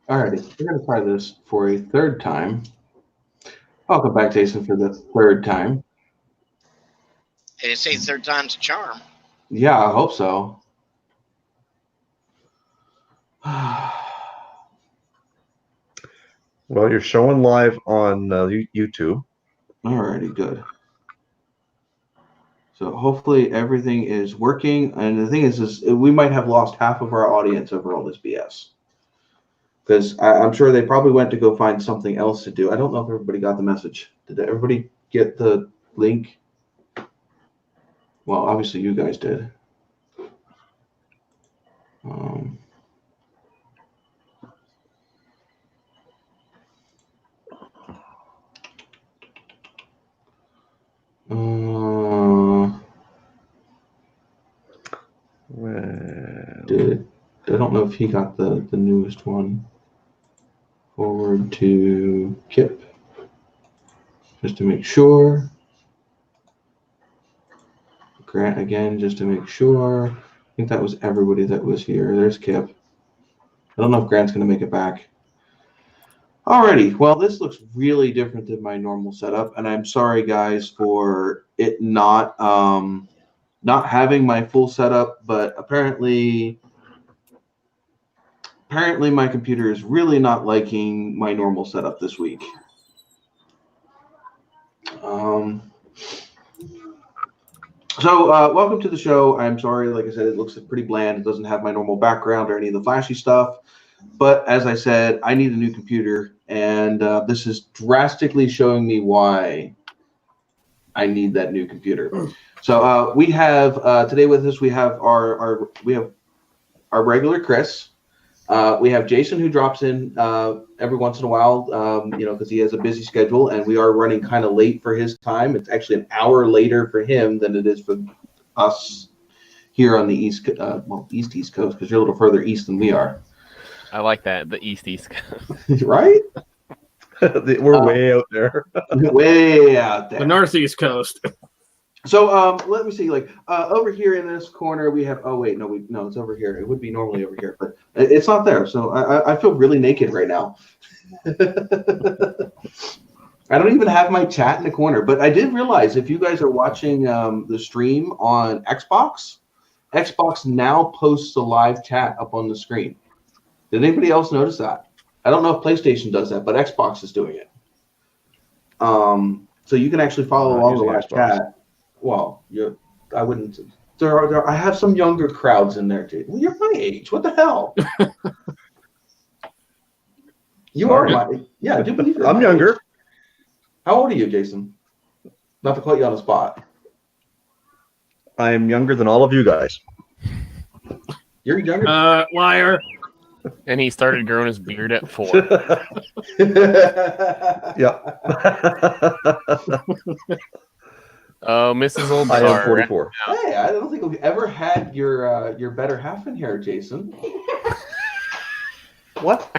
Alrighty, we're going to try this for a third time. Welcome back, Jason, for the third time. They say third time's a charm. Yeah, I hope so. Well, you're showing live on YouTube. Alrighty, good. So hopefully everything is working. And the thing is we might have lost half of our audience over all this BS. Because I'm sure they probably went to go find something else to do. I don't know if everybody got the message. Did everybody get the link? Well, obviously you guys did. I don't know if he got the newest one. Forward to Kip, just to make sure. Grant again, just to make sure. I think that was everybody that was here. There's Kip. I don't know if Grant's going to make it back. Alrighty, well, this looks really different than my normal setup, and I'm sorry, guys, for it not having my full setup, but apparently my computer is really not liking my normal setup this week. So welcome to the show. I'm sorry, like I said, it looks pretty bland. It doesn't have my normal background or any of the flashy stuff. But as I said, I need a new computer, and this is drastically showing me why I need that new computer. So we have today with us, we have our regular Chris. We have Jason, who drops in every once in a while, because he has a busy schedule, and we are running kind of late for his time. It's actually an hour later for him than it is for us here on the East Coast, because you're a little further east than we are. I like that, the East Coast. Right? We're way out there. Way out there. The Northeast Coast. So let me see, over here in this corner we have, no, it's over here. It would be normally over here, but it's not there. So I feel really naked right now. I don't even have my chat in the corner, but I did realize if you guys are watching the stream on Xbox now posts a live chat up on the screen. Did anybody else notice that? I don't know if PlayStation does that, but Xbox is doing it. So you can actually follow along the live chat. Well, I wouldn't. I have some younger crowds in there, too. Well, you're my age. What the hell? You are my. Yeah, I do believe it. I'm younger. Age. How old are you, Jason? Not to put you on the spot. I'm younger than all of you guys. You're younger. Liar. And he started growing his beard at 4. Yeah. Oh, Mrs. Old I am 44. Hey, I don't think we've ever had your better half in here, Jason. What?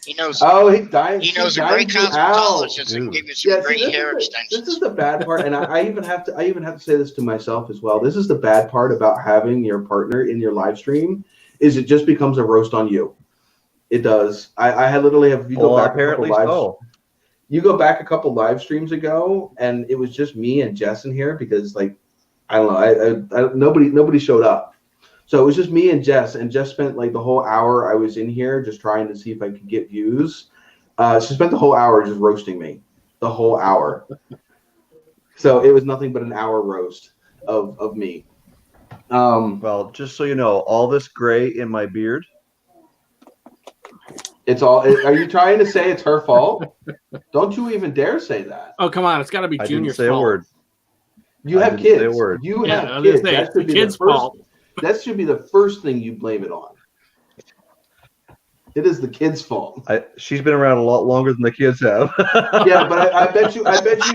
He knows. Oh, he died. He knows a great cosmetologist and give you some great hair extensions. This is the bad part, and I even have to say this to myself as well. This is the bad part about having your partner in your live stream, is it just becomes a roast on you. It does. I literally have. You go back a couple live streams ago, and it was just me and Jess in here because, I don't know, nobody showed up. So it was just me and Jess spent the whole hour I was in here just trying to see if I could get views. She spent the whole hour just roasting me, the whole hour. So it was nothing but an hour roast of me. Well, just so you know, all this gray in my beard. It's all. Are you trying to say it's her fault? Don't you even dare say that. Oh, come on. It's got to be Junior's fault. I didn't say a word. You have kids. You Yeah, have kids. That should be the fault. That should be the first thing you blame it on. It is the kid's fault. She's been around a lot longer than the kids have. Yeah, but I bet you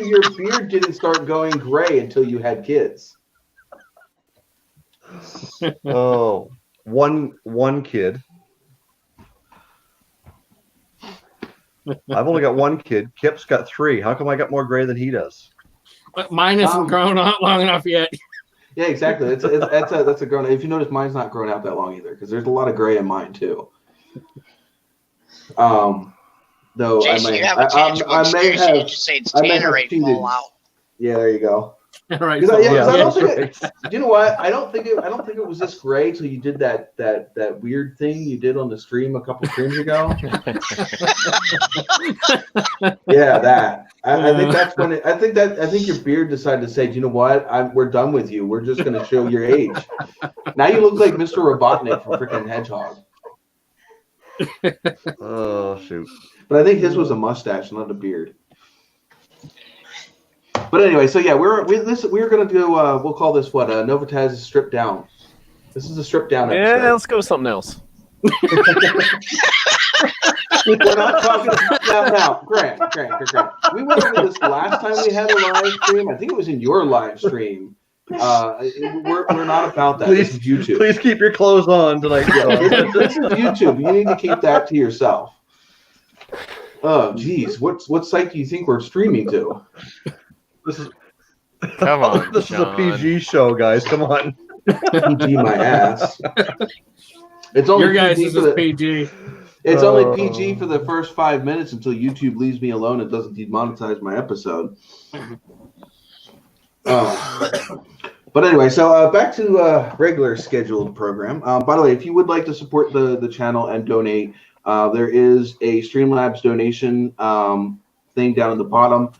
your beard didn't start going gray until you had kids. Oh, one kid. I've only got one kid. Kip's got 3. How come I got more gray than he does? But mine isn't grown out long enough yet. Yeah, exactly. That's a grown. If you notice, mine's not grown out that long either, because there's a lot of gray in mine too. Though Jason, I you have a chance for conspiracy. You just say it's Tannerite cheated. fallout. Yeah, there you go. Right. 'Cause I don't that's think right. you know what? I don't think it was this gray till you did that weird thing you did on the stream a couple streams ago. Yeah, that. I think that's when I think your beard decided to say, "Do you know what? We're done with you. We're just going to show your age." Now you look like Mr. Robotnik from freaking Hedgehog. Oh shoot! But I think his was a mustache, not a beard. But anyway, so yeah, we're going to do. We'll call this what? NOVAtazz is stripped down. This is a stripped down episode. Yeah, let's go with something else. We're not talking now, Grant. We went over this last time we had a live stream. I think it was in your live stream. We're not about that. This is YouTube. Please keep your clothes on tonight. This is YouTube. You need to keep that to yourself. Oh, geez. What site do you think we're streaming to? Come on, This John. is a PG show, guys. Come on. PG my ass. It's only Your guys PG is for the, PG. It's only PG for the first 5 minutes until YouTube leaves me alone and doesn't demonetize my episode. But anyway, so back to regular scheduled program. By the way, if you would like to support the channel and donate, there is a Streamlabs donation thing down at the bottom.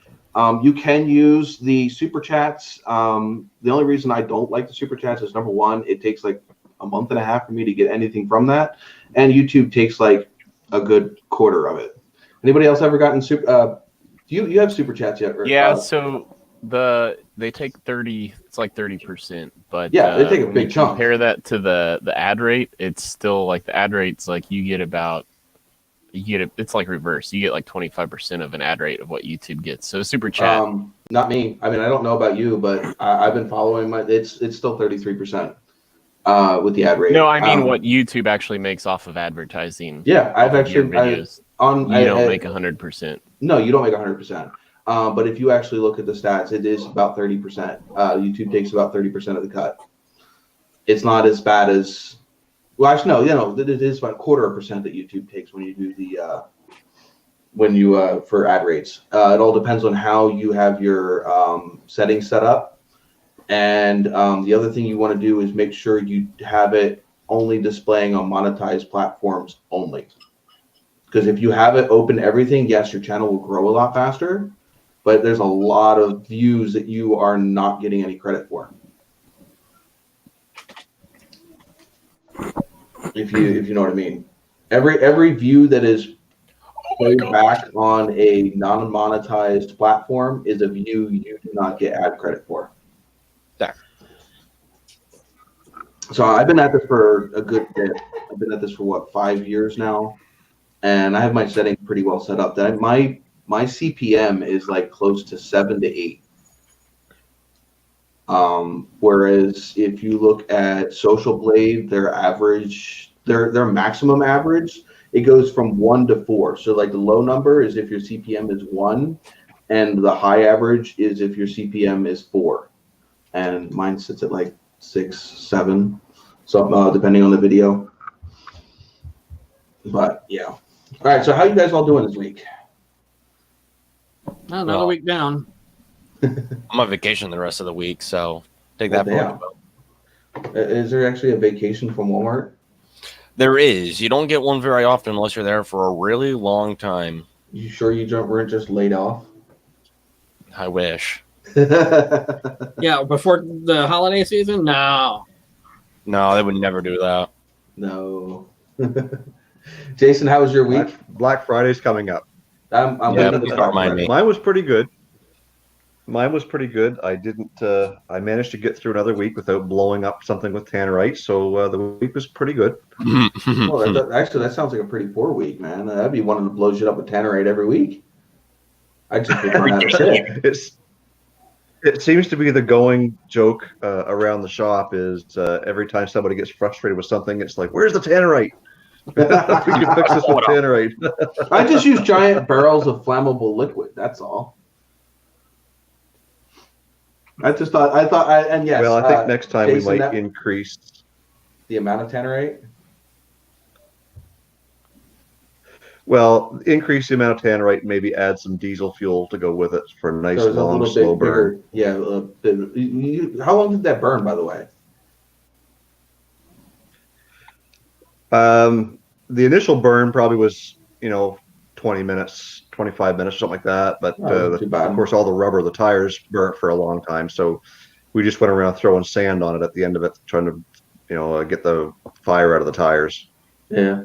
You can use the super chats. The only reason I don't like the super chats is number one, it takes like a month and a half for me to get anything from that, and YouTube takes like a good quarter of it. Anybody else ever gotten super? You have super chats yet? Yeah, so they take 30. It's like 30%, but yeah, they take a when big you chunk. Compare that to the ad rate. It's still like the ad rate's like it's like reverse. You get like 25% of an ad rate of what YouTube gets. So super chat. Not me. I mean, I don't know about you, but I've been following it's still 33% with the ad rate. No, I mean what YouTube actually makes off of advertising. Yeah, I've actually videos. You don't make 100%. No, you don't make 100%. But if you actually look at the stats, it is about 30%. YouTube takes about 30% of the cut. It's not as bad as. Well, actually, no, it is about 0.25% that YouTube takes when you do for ad rates. It all depends on how you have your settings set up, and the other thing you want to do is make sure you have it only displaying on monetized platforms only. Because if you have it open everything, yes, your channel will grow a lot faster, but there's a lot of views that you are not getting any credit for. If you know what I mean. Every view that is played back on a non-monetized platform is a view you do not get ad credit for. There. So I've been at this for a good bit. I've been at this for 5 years now, and I have my settings pretty well set up. That my CPM is like close to 7 to 8. Whereas if you look at Social Blade, their maximum average, it goes from 1 to 4. So like the low number is if your CPM is 1, and the high average is if your CPM is 4. And mine sits at like 6, 7, so depending on the video. But yeah. All right. So how you guys all doing this week? Another week down. I'm on vacation the rest of the week, so take that for Is there actually a vacation from Walmart? There is. You don't get one very often unless you're there for a really long time. You sure you weren't just laid off? I wish. Yeah, before the holiday season? No. No, they would never do that. No. Jason, how was your week? Black Friday's coming up. I'm waiting for the Black Friday. Mine was pretty good. I didn't. I managed to get through another week without blowing up something with Tannerite, so the week was pretty good. Well, actually, that sounds like a pretty poor week, man. That'd be one of the blows shit up with Tannerite every week. I just think it seems to be the going joke around the shop is every time somebody gets frustrated with something, it's like, "Where's the Tannerite? We can fix this with Tannerite." I just use giant barrels of flammable liquid. That's all. I thought, yes. Well, I think next time Jason, we might increase the amount of Tannerite. Well, increase the amount of tannerite, and maybe add some diesel fuel to go with it for a nice So it's a long little slow bit burn. bigger. Yeah. How long did that burn, by the way? The initial burn probably was, 20 minutes, 25 minutes, something like that. But Not too bad. of course, all the rubber, the tires burnt for a long time. So we just went around throwing sand on it at the end of it, trying to, get the fire out of the tires. Yeah.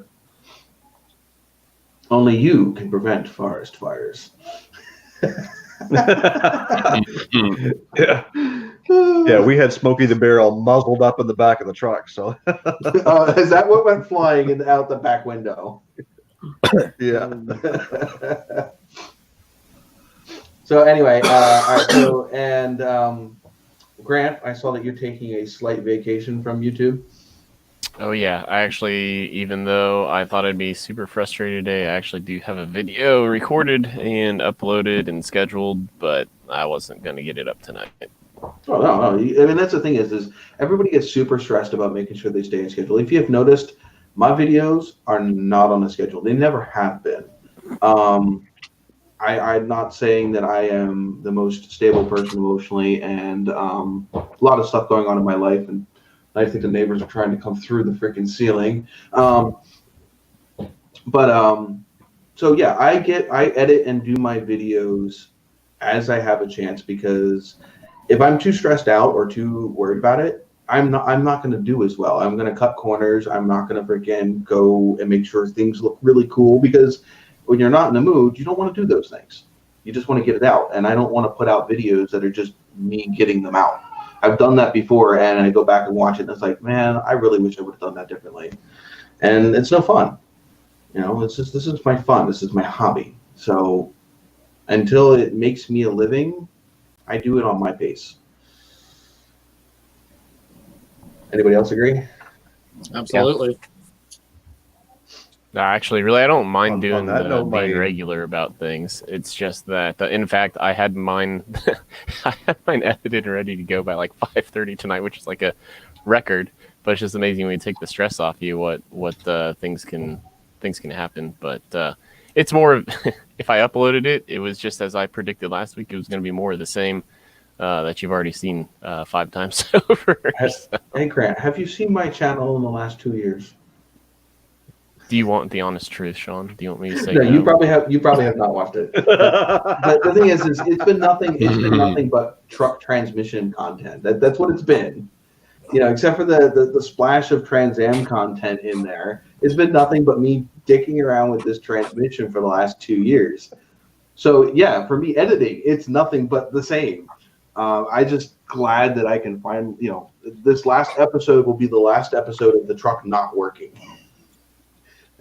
Only you can prevent forest fires. Yeah. Yeah, we had Smokey the Bear all muzzled up in the back of the truck. So Is that what went flying out the back window? yeah. So anyway, all right, Grant, I saw that you're taking a slight vacation from YouTube. Oh yeah, I actually, even though I thought I'd be super frustrated today, I actually do have a video recorded and uploaded and scheduled, but I wasn't going to get it up tonight. Oh no! I mean, that's the thing is everybody gets super stressed about making sure they stay on schedule. If you have noticed, my videos are not on a schedule. They never have been. I'm not saying that I am the most stable person emotionally, and a lot of stuff going on in my life, and I think the neighbors are trying to come through the freaking ceiling. So yeah, I edit and do my videos as I have a chance, because if I'm too stressed out or too worried about it, I'm not going to do as well. I'm going to cut corners. I'm not going to freaking go and make sure things look really cool, because when you're not in the mood, you don't want to do those things. You just want to get it out. And I don't want to put out videos that are just me getting them out. I've done that before, and I go back and watch it, and it's like, man, I really wish I would have done that differently. And it's no fun. This is my fun. This is my hobby. So until it makes me a living, I do it on my pace. Anybody else agree? Absolutely. No, actually, really, I don't mind On that doing note, being regular about things. It's just that, in fact, I had mine, I had mine edited and ready to go by like 5:30 tonight, which is like a record. But it's just amazing when you take the stress off you, what things can happen. But it's more of, if I uploaded it, it was just as I predicted last week. It was going to be more of the same that you've already seen 5 times over. Hey, Grant, have you seen my channel in the last 2 years? Do you want the honest truth, Sean? Do you want me to say No, no? you probably have not watched it. But the thing is it's been nothing but truck transmission content. That's what it's been. Except for the splash of Trans Am content in there. It's been nothing but me dicking around with this transmission for the last 2 years. So yeah, for me editing, it's nothing but the same. I just glad that I can find, this last episode will be the last episode of the truck not working.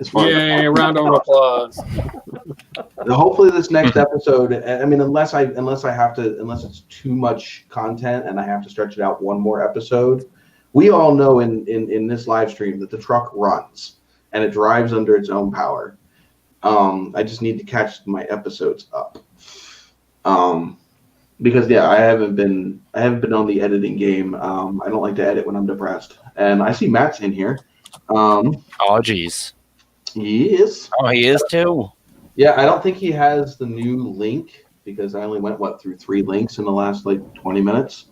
As far Yay, round of applause. Hopefully this next episode, I mean, unless it's too much content and I have to stretch it out one more episode, we all know in this live stream that the truck runs and it drives under its own power. I just need to catch my episodes up. Because yeah, I haven't been on the editing game. I don't like to edit when I'm depressed. And I see Matt's in here. Oh, geez. Yes. Oh, he is too. Yeah, I don't think he has the new link, because I only went through 3 links in the last 20 minutes.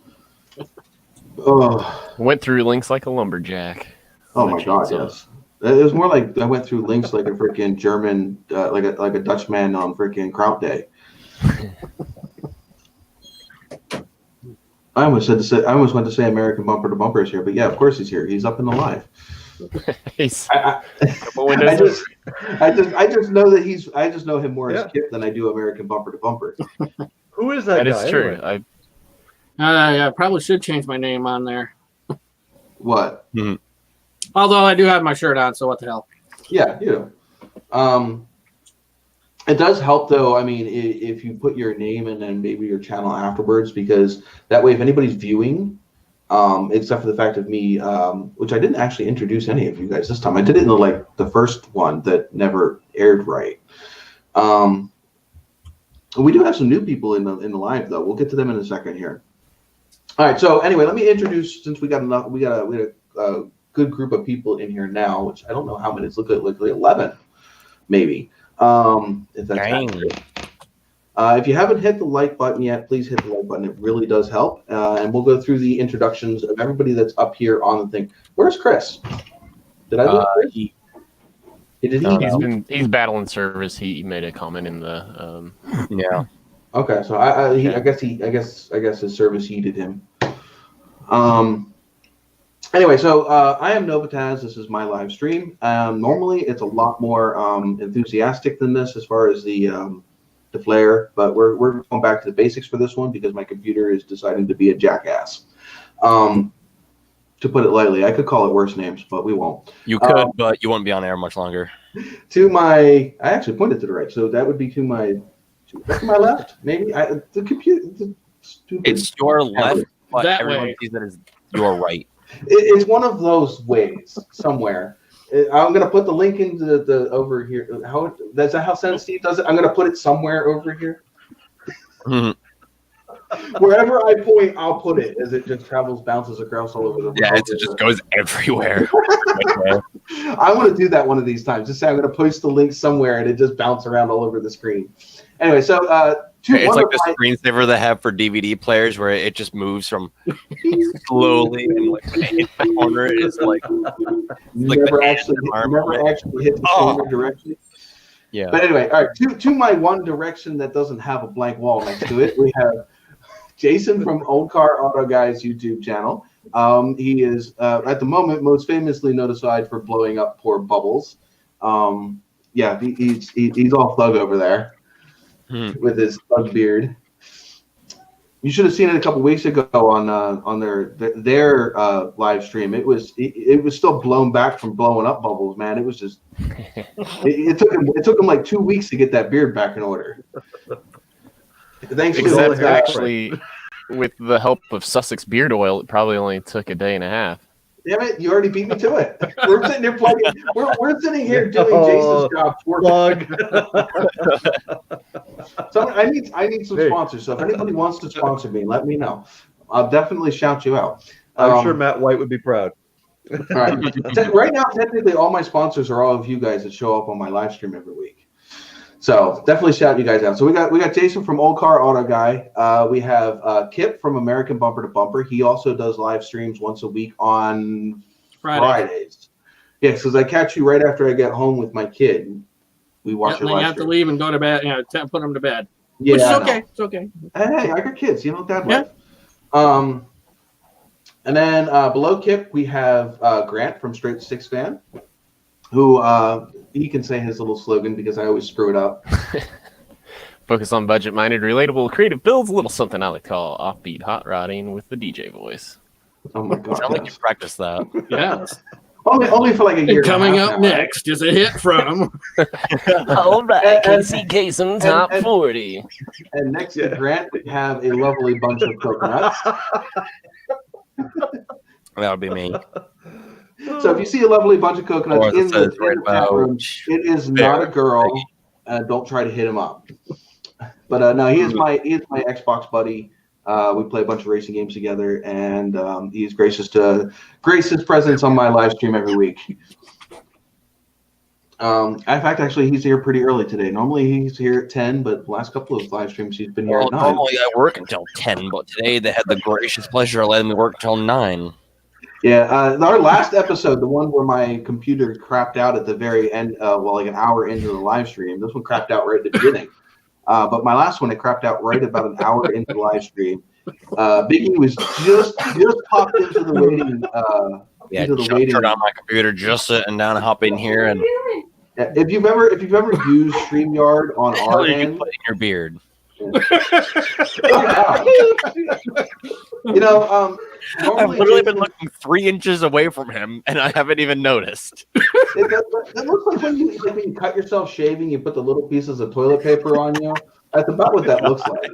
Oh, Went through links like a lumberjack. oh my God, yes. It was more like I went through links like a freaking German, like a Dutchman on freaking Kraut Day. I almost went to say American Bumper to Bumper is here, but yeah, of course he's here. He's up in the live. I just know that I just know him more as Kip than I do American Bumper to Bumper. Who is that guy? That is true. Anyway? I probably should change my name on there. What? Mm-hmm. Although I do have my shirt on, so what the hell? Yeah, you know. It does help though. I mean, if you put your name and then maybe your channel afterwards, because that way, if anybody's viewing, except for the fact of me, which I didn't actually introduce any of you guys this time. I did it in the first one that never aired right. We do have some new people in the live though. We'll get to them in a second here. All right. So anyway, let me introduce, since we got a good group of people in here now, which I don't know how many. It's like 11, maybe. If that's Dang. accurate. If you haven't hit the like button yet, please hit the like button. It really does help. And we'll go through the introductions of everybody that's up here on the thing. Where's Chris? Did I lose Chris? He's battling service. He made a comment in the Yeah. Okay, so I guess his service heated him. Anyway, so I am NOVAtazz. This is my live stream. Normally, it's a lot more enthusiastic than this as far as the flare, but we're going back to the basics for this one because my computer is deciding to be a jackass. To put it lightly, I could call it worse names, but we won't. You could, but you wouldn't be on air much longer. I actually pointed to the right, so that would be to my left, maybe. The computer. It's your left, but That everyone way. sees that as your right. It's one of those ways somewhere. I'm gonna put the link into the over here. That's how Sen Steve does it. I'm gonna put it somewhere over here. Wherever I point, I'll put it as it just bounces across all over the. Yeah, it just goes everywhere. I want to do that one of these times. Just say I'm gonna post the link somewhere and it just bounces around all over the screen. Anyway, so it's like the screensaver they have for DVD players where it just moves from slowly and like in the corner. It's like never actually hit the corner directly. Yeah. But anyway, all right. To my one direction that doesn't have a blank wall next to it, we have Jason from Old Car Auto Guy's YouTube channel. He is at the moment most famously notified for blowing up poor Bubbles. Yeah, he's all thug over there. With his thug beard. You should have seen it a couple weeks ago on their live stream. It was still blown back from blowing up Bubbles, man. It was just it took him like 2 weeks to get that beard back in order. Thanks except actually with the help of Sussex beard oil, it probably only took a day and a half. Damn it! You already beat me to it. We're sitting here playing. We're sitting here doing Jason's job. So I need some sponsors. So if anybody wants to sponsor me, let me know. I'll definitely shout you out. I'm sure Matt White would be proud. All right. Right now, technically, all my sponsors are all of you guys that show up on my live stream every week. So definitely shout you guys out. So we got Jason from Old Car Auto Guy. We have Kip from American Bumper to Bumper. He also does live streams once a week on Fridays. Yeah, because I catch you right after I get home with my kid. We watch your live stream. You have to leave and go to bed. Put him to bed. Yeah, which is okay. It's okay. Hey, I got kids. You know what that means. And then below Kip, we have Grant from Straight 6 Fan, who he can say his little slogan because I always screw it up. Focus on budget-minded, relatable, creative builds. A little something I like to call offbeat hot rodding with the DJ voice. Oh my god! Sounds like you practiced that. Yeah. Only for like a year. Coming up next is a hit from. All right, KC Kasem Top 40. And next to Grant, we have a lovely bunch of coconuts. That would be me. So if you see a lovely bunch of coconuts in the chat room, it is not a girl. Don't try to hit him up. But no, he is my Xbox buddy. We play a bunch of racing games together, and he's gracious to grace his presence on my live stream every week. In fact, actually, he's here pretty early today. Normally, he's here at 10, but the last couple of live streams, he's been here at 9. Normally, I work until 10, but today they had the gracious pleasure of letting me work until 9. Yeah, our last episode, the one where my computer crapped out at the very end, like an hour into the live stream. This one crapped out right at the beginning. But my last one, it crapped out right about an hour into the live stream. Biggie was just popped into the waiting. Turned on my computer, just sitting down, hop in here, and if you've ever used StreamYard on our end, you put in your beard. I've literally been looking 3 inches away from him, and I haven't even noticed. It looks like when you cut yourself shaving, you put the little pieces of toilet paper on you. That's about what that looks like.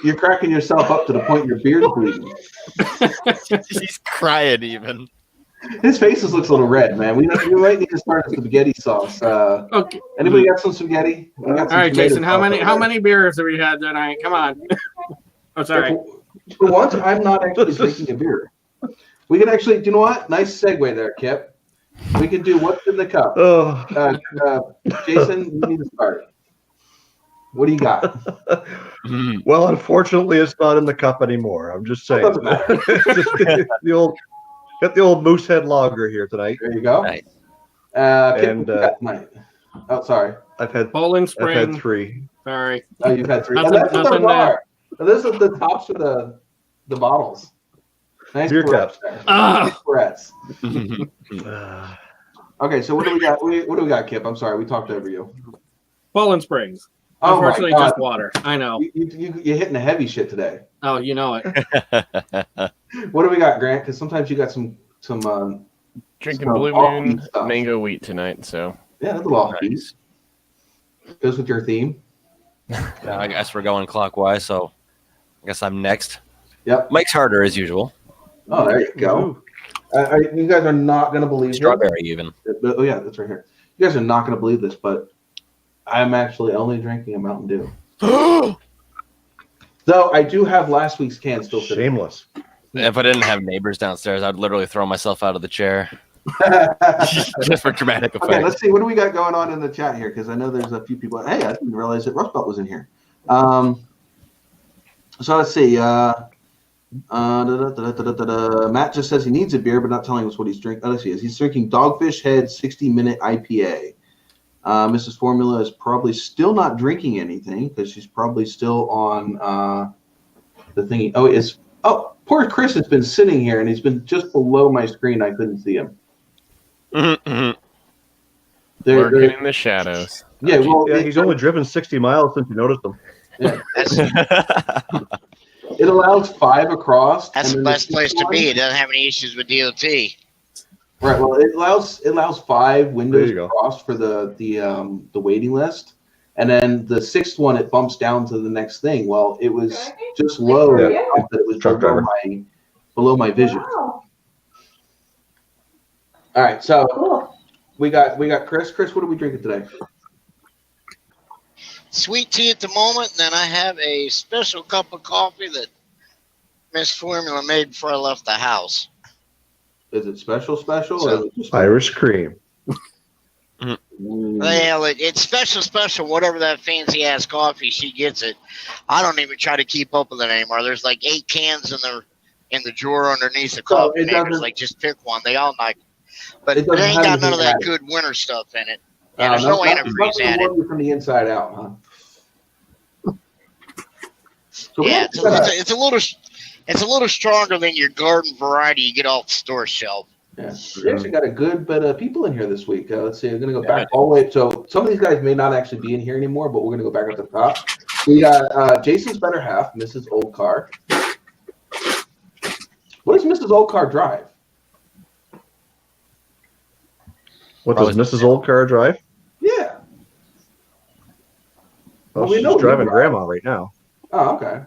You're cracking yourself up to the point your beard's bleeding. He's crying even. His face looks a little red, man. We might need to start a spaghetti sauce. Okay. Anybody got some spaghetti? All right, Jason. How many beers have we had tonight? Come on. Oh, sorry. For once, I'm not actually drinking a beer. We can actually, do you know what? Nice segue there, Kip. We can do what's in the cup. Jason, you need to start. What do you got? Well, unfortunately, it's not in the cup anymore. I'm just saying. Doesn't matter. Just got the old Moosehead Lager here tonight. There you go. Nice. Kip, And, what you got tonight? Oh, sorry. I've had Poland Spring. I've had 3. Sorry. Oh, you've had 3. Nothing- That's what nothing those are. Those are the tops for the bottles. Nice Beer barrettes caps. there. Ah. Nice barrettes. Okay, so what do we got? What do we got, Kip? I'm sorry, we talked over you. Poland Springs. Oh my Unfortunately, God. just water. I know. You're hitting the heavy shit today. Oh, you know it. What do we got, Grant? Because sometimes you got some Drinking some Blue offbeat Moon stuff. mango wheat tonight. So Yeah, that's a lot. Nice. Goes with your theme. Yeah, I guess we're going clockwise, so I guess I'm next. Yep. Mike's harder as usual. Oh, there you go. You guys are not going to believe this. Strawberry even. Oh, yeah, that's right here. You guys are not going to believe this, but I'm actually only drinking a Mountain Dew. Though I do have last week's can still sitting. Shameless. If I didn't have neighbors downstairs, I'd literally throw myself out of the chair just for dramatic effect. Okay, let's see. What do we got going on in the chat here? Because I know there's a few people. Hey, I didn't realize that Rustbelt was in here. So let's see. Matt just says he needs a beer, but not telling us what he's drinking. Oh, let's see. He's drinking Dogfish Head 60-minute IPA. Mrs. Formula is probably still not drinking anything because she's probably still on the thingy. Poor Chris has been sitting here and he's been just below my screen. I couldn't see him. lurking in the shadows. Yeah, well, Yeah, he's only driven 60 miles since you noticed him. yeah. It allows 5 across. That's and the then best place to be. It doesn't have any issues with DOT. Right. Well, it allows 5 windows There you go. across for the waiting list, and then the 6th one it bumps down to the next thing. Well, it was just low Yeah. enough that it was Truck driver. below my vision. Wow. All right, so Cool. we got Chris. Chris, what are we drinking today? Sweet tea at the moment, and then I have a special cup of coffee that Miss Formula made before I left the house. Is it special? Or is it just Irish cream. Well, it's special, whatever that fancy ass coffee she gets it. I don't even try to keep up with it anymore. There's like 8 cans in the drawer underneath the So coffee it makers. doesn't- Like, just pick one. They all like, but It it doesn't ain't have got none of anything that added. good winter stuff in it. And there's no Nothing antifreeze added. warm you from the inside out, huh? So Yeah, we got- it's a little stronger than your garden variety you get off the store shelf. Yeah, we actually got a good bit of people in here this week. Let's see, I'm going to go back all the way. So some of these guys may not actually be in here anymore, but we're going to go back up to the top. We got Jason's better half, Mrs. Old Car. What does Mrs. Old Car drive? What does Probably- Mrs. Old Car drive? Yeah. Well, Well, we she's know you driving drive. Grandma right now. Oh, okay.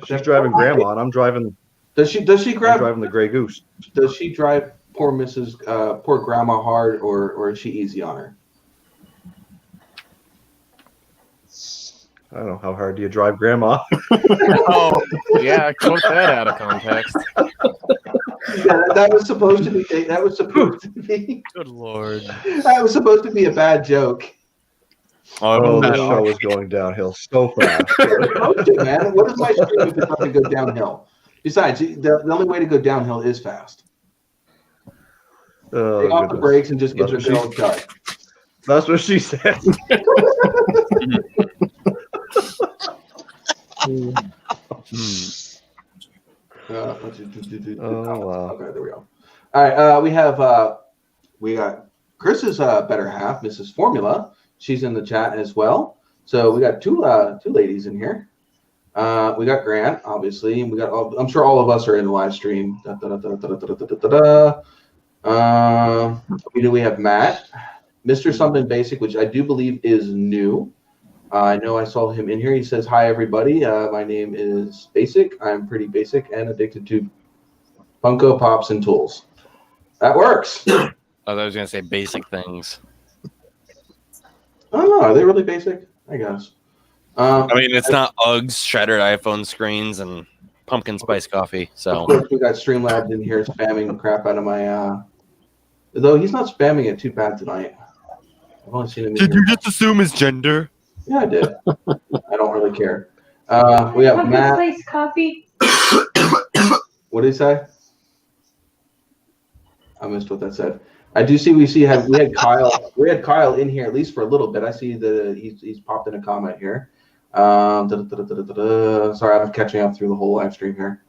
She's driving Grandma, and I'm driving Does she grab? the Grey Goose. Does she drive poor Grandma hard, or is she easy on her? I don't know, how hard do you drive Grandma? Oh, yeah, quote that out of context. Yeah, that was supposed to be. That was supposed to be. Good Lord. That was supposed to be a bad joke. Oh, this no. show is going downhill so fast. It's supposed to, man. What is my stream if it's not going to go downhill? Besides, the only way to go downhill is fast. Oh, Take off the goodness. brakes and just get That's the what girl cut. That's what she said. Oh, wow. Okay, there we go. All right, we got Chris's better half, Mrs. Formula. She's in the chat as well. So we got two ladies in here. We got Grant, obviously, and I'm sure all of us are in the live stream. We have Matt, Mr. Something Basic, which I do believe is new. I know I saw him in here. He says, "Hi, everybody. My name is Basic. I'm pretty basic and addicted to Funko Pops and tools." That works. I was going to say basic things. I don't know. Are they really basic? I guess. I mean, it's not Uggs, shattered iPhone screens, and pumpkin spice coffee. So Of course, we got Streamlabs in here spamming the crap out of my. Though he's not spamming it too bad tonight. I've only seen him. did you just assume his gender? Yeah, I did. I don't really care. We have Pumpkin Matt. spice coffee. What did he say? I missed what that said. I do see we had Kyle. We had Kyle in here at least for a little bit. I see that he's popped in a comment here. Sorry, I'm catching up through the whole live stream here.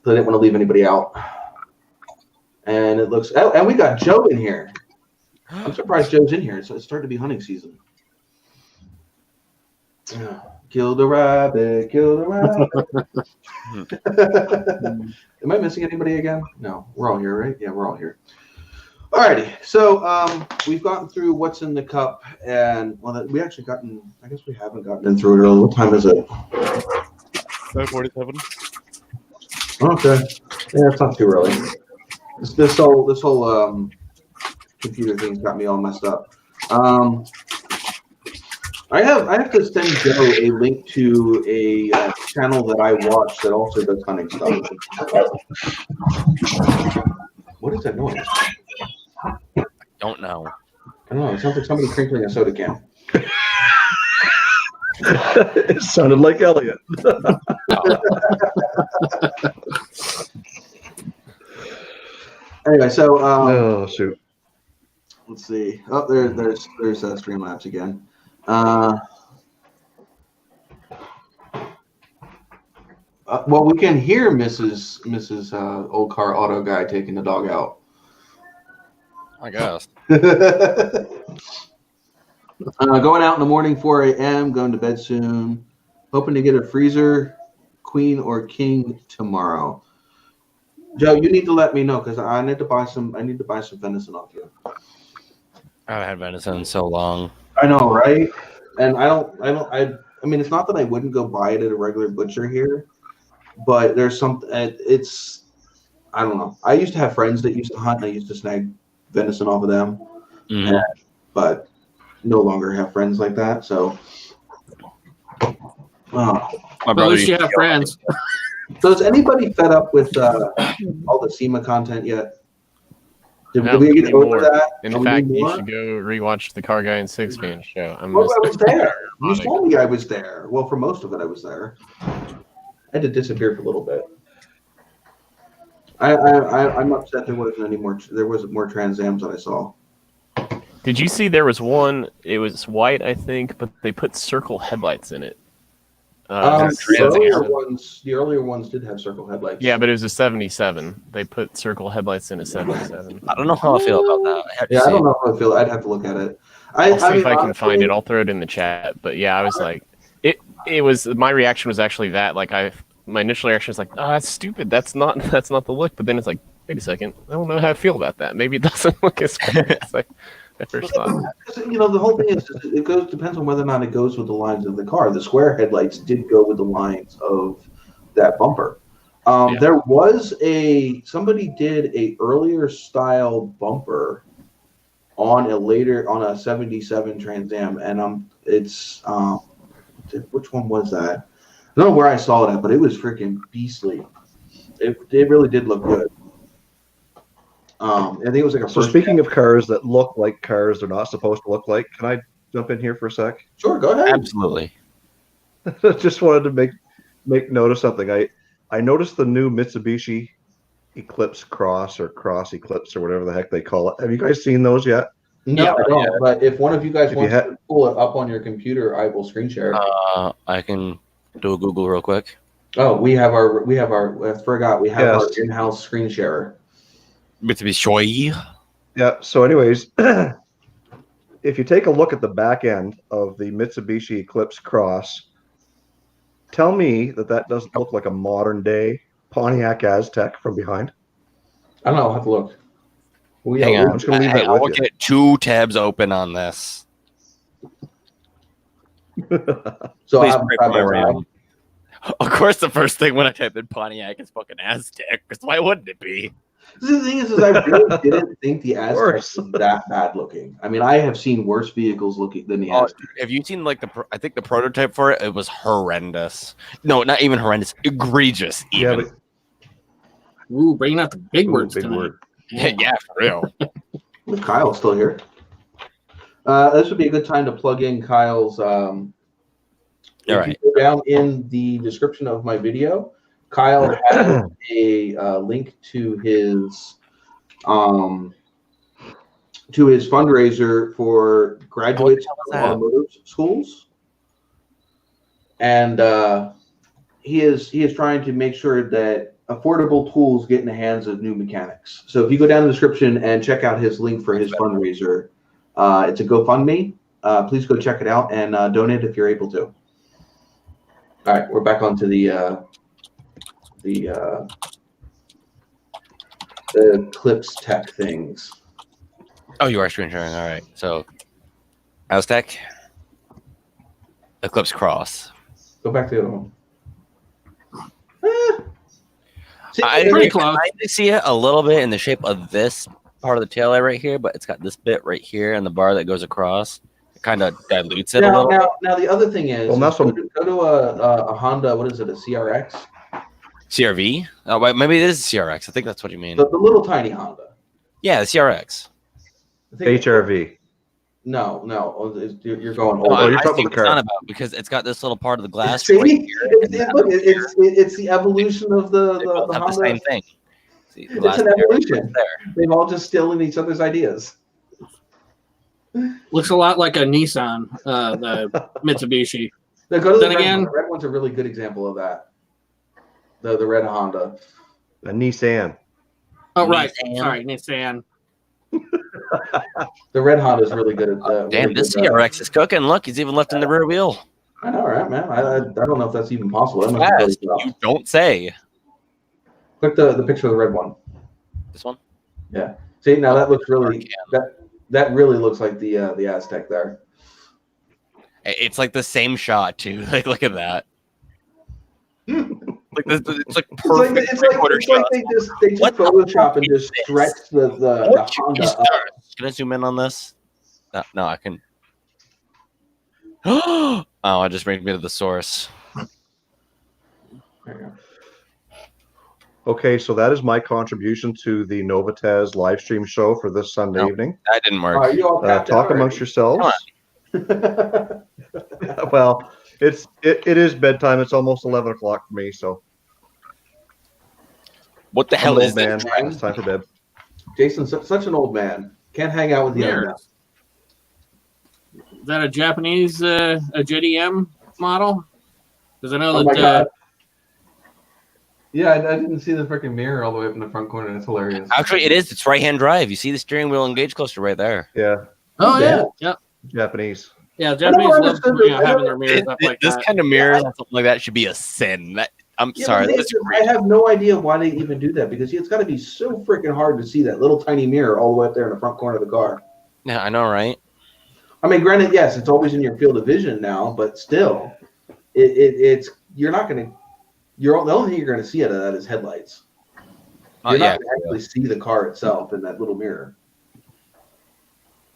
So I didn't want to leave anybody out. And it looks, and we got Joe in here. I'm surprised Joe's in here. So it's starting to be hunting season. Kill the rabbit, kill the rabbit. Am I missing anybody again? No, we're all here, right? Yeah, we're all here. Alrighty, so we've gotten through what's in the cup, and well, we actually gotten. I guess we haven't gotten in through it early. What time is it? 5:47. Okay, yeah, it's not too early. This whole computer thing's got me all messed up. I have to send Joe a link to a channel that I watch that also does hunting stuff. What is that noise? Don't know. I don't know. It sounds like somebody crinkling a soda can. It sounded like Elliot. Anyway, so Oh shoot! let's see. Oh, there's Streamlabs again. Well, we can hear Mrs. Old Car Auto Guy taking the dog out. I guess. Going out in the morning, 4 a.m. Going to bed soon. Hoping to get a freezer, queen or king tomorrow. Joe, you need to let me know because I need to buy some. I need to buy some venison off you. I haven't had venison in so long. I know, right? And I mean, it's not that I wouldn't go buy it at a regular butcher here, but there's something. It's, I don't know. I used to have friends that used to hunt, and I used to snag venison off of them, but no longer have friends like that. So, My Well, at brother least you used have to friends. so is anybody fed up with all the SEMA content yet? Did No, we we get need over more. that? In Are we fact, doing you more? should go rewatch the Car Guy and Six Man show. Oh, I was there. You told me I was there. Well, for most of it, I was there. I had to disappear for a little bit. I'm upset there wasn't any more. There wasn't more Trans Ams that I saw. Did you see there was one? It was white, I think, but they put circle headlights in it. The earlier ones did have circle headlights. Yeah, but it was a 77. They put circle headlights in a 77. I don't know how I feel about that. I don't know how I feel. I'd have to look at it. I'll see if I can find it. I'll throw it in the chat. But yeah, I was like, it was, my reaction was actually that. Like, my initial reaction was like, oh, that's stupid. That's not the look. But then it's like, wait a second. I don't know how I feel about that. Maybe it doesn't look as good as I first thought. You know, the whole thing is it depends on whether or not it goes with the lines of the car. The square headlights did go with the lines of that bumper. There was somebody did a earlier style bumper on a 77 Trans Am, and it's which one was that? I don't know where I saw it at, but it was freaking beastly. It really did look good. I think it was like a. So speaking of cars that look like cars they're not supposed to look like, can I jump in here for a sec? Sure, go ahead. Absolutely. Just wanted to make note of something. I noticed the new Mitsubishi Eclipse Cross or Cross Eclipse or whatever the heck they call it. Have you guys seen those yet? No, Yeah, I don't. But if one of you guys If wants you to pull it up on your computer, I will screen share. I can do a Google real quick. Oh, we have our. I forgot. We have our Yes. in-house screen sharer. Mitsubishi. Yeah. So, anyways, if you take a look at the back end of the Mitsubishi Eclipse Cross, tell me that doesn't look like a modern day Pontiac Aztec from behind. I don't know. I'll have to look. Hang on. I'm just gonna leave that I'll with you. get 2 tabs open on this. So Please I'm pray for my RAM. Of course, the first thing when I type in Pontiac is fucking Aztec. Because why wouldn't it be? The thing is I really didn't think the Aztec Worse. was that bad looking. I mean, I have seen worse vehicles looking than the Oh, Aztec. have you seen like I think the prototype for it? It was horrendous. No, not even horrendous. Egregious. Yeah, Even. but Ooh, bringing out the big ooh, words big tonight. word. Yeah, for real. Kyle's still here. This would be a good time to plug in Kyle's. If right. you go down in the description of my video, Kyle has a link to his fundraiser for graduates What the of hell is automotive schools, and he is trying to make sure that affordable tools get in the hands of new mechanics. So if you go down in the description and check out his link for his fundraiser, it's a GoFundMe. Please go check it out and donate if you're able to. All right, we're back onto the Clips Tech things. Oh, you are screen sharing. All right. So, Aztec, Eclipse Cross. Go back to the other one. See, I Pretty close. see it a little bit in the shape of this part of the tail light right here, but it's got this bit right here and the bar that goes across. It kind of dilutes it a little. now the other thing is, Well, that's go to a Honda. What is it? A CRX? CRV? Oh, wait, maybe it is a CRX. I think that's what you mean. The little tiny Honda. Yeah, the CRX. I think HRV. No, you're going No, old. you're I talking see about the what car. it's about because it's got this little part of the glass. See, right here, and it's the evolution of they the both have the Honda. same thing. See, the It's glass an there, evolution. there. They've all just stolen each other's ideas. Looks a lot like a Nissan, the Mitsubishi. Now go to the Then red again- one. The red one's a really good example of that. The red Honda. A Nissan. Oh, right. Nissan. Sorry, Nissan. The red Honda is really good at that. Damn, this CRX is cooking. Look, he's even lifting the rear wheel. I know, right, man? I don't know if that's even possible. I'm not Fast. You don't say. Click the picture of the red one. This one? Yeah. See, now that looks really that really looks like the Aztec there. It's like the same shot too. Like, look at that. Like this, it's like perfect. It's like they just What the Photoshop fuck and is just this? stretched the What Honda is up. that? Can I zoom in on this? No, I can. Oh, it just brings me to the source. There you go. Okay, so that is my contribution to the NOVAtazz live stream show for this Sunday No. evening. That didn't work. All right, you all tapped Talk out amongst yourselves. already. Well, it is bedtime. It's almost 11 o'clock for me, so What the I'm hell an is old man. this? It's time for bed. Jason's such an old man. Can't hang out with the young Mirror. guys. Is that a Japanese a JDM model? Because I know Oh my that God. Yeah, I didn't see the freaking mirror all the way up in the front corner. That's hilarious. Actually, it is. It's right-hand drive. You see the steering wheel and gauge cluster right there. Yeah, oh Yeah. yeah, Japanese. yeah. Japanese never love understood that. having their mirrors up like This that. kind of mirrors and something like that should be a sin. I'm Yeah, sorry. but That's I have no idea why they even do that because it's got to be so freaking hard to see that little tiny mirror all the way up there in the front corner of the car. Yeah, I know, right? I mean, granted, yes, it's always in your field of vision now, but still, it's you're not going to. The only thing you're going to see out of that is headlights. Oh, You're yeah. not going to actually see the car itself in that little mirror.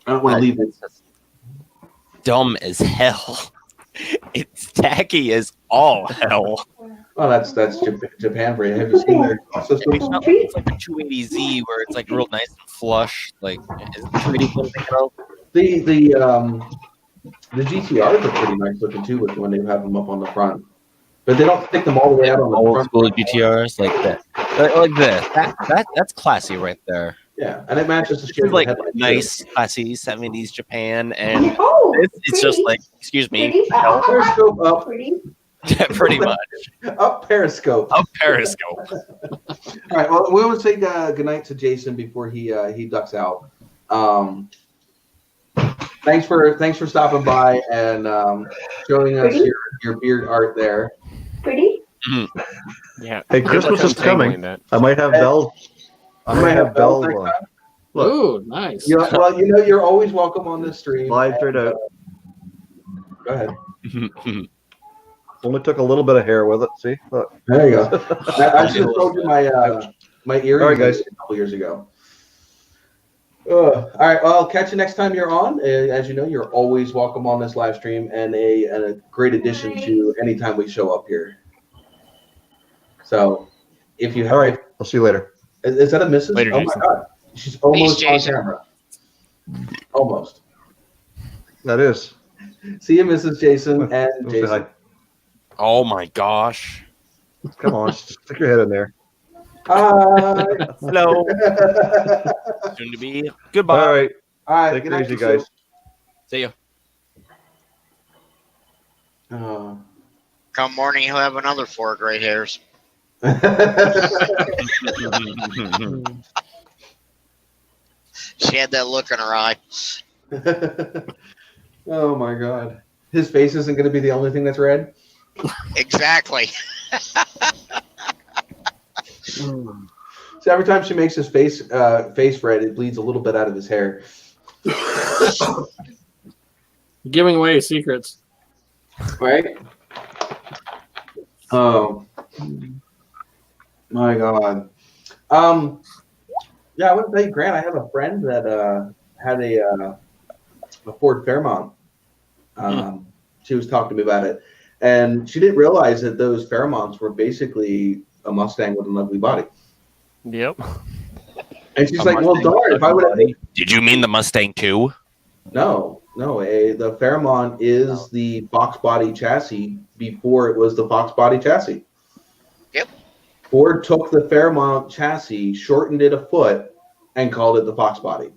I don't want to leave it. Dumb as hell. It's tacky as all hell. Oh, that's Japan for you. Have you seen their system? It's not like it's like a 280Z where it's like real nice and flush. Like, is it 280 something? The GTRs are pretty nice looking too when they have them up on the front, but they don't stick them all the way out on the Old front. school GTRs like that. Like this. That's classy right there. Yeah, and it matches the This shape is of the like headlights, too. nice, classy 70s Japan, and Oh, it's just like, excuse me, Periscope up, pretty much. up Periscope. A periscope. All right. Well, we want to say goodnight to Jason before he ducks out. Thanks for stopping by and showing us your beard art there. Pretty? Yeah. Hey, Christmas is coming. That. I might have bells. I might have bells next on. time. Look, Ooh, nice. Yeah, well, you're always welcome on this stream. slide right out. Go ahead. Only took a little bit of hair with it. See, look. There you go. I should have told you My earrings All right, guys. a couple years ago. All right. Well, I'll catch you next time you're on. As you know, you're always welcome on this live stream and a great addition to anytime we show up here. So if you have. All right. I'll see you later. Is that a Mrs.? Later, Oh Jason. my God. She's almost Peace, on Jason. camera. Almost. That is. See you, Mrs. Jason and Don't say Jason. hi. Oh my gosh. Come on, stick your head in there. Hi. Hello. Soon to be. Goodbye. All right. All right. Take good it night, easy, Jason. guys. See ya. Come morning, he'll have another 4 gray hairs. She had that look in her eye. Oh my God. His face isn't going to be the only thing that's red. Exactly. So every time she makes his face red, it bleeds a little bit out of his hair. Giving away secrets. Right? Oh my God. Yeah, I want to tell you, Grant, I have a friend that had a Ford Fairmont. She was talking to me about it, and she didn't realize that those Fairmonts were basically a Mustang with an ugly body. Yep. And she's like, "Well, darn, if I would have." Did you mean the Mustang too? No. The Fairmont is the Fox body chassis before it was the Fox body chassis. Yep. Ford took the Fairmont chassis, shortened it a foot, and called it the Fox body.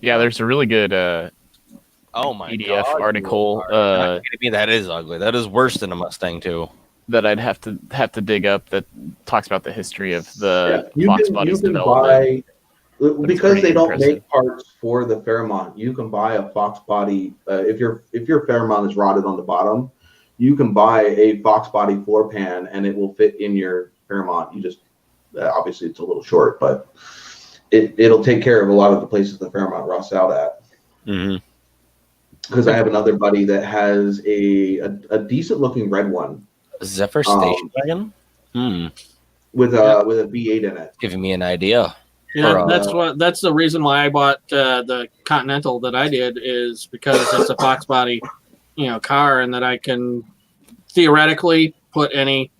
Yeah, there's a really good Oh my PDF God, article you are kidding me. That is ugly. That is worse than a Mustang too. that I'd have to dig up that talks about the history of the You Fox can body's buy, development. because pretty they don't impressive. make parts for the Fairmont. You can buy a Fox body if your Fairmont is rotted on the bottom. You can buy a Fox body floor pan and it will fit in your Fairmont. You just obviously it's a little short, but it'll take care of a lot of the places the Fairmont rusts out at. Mm-hmm. Because I have another buddy that has a decent looking red one Zephyr station wagon. with a V8 in it. Giving me an idea. Yeah, Or, that's the reason why I bought the Continental that I did, is because it's a Fox body, car, and that I can theoretically put any,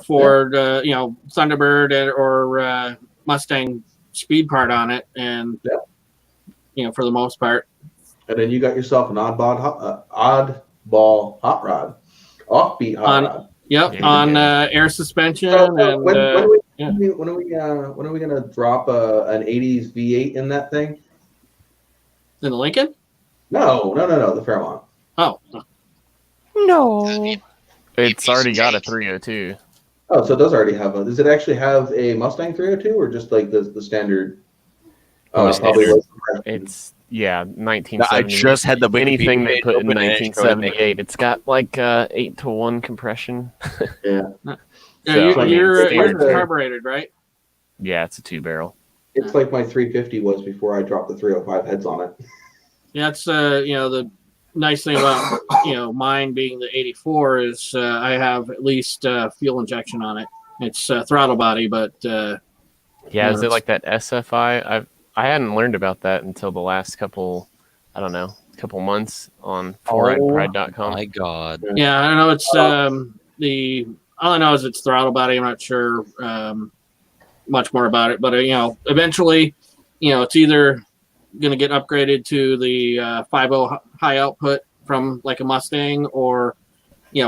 Ford, Thunderbird or Mustang speed part on it, and for the most part. And then you got yourself an oddball hot rod, offbeat hot rod. Yep, Yeah, on yeah. air suspension. So when are we yeah. gonna drop an '80s V8 in that thing? In the Lincoln? No, the Fairmont. Oh, no. It's already got a 302. Oh, so it does already have does it actually have a Mustang 302 or just like the standard? Probably standard. low compression? It's 1970. I just had the anything they page put in open and it showed 1978. It's got like 8-to-1 compression. Yeah. yeah, So, you're standard. carbureted, right? Yeah, it's a 2-barrel. It's like my 350 was before I dropped the 305 heads on it. Yeah, it's the nice thing about mine being the 84 is I have at least fuel injection on it. It's throttle body, but Yeah, Yeah, is it like that SFI? I hadn't learned about that until the last couple months on ForRidePride.com. My God. yeah, I don't know. It's all I know is it's throttle body. I'm not sure much more about it, but eventually, it's either going to get upgraded to the 5.0 high output from like a Mustang, or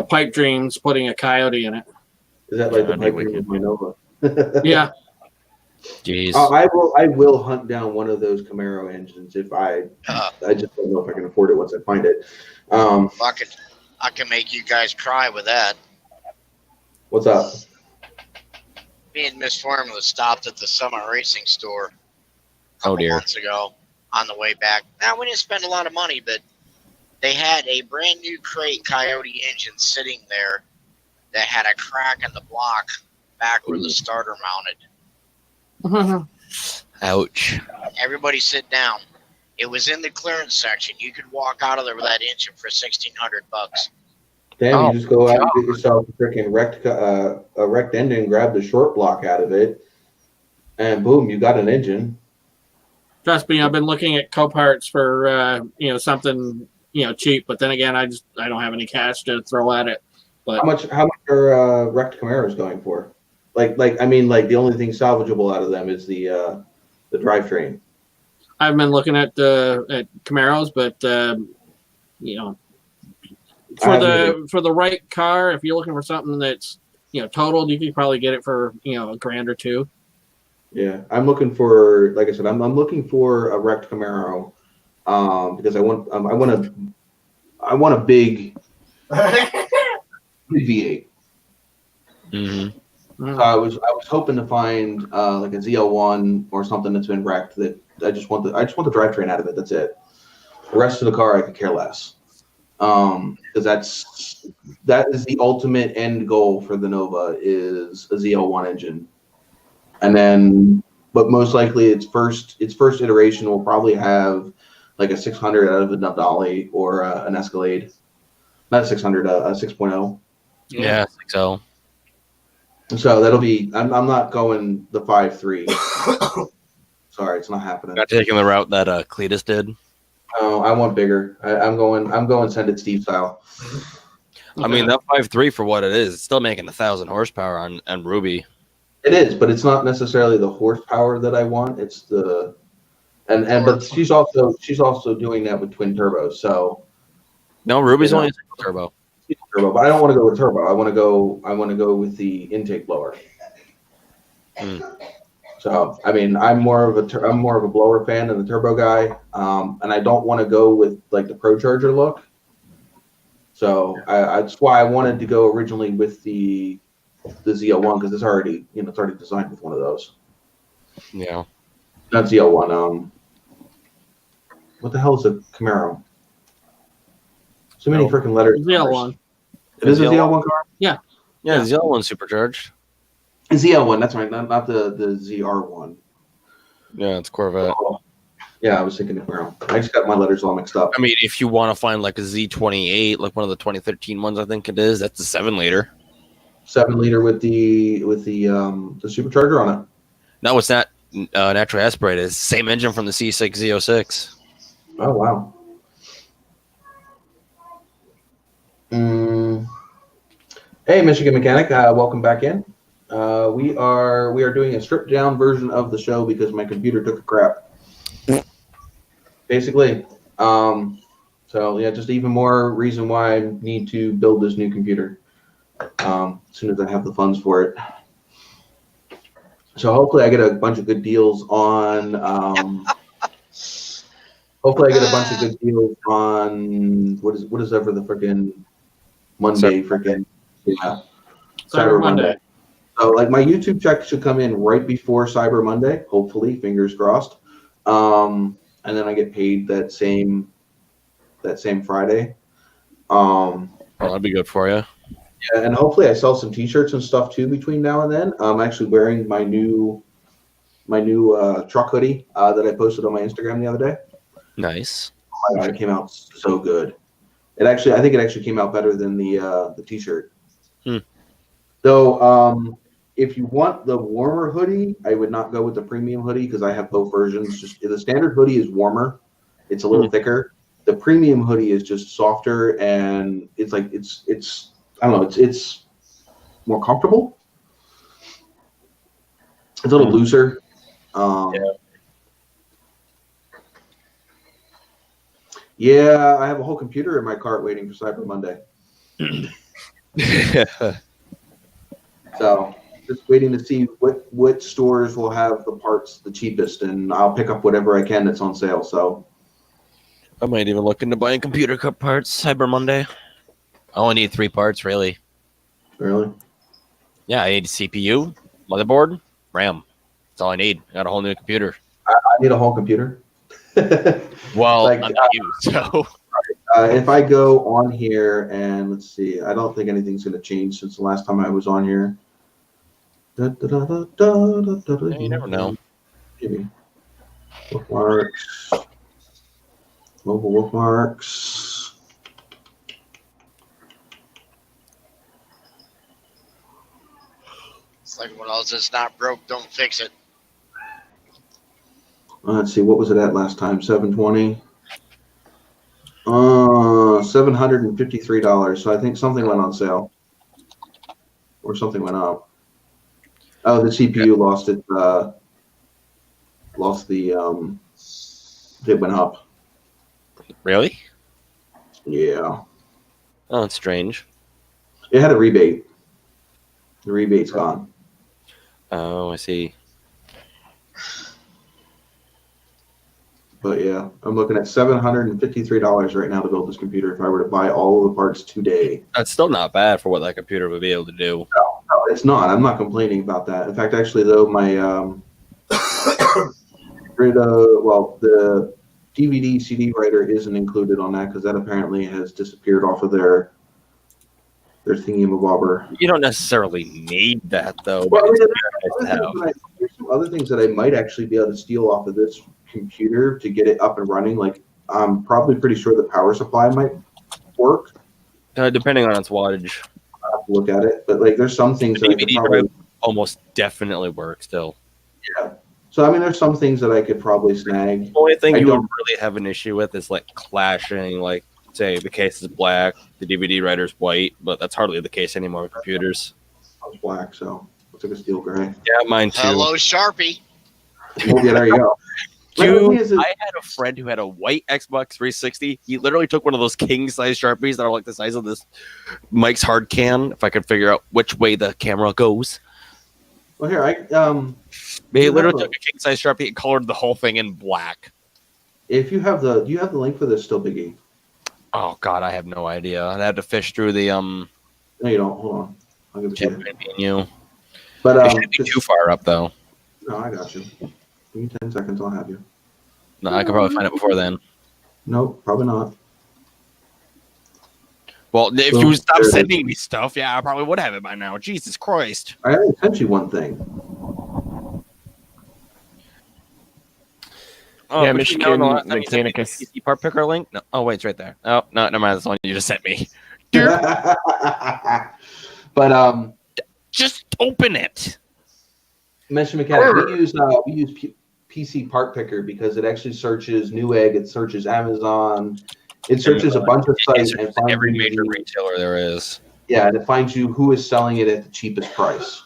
Pipe Dreams putting a Coyote in it. Is that like the That'd be Pipe Dream of my Nova? Yeah, Jeez. I will hunt down one of those Camaro engines if I just don't know if I can afford it once I find it. I can make you guys cry with that. What's up? Me and Miss Formula stopped at the Summit Racing store a Oh, couple dear. months ago on the way back. Now, we didn't spend a lot of money, but they had a brand new crate Coyote engine sitting there that had a crack in the block back where the starter mounted. Ouch. Everybody sit down. It was in the clearance section. You could walk out of there with that engine for $1,600. Damn, Oh, you just go out and get yourself a freaking wrecked engine, grab the short block out of it, and boom, you got an engine. Trust me, I've been looking at co-parts for something cheap, but then again, I don't have any cash to throw at it. But How much are wrecked Camaros going for? Like the only thing salvageable out of them is the drivetrain. I've been looking at Camaros, but for the right car, if you're looking for something that's totaled, you could probably get it for $1,000 or $2,000. Yeah, I'm looking for, like I said, I'm looking for a wrecked Camaro, because I want a big V8. Mm-hmm. So I was hoping to find like a ZL1 or something that's been wrecked. That I just want the drivetrain out of it. That's it. The rest of the car I could care less, because that is the ultimate end goal for the Nova, is a ZL1 engine. And then, but most likely its first iteration will probably have like a 600 out of a Denali or an Escalade. Not a 600, a 6.0. Yeah, I think so. So that'll be, I'm not going the 5.3. Sorry, it's not happening. Not taking the route that Cletus did. Oh, I want bigger. I'm going Send It Steve style. I mean, that 5.3 for what it is, it's still making 1,000 horsepower on Ruby. It is, but it's not necessarily the horsepower that I want. It's the but she's also doing that with twin turbos. So no, Ruby's only a single turbo. Turbo, but I don't want to go with turbo. I want to go with the intake blower. So I mean, I'm more of a blower fan than the turbo guy, and I don't want to go with like the Pro Charger look. So that's why I wanted to go originally with the ZL1, because it's already designed with one of those. Yeah. Not ZL1. What the hell is a Camaro? So many freaking letters. ZL1. It is a ZL1 car? Yeah. Yeah, the ZL1 supercharged. ZL1, that's right. Not the ZR1. Yeah, it's Corvette. Oh, yeah, I was thinking of Camaro. I just got my letters all mixed up. I mean, if you want to find like a Z28, like one of the 2013 ones, I think it is, that's a 7-liter. 7-liter with the supercharger on it. No, it's not naturally aspirated. It's the same engine from the C6 Z06. Oh wow. Hey, Michigan Mechanic, welcome back in. We are doing a stripped down version of the show because my computer took a crap. Basically, so yeah, just even more reason why I need to build this new computer as soon as I have the funds for it. So hopefully I get a bunch of good deals on. Hopefully I get a bunch of good deals on what is ever the freaking Monday freaking Cyber Monday. So like my YouTube check should come in right before Cyber Monday, hopefully, fingers crossed. And then I get paid that same Friday. Well, that'd be good for you. Yeah, and hopefully I sell some T-shirts and stuff too between now and then. I'm actually wearing my new truck hoodie that I posted on my Instagram the other day. Nice. Oh my God, it came out so good. I think it actually came out better than the T-shirt. Though, if you want the warmer hoodie, I would not go with the premium hoodie because I have both versions. Just the standard hoodie is warmer; it's a little thicker. The premium hoodie is just softer, and it's like it's I don't know, it's more comfortable. It's a little looser. Yeah, I have a whole computer in my cart waiting for Cyber Monday. So just waiting to see what stores will have the parts the cheapest, and I'll pick up whatever I can that's on sale. So I might even look into buying computer parts Cyber Monday. I only need 3 parts, really. Really? Yeah, I need CPU, motherboard, RAM. That's all I need. I got a whole new computer. I need a whole computer. Well, like, I'm not you, so. If I go on here and let's see, I don't think anything's going to change since the last time I was on here. You never know. Maybe. Bookmarks. Mobile bookmarks. It's like one of those, it's not broke, don't fix it. Let's see, what was it at last time? 720. $753. So I think something went on sale, or something went up. Oh, the CPU lost it. It went up. Really? Yeah. Oh, that's strange. It had a rebate. The rebate's gone. Oh, I see. But yeah, I'm looking at $753 right now to build this computer if I were to buy all of the parts today. That's still not bad for what that computer would be able to do. No, it's not. I'm not complaining about that. In fact, actually, though, my the DVD CD writer isn't included on that because that apparently has disappeared off of their thingy-mabobber. You don't necessarily need that, though. Well, But there's some other things that I might actually be able to steal off of this computer to get it up and running. Like, I'm probably pretty sure the power supply might work. depending on its wattage. I'll have to look at it. But, like, there's some things that I could DVD probably... drive almost definitely work still. Yeah. So, I mean, there's some things that I could probably snag. The only thing I you would don't- really have an issue with is, like, clashing, like, say the case is black, the DVD writer's white, but that's hardly the case anymore with computers. It's black, so looks like a steel gray. Yeah, mine too. Hello, Sharpie. Yeah, there you go. Dude, I had a friend who had a white Xbox 360. He literally took one of those king-size Sharpies that are like the size of this Mike's hard can, if I could figure out which way the camera goes. Well, here, He literally took a king-size Sharpie and colored the whole thing in black. if you have do you have the link for this still, Biggie? Oh, God, I have no idea. I'd have to fish through the, No, you don't. Hold on. I'll give it to chat you. menu. But, It shouldn't be too far up, though. no, I got you. Give me 10 seconds, I'll have you. No, I could probably find it before then. Nope, probably not. Well, if Well, you would stop there it is. sending me stuff, yeah, I probably would have it by now. Jesus Christ. I only sent you one thing. Oh, Yeah, but Michigan no, last time you sent me the Mechanicus. PC part picker link? No. Oh, wait, it's right there. Oh, no, never mind. That's the one you just sent me. But Just open it. Mention Mechanic, we use PC Part Picker because it actually searches Newegg, it searches Amazon, it searches a bunch of sites and finds Every you major the- retailer there is. Yeah, and it finds you who is selling it at the cheapest price.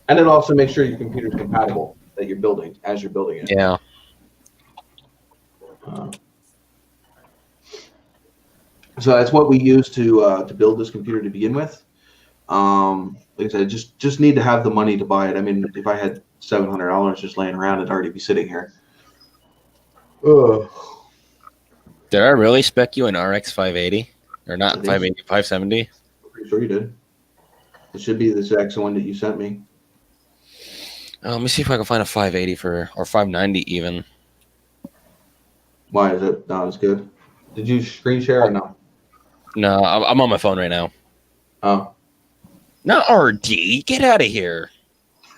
And it also makes sure your computer's compatible that you're building as you're building it. Yeah. So that's what we use to build this computer to begin with. Like I said, just need to have the money to buy it. I mean, if I had $700 just laying around, it'd already be sitting here. Ugh. Did I really spec you an RX 580? Or not I think 580, 570? I'm pretty sure you did. It should be the exact one that you sent me. Let me see if I can find a 580 or 590 even. Why is it not as good? Did you screen share or no? No, I'm on my phone right now. Oh. Not RD. Get out of here.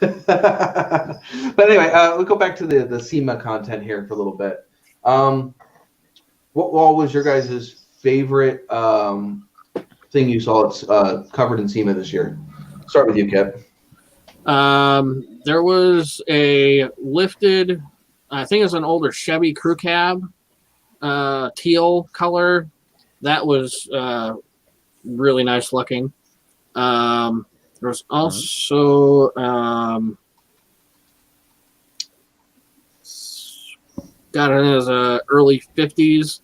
But anyway, we'll go back to the SEMA content here for a little bit. What was your guys' favorite thing you saw covered in SEMA this year? Start with you, Kip. There was a lifted, I think it's an older Chevy crew cab, teal color. That was really nice looking. There was also got it as a early 50s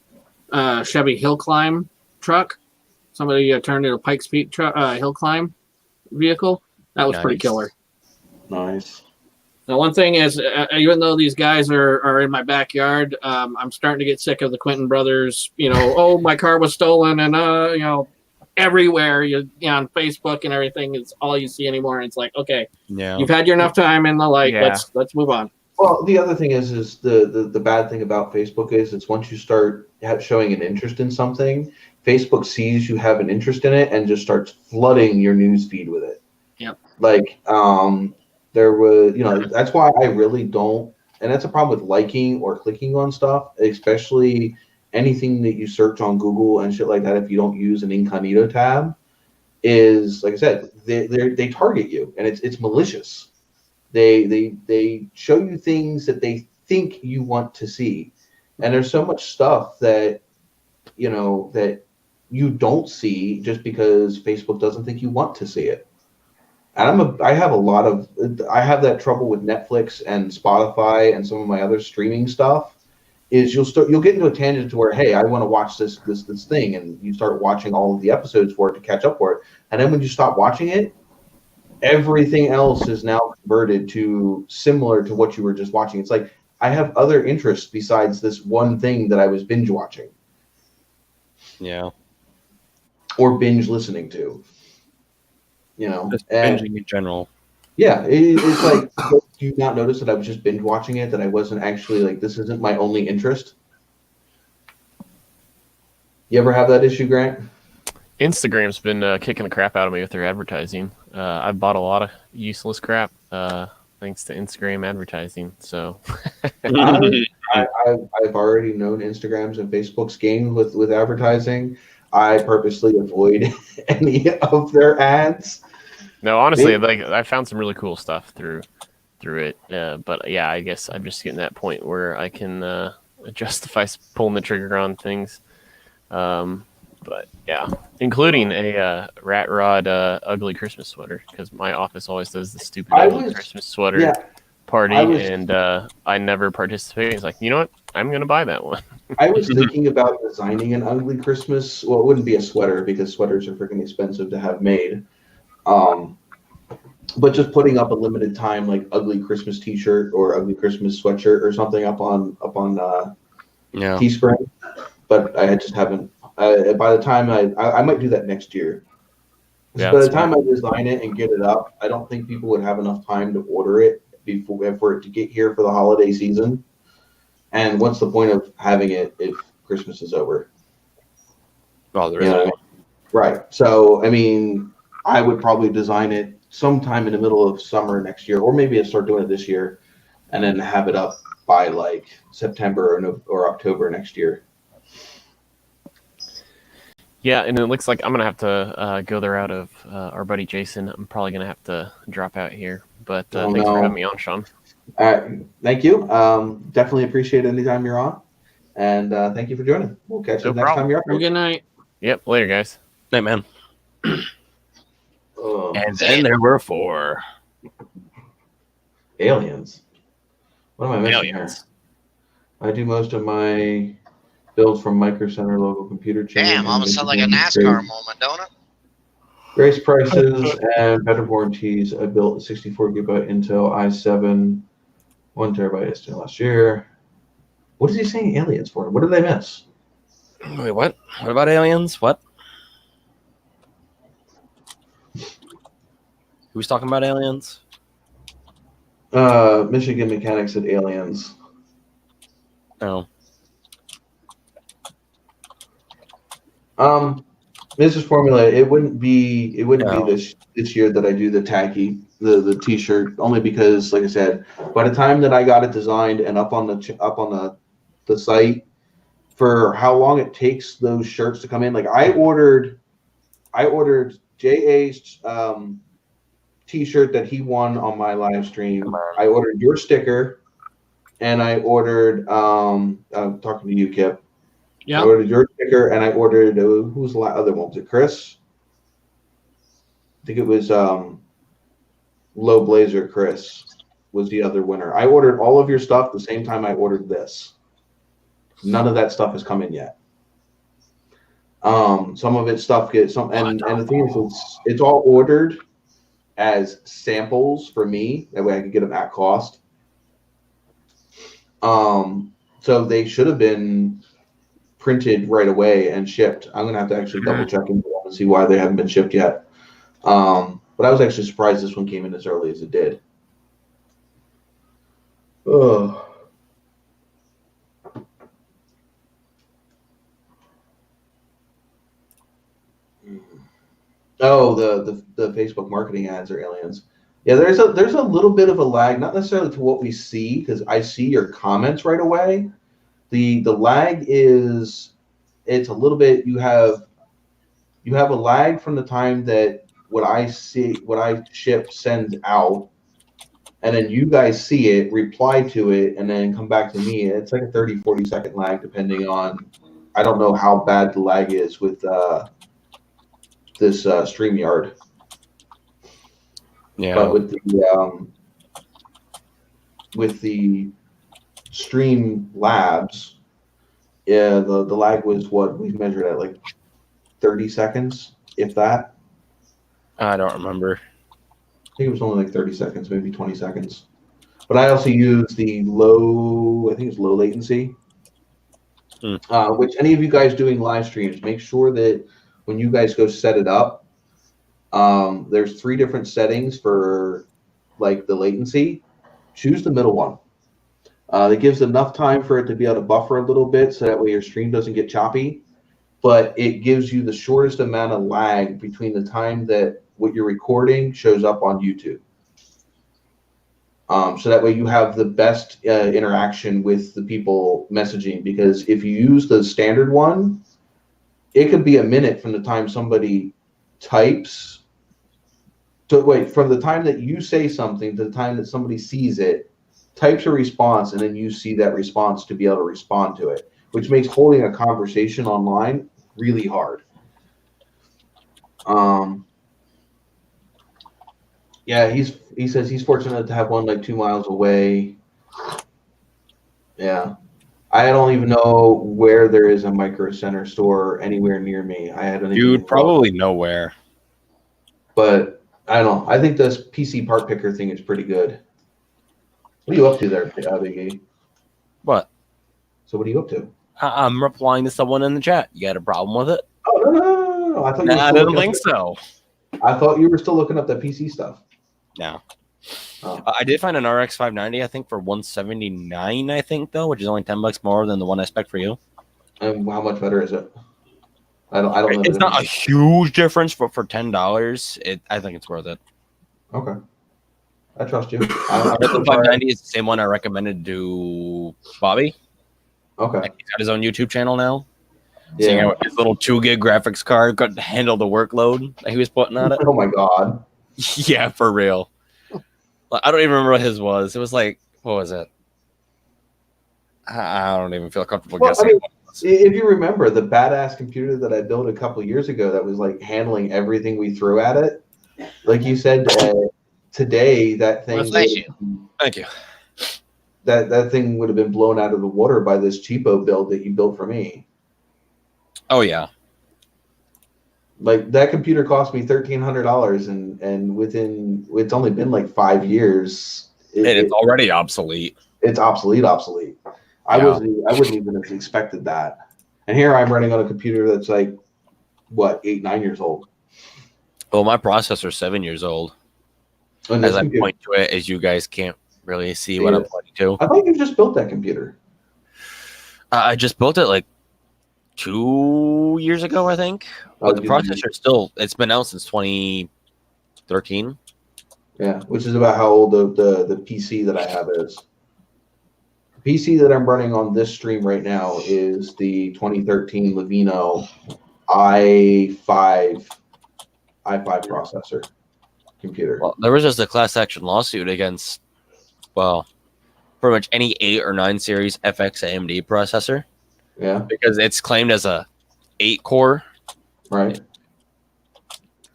Chevy hill climb truck. Somebody turned it a Pikes Peak hill climb vehicle. That was pretty killer. Nice. Now, one thing is, even though these guys are in my backyard, I'm starting to get sick of the Quentin brothers. Oh, my car was stolen, and everywhere on Facebook and everything, it's all you see anymore. And it's like, okay, Yeah. you've had your enough time in the light. Yeah. Let's move on. Well, the other thing is the bad thing about Facebook is it's once you start showing an interest in something, Facebook sees you have an interest in it and just starts flooding your news feed with it. Yep. Like, there was, that's why I really don't, and that's a problem with liking or clicking on stuff, especially anything that you search on Google and shit like that. If you don't use an incognito tab, is like I said, they target you, and it's malicious. They show you things that they think you want to see. And there's so much stuff that, that you don't see just because Facebook doesn't think you want to see it. And I have that trouble with Netflix and Spotify and some of my other streaming stuff. Is you'll get into a tangent to where, hey, I want to watch this thing, and you start watching all of the episodes for it to catch up for it, and then when you stop watching it, everything else is now converted to similar to what you were just watching. It's like I have other interests besides this one thing that I was binge watching. Yeah. Or binge listening to. Just binging in general. Yeah, it's like, do you not notice that I was just binge watching it, that I wasn't actually like, this isn't my only interest? You ever have that issue, Grant? Instagram's been kicking the crap out of me with their advertising. I've bought a lot of useless crap thanks to Instagram advertising. So I've already known Instagrams and Facebook's game with advertising. I purposely avoid any of their ads. No, honestly, I found some really cool stuff through it. But yeah, I guess I'm just getting that point where I can justify pulling the trigger on things. But yeah, including a Rat Rod ugly Christmas sweater, because my office always does the stupid ugly Christmas sweater party, and I never participate. It's like, you know what? I'm going to buy that one. I was thinking about designing an ugly Christmas. Well, it wouldn't be a sweater because sweaters are freaking expensive to have made. But just putting up a limited time like ugly Christmas T-shirt or ugly Christmas sweatshirt or something up on Teespring. But I just haven't. By the time I might do that next year. Yeah, by the time I design it and get it up, I don't think people would have enough time to order it for it to get here for the holiday season. And what's the point of having it if Christmas is over? Oh, there is. Right. So, I mean, I would probably design it sometime in the middle of summer next year, or maybe I start doing it this year, and then have it up by like September or October next year. Yeah, and it looks like I'm going to have to go the route of our buddy Jason. I'm probably going to have to drop out here. But thanks for having me on, Sean. Thank you. Definitely appreciate it anytime you're on. And thank you for joining. We'll catch you next time you're up. Good night. Yep, later, guys. Night, man. And then there were 4 aliens. What am I missing here? I do most of my builds from Micro Center local computer chain. Damn, almost sound like a NASCAR moment, don't it? Grace prices and better warranties. I built a 64 gigabyte Intel i7, 1 terabyte SSD last year. What is he saying aliens for? What did I miss? Wait, what? What about aliens? What? Who's talking about aliens? Michigan Mechanics said aliens. Oh. Mrs. Formula, it wouldn't be this year that I do the tacky the t-shirt, only because, like I said, by the time that I got it designed and up on the site, for how long it takes those shirts to come in, like I ordered JA's t-shirt that he won on my live stream. I ordered your sticker, and I ordered I'm talking to you, Kip. Yeah. I ordered your sticker, and I ordered who was the other one? Was it Chris? I think it was Low Blazer Chris was the other winner. I ordered all of your stuff the same time I ordered this. None of that stuff has come in yet. Some of it stuff gets some, and the thing is, it's all ordered as samples for me. That way I can get them at cost. So they should have been printed right away and shipped. I'm gonna have to actually double check into them and see why they haven't been shipped yet. But I was actually surprised this one came in as early as it did. Oh, the Facebook marketing ads are aliens. Yeah, there's a little bit of a lag, not necessarily to what we see, because I see your comments right away. The lag is, it's a little bit, you have a lag from the time that what I ship sends out, and then you guys see it, reply to it, and then come back to me. It's like a 30, 40-second lag, depending on, I don't know how bad the lag is with this StreamYard. Yeah. But with the Stream Labs, yeah, the lag was what we've measured at, like 30 seconds, if that. I don't remember. I think it was only like 30 seconds, maybe 20 seconds. But I also use the low, I think it's low latency, which any of you guys doing live streams, make sure that when you guys go set it up, there's 3 different settings for like the latency. Choose the middle one. That gives enough time for it to be able to buffer a little bit so that way your stream doesn't get choppy, but it gives you the shortest amount of lag between the time that what you're recording shows up on YouTube. So that way you have the best interaction with the people messaging, because if you use the standard one, it could be a minute from the time somebody types from the time that you say something to the time that somebody sees it, types a response, and then you see that response to be able to respond to it, which makes holding a conversation online really hard. Yeah, he says he's fortunate to have one like 2 miles away. Yeah. I don't even know where there is a Micro Center store anywhere near me. I hadn't Dude, probably nowhere. But I don't know. I think this PC part picker thing is pretty good. What are you up to there, Biggie? What? So what are you up to? I'm replying to someone in the chat. You got a problem with it? Oh, no. I don't think so. I thought you were still looking up the PC stuff. No. Oh. I did find an RX 590, I think, for $179, I think, though, which is only $10 more than the one I spec for you. And how much better is it? I don't know. It's not a huge difference, but for $10, I think it's worth it. Okay. I trust you. The 590 is the same one I recommended to Bobby. Okay. He's got his own YouTube channel now. Yeah. Seeing how his little 2 gig graphics card could handle the workload that he was putting on it. Oh my god. Yeah, for real. I don't even remember what his was. It was like, what was it? I don't even feel comfortable guessing. I mean, if you remember the badass computer that I built a couple of years ago that was like handling everything we threw at it, like you said, today that thing. Thank you. That thing would have been blown out of the water by this cheapo build that you built for me. Oh yeah. Like that computer cost me $1,300, and within it's only been like 5 years. It's already obsolete. It's obsolete. I wouldn't even have expected that. And here I'm running on a computer that's like, what, 8, 9 years old. Well, my processor's 7 years old. And as I point to it, as you guys can't really see what I'm pointing to. I thought you just built that computer. I just built it like 2 years ago, I think. But the processor it's been out since 2013. Yeah, which is about how old the PC that I have is. The PC that I'm running on this stream right now is the 2013 Levino i5 processor computer. Well, there was just a class action lawsuit against, well, pretty much any 8 or 9 series FX AMD processor. Yeah. Because it's claimed as a 8-core. Right.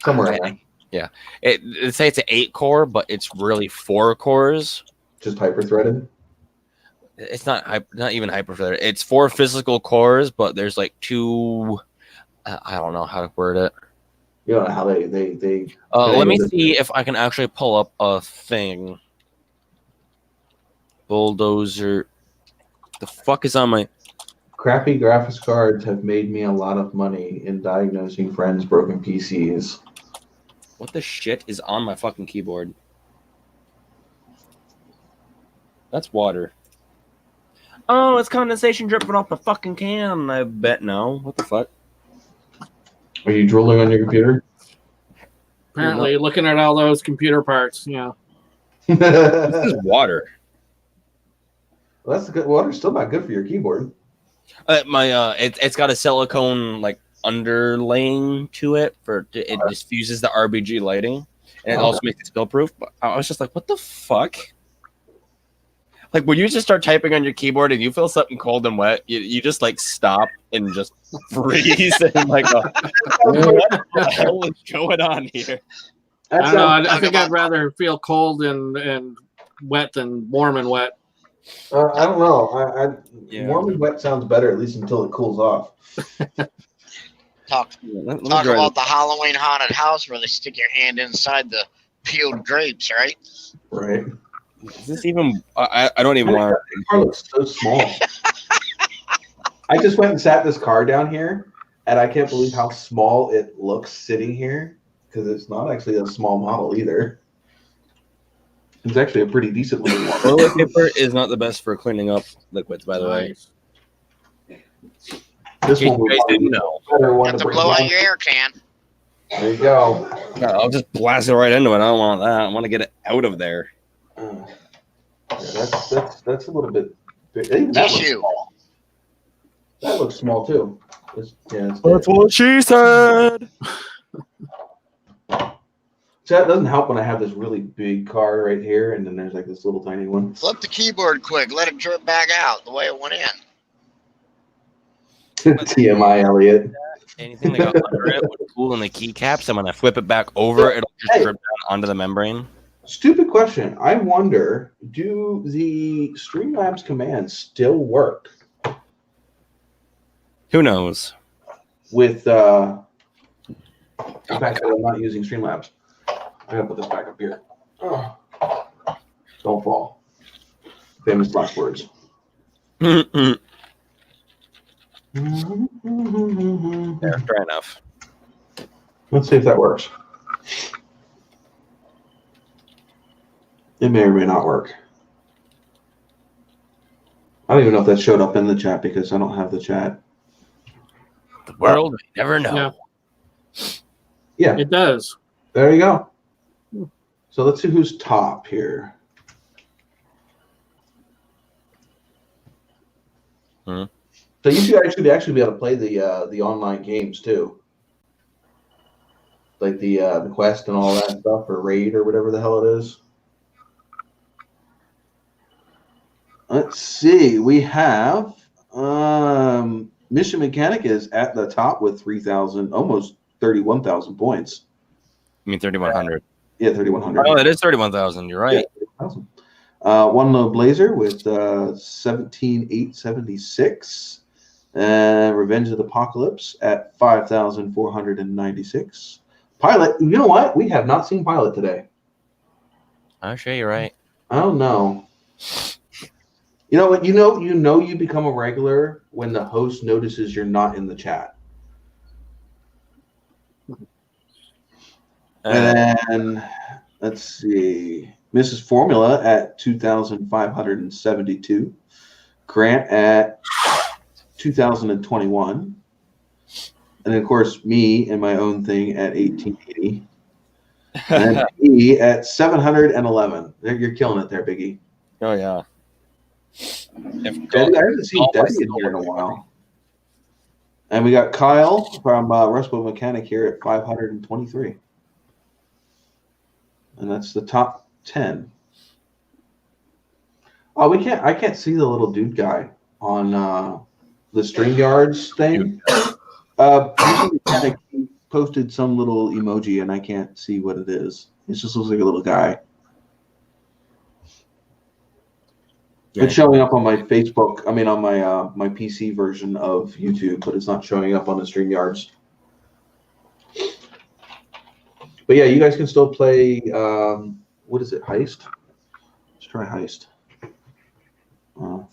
Somewhere in there. Yeah. It say it's an 8-core, but it's really 4 cores. Just hyper-threaded? It's not even hyper-threaded. It's 4 physical cores, but there's like 2... I don't know how to word it. You don't know how they let me see if I can actually pull up a thing. Bulldozer. The fuck is on my... Crappy graphics cards have made me a lot of money in diagnosing friends' broken PCs. What the shit is on my fucking keyboard? That's water. Oh, it's condensation dripping off the fucking can. I bet no. What the fuck? Are you drooling on your computer? Apparently, looking at all those computer parts, This is water. Well, that's good. Water's still not good for your keyboard. It's got a silicone like underlaying to it it diffuses the RGB lighting, and it also makes it spill proof. But I was just like, what the fuck? Like when you just start typing on your keyboard and you feel something cold and wet, you just like stop and just freeze and like, what the hell is going on here? I don't know. I think I'd rather feel cold and wet than warm and wet. I don't know. Warm and wet sounds better, at least until it cools off. Talk about the Halloween haunted house where they stick your hand inside the peeled grapes, right? Right. Is this even? I don't even want. The car looks so small. I just went and sat this car down here, and I can't believe how small it looks sitting here because it's not actually a small model either. It's actually a pretty decent looking one. Toilet paper is not the best for cleaning up liquids, by the way. This one you guys didn't know. You have to blow out your air can. There you go. No, I'll just blast it right into it. I don't want that. I want to get it out of there. That's a little bit big. Even that looks Tissue. small. That looks small too. That's what she said. So that doesn't help when I have this really big car right here, and then there's like this little tiny one. Flip the keyboard quick. Let it drip back out the way it went in. TMI, Elliot. Anything that got under it would cool in the keycaps, and when I flip it back over, it'll just drip down onto the membrane. Stupid question. I wonder, do the Streamlabs commands still work Who knows? with the fact that I'm not using Streamlabs? I gotta put this back up here. Oh. Don't fall. Famous last words. There, fair enough. Let's see if that works. It may or may not work. I don't even know if that showed up in the chat because I don't have the chat. The world may never know. Yeah. Yeah, It does. there you go. So let's see who's top here. Hmm. So you should actually be able to play the online games too, like the quest and all that stuff, or raid or whatever the hell it is. Let's see. We have Mission Mechanic is at the top with 3,000, almost 31,000 points. I mean, 3,100. Yeah, 3,100. Oh, it is 31,000. You're right. Yeah, 30,000. One Low Blazer with 17,876. Revenge of the Apocalypse at 5,496. Pilot, you know what? We have not seen Pilot today. I'm sure you're right. Oh no. You know what? You become a regular when the host notices you're not in the chat. And let's see. Mrs. Formula at 2,572. Grant at 2,021. And of course, me and my own thing at 1,880. And E at 711. You're killing it there, Biggie. Oh, yeah. Debbie, I haven't seen Debbie in here in a while. And we got Kyle from Rustbelts Mechanic here at 523. And that's the top 10. Oh, I can't see the little dude guy on the StreamYards thing. Mechanic posted some little emoji and I can't see what it is. It just looks like a little guy. Yeah. It's showing up on my Facebook. I mean, on my my PC version of YouTube, but it's not showing up on the StreamYards. But yeah, you guys can still play. What is it? Heist. Let's try Heist. And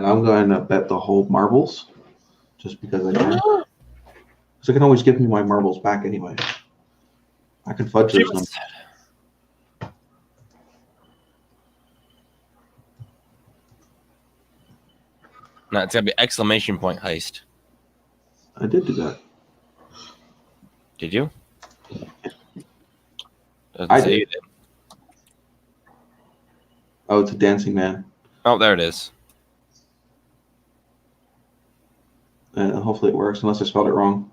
I'm going to bet the whole marbles, just because I can. So I can always give me my marbles back anyway. I can fudge those numbers. No, it's gotta be exclamation point heist. I did do that. Did you? I did. Oh, it's a dancing man. Oh, there it is. Hopefully it works, unless I spelled it wrong.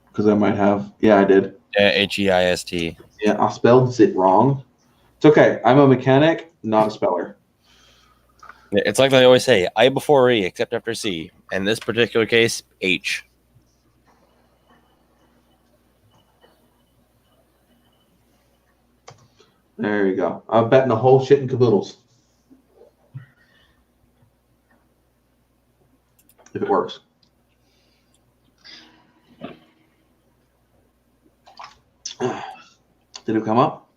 Because I might have. Yeah, I did. Heist. Yeah, I spelled it wrong. It's okay. I'm a mechanic, not a speller. It's like they always say, I before E, except after C. In this particular case, H. There you go. I'm betting the whole shit in caboodles. If it works. Did it come up?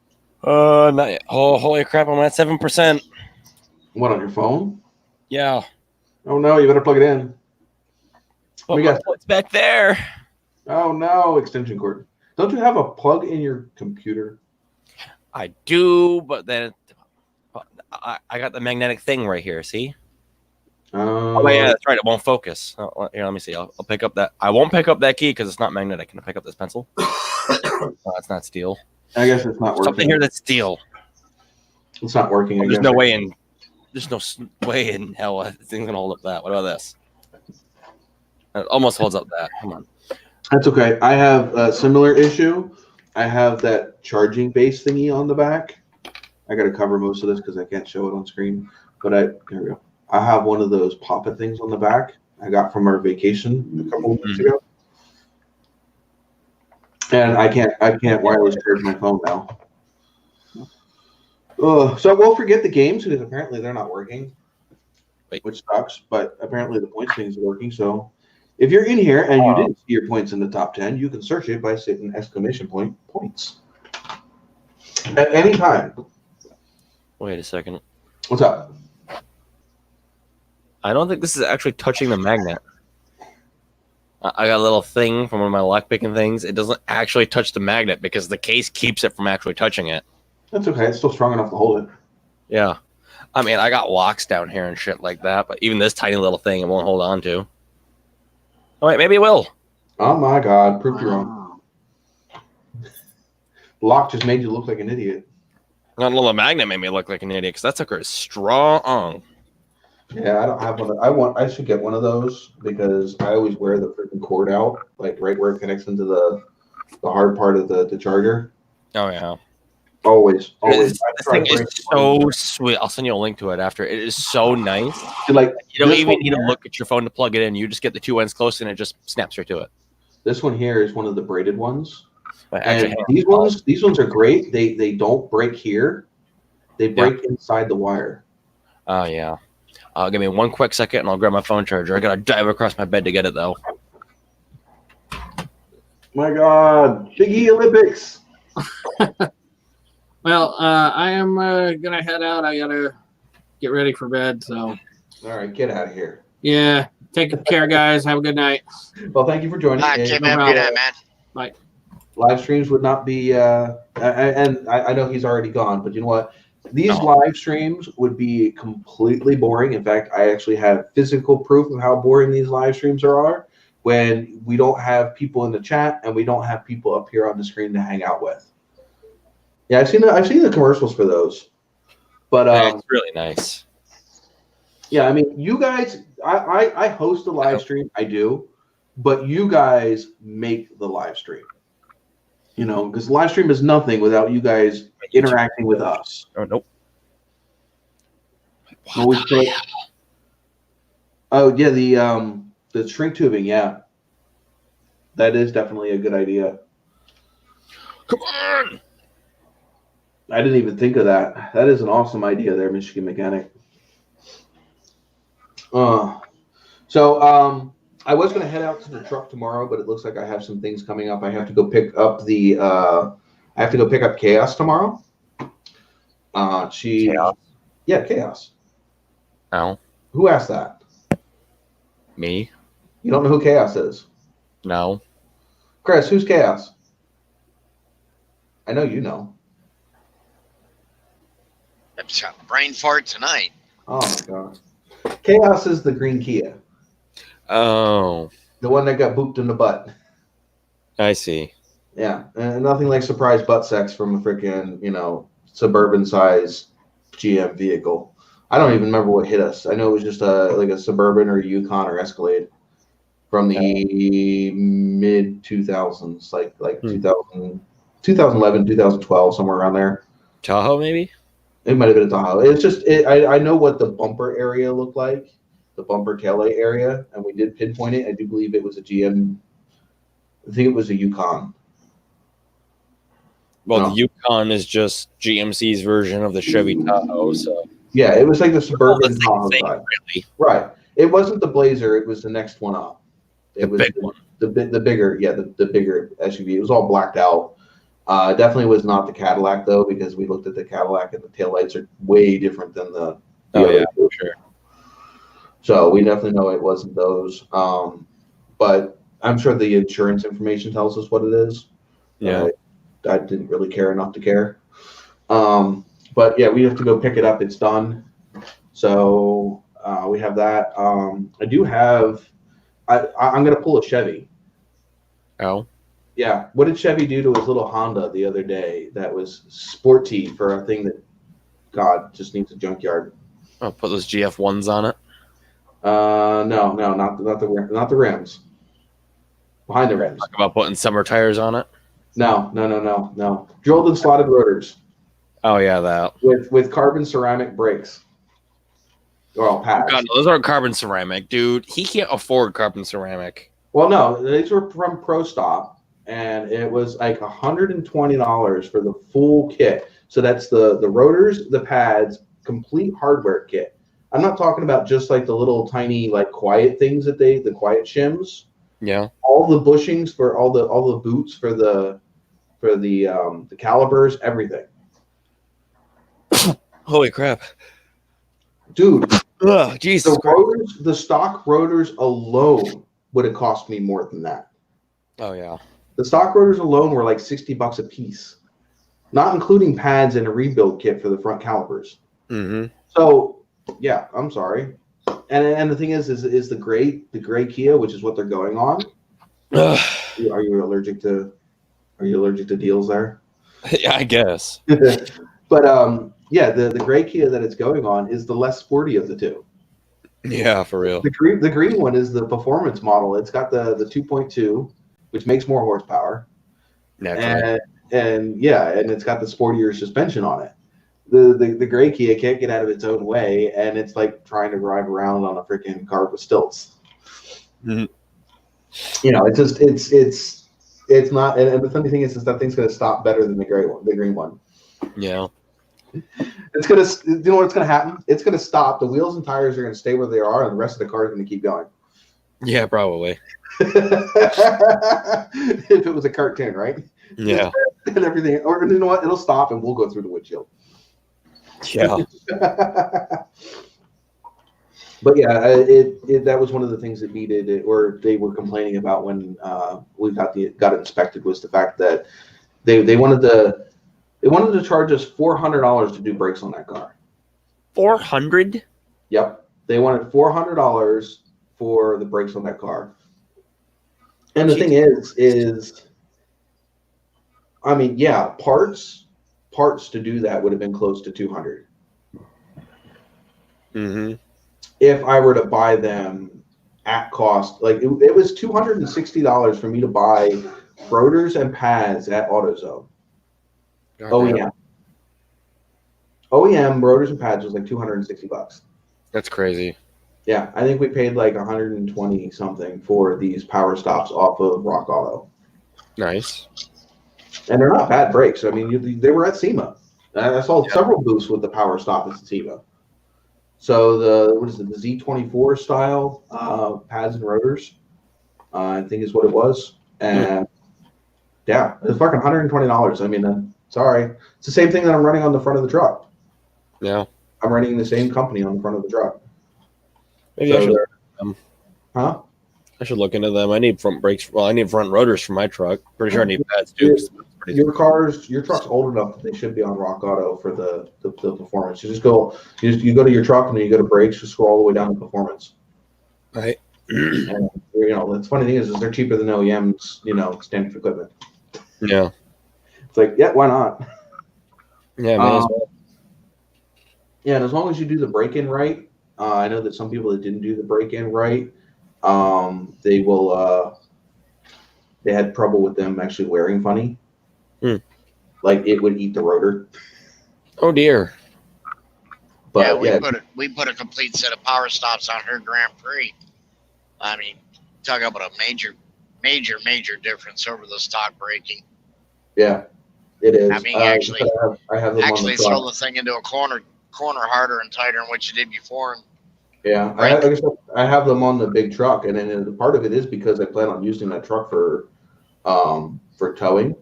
Not yet. Oh, holy crap! I'm at 7%. What, on your phone? Yeah. Oh no, you better plug it in. But We got- what's back there? Oh no, extension cord. Don't you have a plug in your computer? I do, but then I got the magnetic thing right here. See? Oh yeah, that's right. It won't focus. Oh, here, let me see. I'll pick up that. I won't pick up that key because it's not magnetic. Can I pick up this pencil? Oh, that's not steel. I guess it's not working. Something here that's steel. It's not working. There's no way in. There's no way in hell this thing's gonna hold up that. What about this? It almost holds up that. Come on. That's okay. I have a similar issue. I have that charging base thingy on the back. I got to cover most of this because I can't show it on screen. But here we go. I have one of those pop-it things on the back I got from our vacation a couple of weeks ago. And I can't wireless charge my phone now. So we'll forget the games because apparently they're not working, which sucks. But apparently the points thing is working. So if you're in here and you didn't see your points in the top 10, you can search it by hitting exclamation point points at any time. Wait a second. What's up? I don't think this is actually touching the magnet. I got a little thing from one of my lockpicking things. It doesn't actually touch the magnet because the case keeps it from actually touching it. That's okay. It's still strong enough to hold it. Yeah. I mean, I got locks down here and shit like that, but even this tiny little thing it won't hold on to. Oh, wait, maybe it will. Oh, my God. Proved you wrong. Lock just made you look like an idiot. Not a little magnet made me look like an idiot because that sucker is strong. Yeah, I don't have one. I should get one of those because I always wear the freaking cord out, like right where it connects into the hard part of the charger. Oh, yeah. Always. This thing is so sweet. I'll send you a link to it after. It is so nice. Like, you don't even need to look at your phone to plug it in. You just get the two ends close and it just snaps right to it. This one here is one of the braided ones. And these ones are great. They don't break here. They break inside the wire. Oh, yeah. Give me 1 quick second and I'll grab my phone charger. I gotta dive across my bed to get it though. My God, Big E Olympics. Well, I am gonna head out. I gotta get ready for bed. So, all right, get out of here. Yeah, take care, guys. Have a good night. Well, thank you for joining. Okay, man. Good night, man. Bye. Live streams would not be, and I know he's already gone, but you know what? These live streams would be completely boring. In fact, I actually have physical proof of how boring these live streams are when we don't have people in the chat and we don't have people up here on the screen to hang out with. Yeah, I've seen the commercials for those, but it's really nice. Yeah, I mean, you guys, I host a live stream, I do, but you guys make the live stream. You know, because live stream is nothing without you guys interacting with us. Oh, nope. Oh yeah, the shrink tubing, yeah. That is definitely a good idea. Come on. I didn't even think of that. That is an awesome idea there, Michigan Mechanic. I was going to head out to the truck tomorrow, but it looks like I have some things coming up. I have to go pick up Chaos tomorrow. Chaos? Yeah, Chaos. Oh. Who asked that? Me. You don't know who Chaos is? No. Chris, who's Chaos? I know you know. I'm just having a brain fart tonight. Oh my God. Chaos is the green Kia. Oh. The one that got booped in the butt. I see. Yeah. And nothing like surprise butt sex from a freaking, suburban size GM vehicle. I don't even remember what hit us. I know it was just like a Suburban or a Yukon or Escalade from the mid 2000s, like 2011, 2012, somewhere around there. Tahoe, maybe? It might have been a Tahoe. It's just I know what the bumper area looked like, the bumper taillight area, and we did pinpoint it. I do believe it was a GM. I think it was a Yukon. Well, No. the Yukon is just GMC's version of the Chevy Tahoe, so Yeah, it was like the suburban the Tahoe same thing, side. really. Right. It wasn't the Blazer. It was the next one up. It The was big one. the bigger, yeah, the bigger SUV. It was all blacked out. Definitely was not the Cadillac though, because we looked at the Cadillac and the taillights are way different than the Oh other yeah, two. for sure. So we definitely know it wasn't those. But I'm sure the insurance information tells us what it is. Yeah. I didn't really care enough to care. But yeah, we have to go pick it up. It's done. So we have that. I do have. I'm going to pull a Chevy. Oh. Yeah. What did Chevy do to his little Honda the other day that was sporty for a thing that, God, just needs a junkyard? I'll put those GF1s on it. No, not the rims. Behind the rims. Talk about putting summer tires on it. No. Drilled and slotted rotors Oh yeah, that. with carbon ceramic brakes. Well, pads. God, those aren't carbon ceramic, dude. He can't afford carbon ceramic. Well, no, these were from Pro Stop, and it was like $120 for the full kit. So that's the rotors, the pads, complete hardware kit. I'm not talking about just like the little tiny like quiet things that the quiet shims. Yeah. All the bushings for all the boots for the calipers, everything. Holy crap. Dude, Ugh, Jesus the Christ. rotors, the stock rotors alone would have cost me more than that. Oh yeah. The stock rotors alone were like $60 a piece, not including pads and a rebuild kit for the front calipers. Mm-hmm. So yeah, I'm sorry. And the thing is the gray Kia, which is what they're going on. Are you allergic to deals there? Yeah, I guess. But yeah, the gray Kia that it's going on is the less sporty of the two. Yeah, for real. The green one is the performance model. It's got the 2.2, which makes more horsepower. Naturally. And yeah, and it's got the sportier suspension on it. The gray Kia can't get out of its own way, and it's like trying to drive around on a freaking car with stilts. Mm-hmm. You know, it's not. And the funny thing is that thing's going to stop better than the green one. Yeah. It's gonna. You know what's going to happen? It's going to stop. The wheels and tires are going to stay where they are, and the rest of the car is going to keep going. Yeah, probably. If it was a cartoon, right? Yeah. And everything, or you know what? It'll stop, and we'll go through the windshield. Yeah. But yeah, that was one of the things that needed it, or they were complaining about when we got it inspected, was the fact that they wanted to charge us $400 to do brakes on that car. 400? Yep, they wanted $400 for the brakes on that car. And the thing is, I mean, yeah, parts to do that would have been close to $200. Mm-hmm. If I were to buy them at cost, like it was $260 for me to buy rotors and pads at AutoZone. OEM rotors and pads was like $260. That's crazy. Yeah, I think we paid like 120 something for these power stops off of Rock Auto. Nice. And they're not bad brakes. I mean, they were at SEMA. I saw several booths with the power stop at SEMA. So the Z24 style pads and rotors, I think is what it was. And yeah, it's fucking $120. I mean, sorry, it's the same thing that I'm running on the front of the truck. Yeah, I'm running the same company on the front of the truck. maybe I should. Look into them. Huh? I should look into them. I need front brakes. Well, I need front rotors for my truck. Pretty sure I need pads too. Your truck's old enough that they should be on Rock Auto for the performance. You go to your truck and then you go to brakes, just scroll all the way down to performance. Right. And the funny thing is they're cheaper than OEM's, standard equipment. Yeah. It's like, yeah, why not? Yeah, may as well. Yeah, and as long as you do the break-in right, I know that some people that didn't do the break-in right, they had trouble with them actually wearing funny. Like it would eat the rotor. Oh dear. But yeah, we put a complete set of power stops on her Grand Prix. I mean, talk about a major difference over the stock braking. yeah, it is. I mean, I have them on the truck. throw the thing into a corner harder and tighter than what you did before. And Yeah, I have them on the big truck, and then part of it is because I plan on using that truck for towing.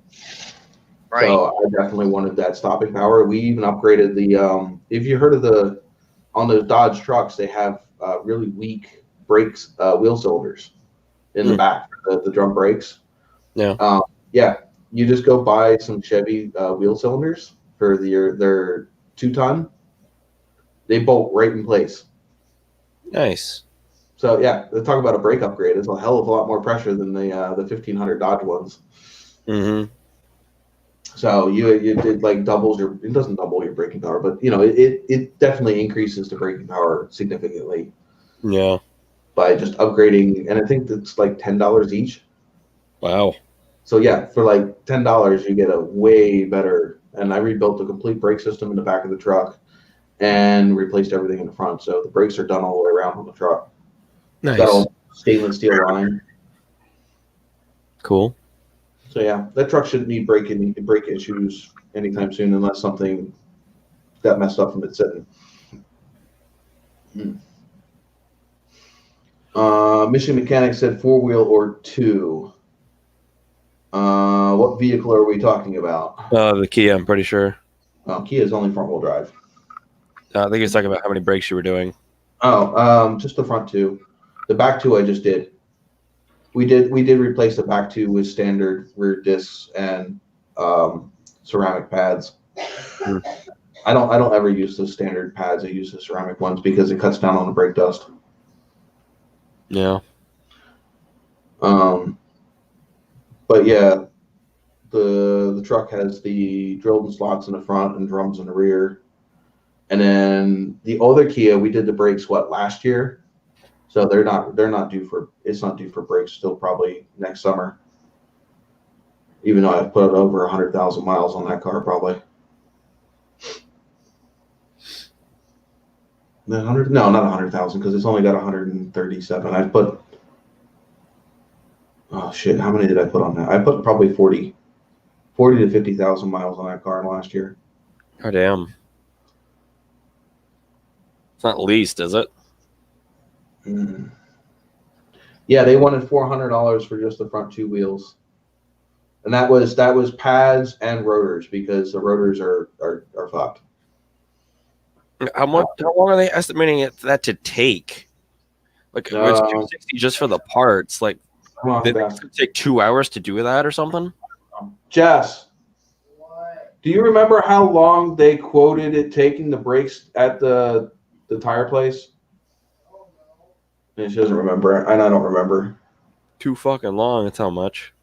right. So I definitely wanted that stopping power. We even upgraded the if you heard of on the Dodge trucks, they have really weak brakes, wheel cylinders in the back, the drum brakes. Yeah. Yeah, you just go buy some Chevy wheel cylinders for their 2-ton. They bolt right in place. Nice. So yeah, let's talk about a brake upgrade. It's a hell of a lot more pressure than the 1500 Dodge ones. Mm-hmm. So you did like doubles your. It doesn't double your braking power, but it definitely increases the braking power significantly. Yeah. By just upgrading, and I think it's like $10 each. Wow. So yeah, for like $10, you get a way better. And I rebuilt the complete brake system in the back of the truck, and replaced everything in the front. So the brakes are done all the way around on the truck. Nice. Got all stainless steel line. Cool. So yeah, that truck shouldn't need brake issues anytime soon, unless something got messed up from it sitting. Mission Mechanic said 4-wheel or 2. What vehicle are we talking about? The Kia, I'm pretty sure. Kia is only front-wheel drive. I think he was talking about how many brakes you were doing. Oh, just the front 2. The back 2 I just did. We did replace the back 2 with standard rear discs and ceramic pads. I don't ever use the standard pads. I use the ceramic ones because it cuts down on the brake dust. Yeah. But yeah, the truck has the drilled in slots in the front and drums in the rear. And then the other Kia, we did the brakes last year. So they're not due for brakes still probably next summer. Even though I've put over 100,000 miles on that car probably. No, not 100,000 because it's only got 137. I put, oh shit, how many did I put on that? I put probably 40 to 50,000 miles on that car last year. Oh damn. It's not leased, is it? Yeah, they wanted $400 for just the front 2 wheels, and that was pads and rotors because the rotors are fucked. How long are they estimating that to take? Like it's $260 just for the parts. Like they take 2 hours to do that or something. Jess, do you remember how long they quoted it taking the brakes at the tire place? And she doesn't remember, and I don't remember. Too fucking long. That's how much.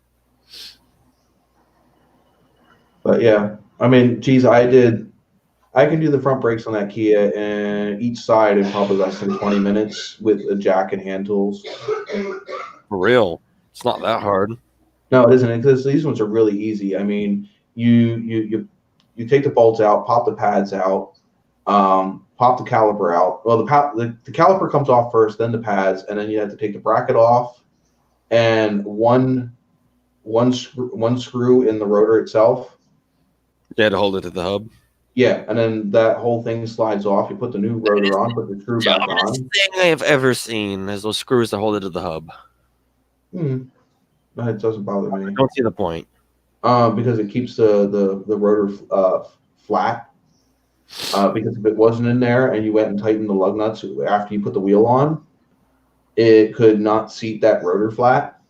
But yeah, I mean, geez, I can do the front brakes on that Kia and each side in probably less than 20 minutes with a jack and hand tools. For real. It's not that hard. No, it isn't, because these ones are really easy. I mean, you take the bolts out, pop the pads out, pop the caliper out. Well, the caliper comes off first, then the pads, and then you have to take the bracket off, and one screw in the rotor itself. You had to hold it to the hub. Yeah, and then that whole thing slides off. You put the new rotor on, put the screw back on. The thing I have ever seen is those screws that hold it to the hub. It doesn't bother me. I don't see the point. Because it keeps the rotor flat. Because if it wasn't in there and you went and tightened the lug nuts after you put the wheel on, it could not seat that rotor flat,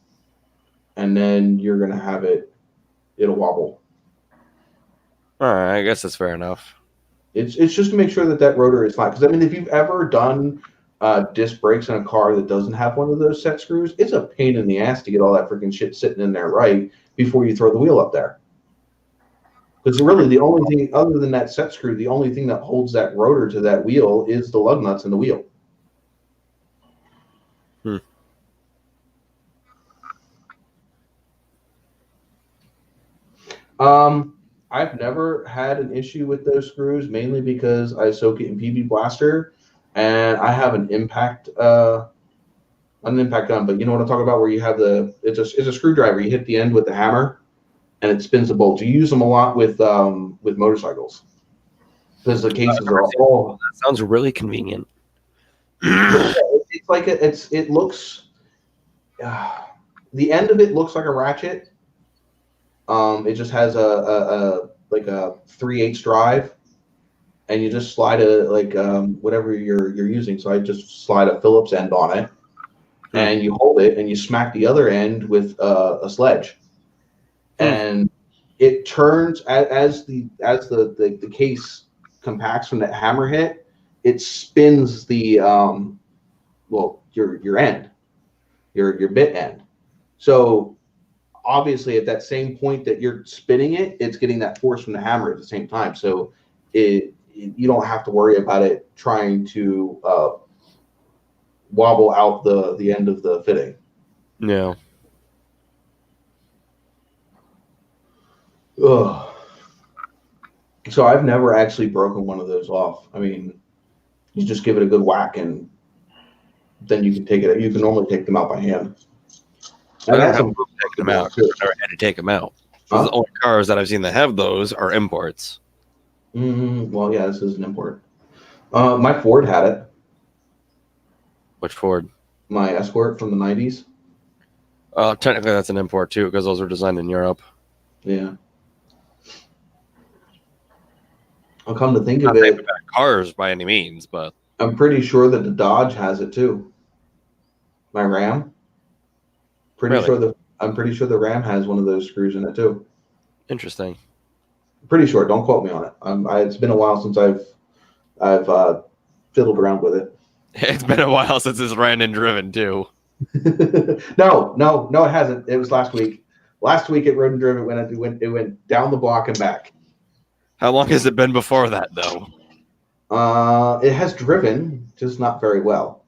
and then you're gonna have it'll wobble. All right, I guess that's fair enough. It's just to make sure that rotor is flat. Because I mean, if you've ever done disc brakes in a car that doesn't have one of those set screws, it's a pain in the ass to get all that freaking shit sitting in there right before you throw the wheel up there. Because really, the only thing other than that set screw, the only thing that holds that rotor to that wheel is the lug nuts in the wheel. I've never had an issue with those screws, mainly because I soak it in PB Blaster, and I have an impact gun. But you know what I'm talking about, where you have it's a screwdriver. You hit the end with the hammer, and it spins the bolt. You use them a lot with motorcycles because the cases are all. That sounds really convenient. It's like it looks. The end of it looks like a ratchet. It just has a 3/8 drive, and you just slide whatever you're using. So I just slide a Phillips end on it, and you hold it, and you smack the other end with a sledge, and it turns as the case compacts from that hammer hit. It spins the your end, your bit end. So obviously at that same point that you're spinning it, it's getting that force from the hammer at the same time. So you don't have to worry about it trying to wobble out the end of the fitting. No. Ugh. So I've never actually broken one of those off. I mean, you just give it a good whack, and then you can take it. You can normally take them out by hand. I don't have taking them out. I never had to take them out. Huh? The only cars that I've seen that have those are imports. Well, yeah, this is an import. My Ford had it. Which Ford? My Escort from the 90s. Technically, that's an import too, because those were designed in Europe. Yeah. I'll come to think of it. Not cars by any means, but I'm pretty sure that the Dodge has it too. My Ram. I'm pretty sure the Ram has one of those screws in it too. Interesting. Pretty sure. Don't quote me on it. It's been a while since I've fiddled around with it. It's been a while since it's ran and driven too. No, it hasn't. It was last week. Last week it rode and driven. It went down the block and back. How long has it been before that though? It has driven, just not very well.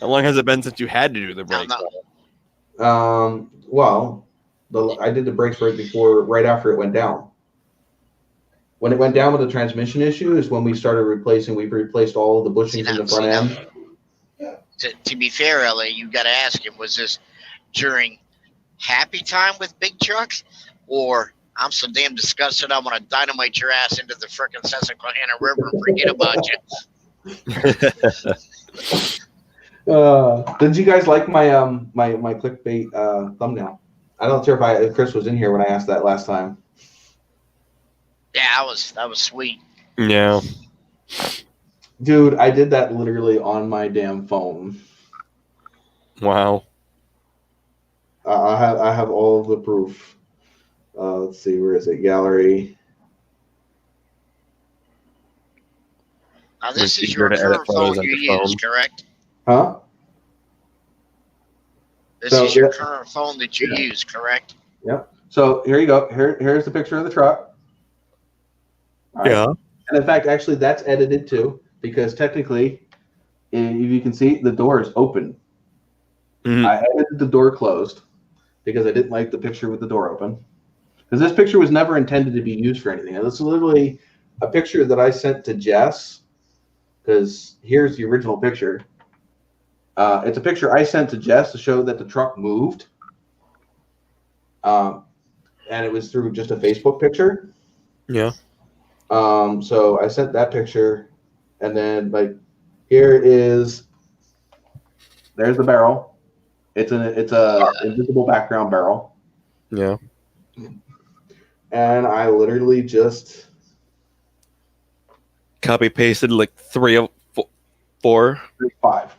How long has it been since you had to do the brakes? Well, I did the brakes right after it went down. When it went down with the transmission issue is when we started replaced all of the bushings in the front end. To be fair, LA, you got to ask him, was this during happy time with big trucks, or I'm so damn disgusted I want to dynamite your ass into the frickin' Susquehanna River and forget about you? Did you guys like my my clickbait thumbnail? I don't care if Chris was in here when I asked that last time. Yeah, that was sweet. Yeah. Dude, I did that literally on my damn phone. Wow. I have all of the proof. Let's see, where is it? Gallery. Now this is your current phone you use, correct? Huh? This is your current phone that you use, correct? Yep. So here you go. Here's the picture of the truck. Right. Yeah. And in fact, actually, that's edited too, because technically, if you can see, the door is open. Mm-hmm. I edited the door closed because I didn't like the picture with the door open. Because this picture was never intended to be used for anything. This is literally a picture that I sent to Jess, because here's the original picture. It's a picture I sent to Jess to show that the truck moved. And it was through just a Facebook picture. Yeah. So I sent that picture, and then here is, there's the barrel. It's a invisible background barrel. Yeah. And I literally just copy pasted like 3 of 4, 5.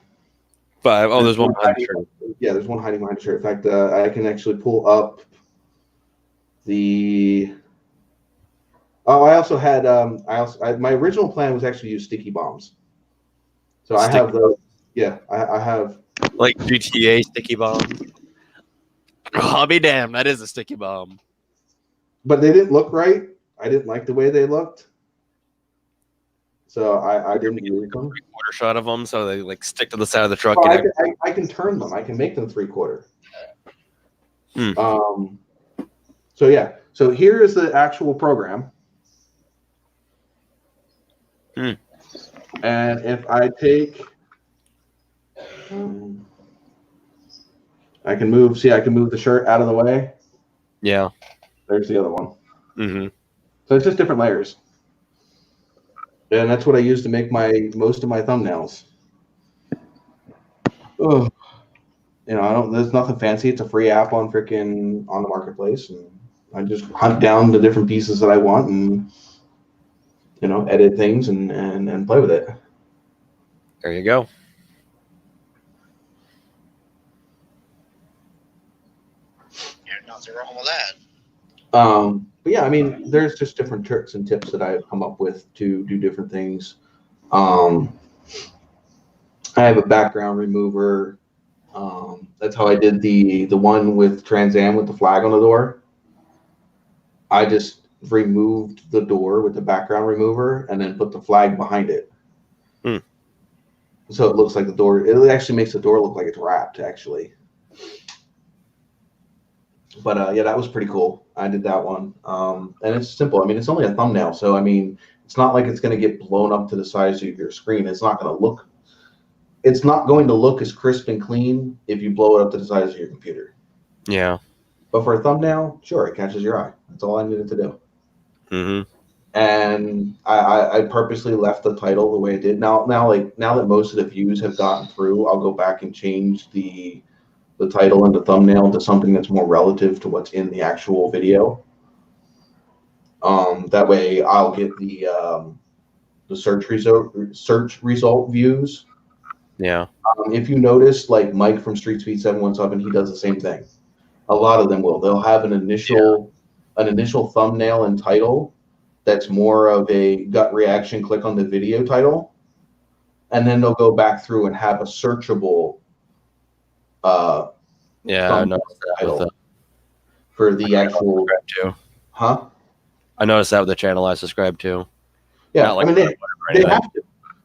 Oh, there's one behind the shirt. Yeah, there's one hiding behind the shirt. In fact, I can actually pull up the. Oh, I also had my original plan was actually to use sticky bombs. So I have those. Yeah, I have like GTA sticky bomb. I'll be damned, that is a sticky bomb. But they didn't look right. I didn't like the way they looked. So I didn't use them. 3/4 shot of them, so they like stick to the side of the truck. Well, I can turn them. I can make them 3/4. So yeah. So here is the actual program. And if I take, I can move the shirt out of the way. Yeah. There's the other one. Mm-hmm. So it's just different layers. And that's what I use to make most of my thumbnails. Oh, there's nothing fancy. It's a free app on the marketplace. And I just hunt down the different pieces that I want and, edit things and play with it. There you go. Yeah, nothing wrong with that. But yeah, I mean, there's just different tricks and tips that I've come up with to do different things. I have a background remover. That's how I did the one with Trans Am with the flag on the door. I just removed the door with the background remover and then put the flag behind it. So it looks like the door. It actually makes the door look like it's wrapped, actually. But yeah, that was pretty cool. I did that one. And it's simple. I mean, it's only a thumbnail. So, I mean, it's not like it's going to get blown up to the size of your screen. It's not going to look as crisp and clean if you blow it up to the size of your computer. Yeah. But for a thumbnail, sure, it catches your eye. That's all I needed to do. Mm-hmm. And I purposely left the title the way it did. Now that most of the views have gotten through, I'll go back and change the title and the thumbnail to something that's more relative to what's in the actual video. That way I'll get the search result views. Yeah. If you notice, like Mike from Street Speed 717, he does the same thing. A lot of them will. They'll have an initial thumbnail and title that's more of a gut reaction, click on the video title, and then they'll go back through and have a searchable yeah, I noticed that title for the actual too. Huh? I noticed that with the channel I subscribe to. Yeah, like I mean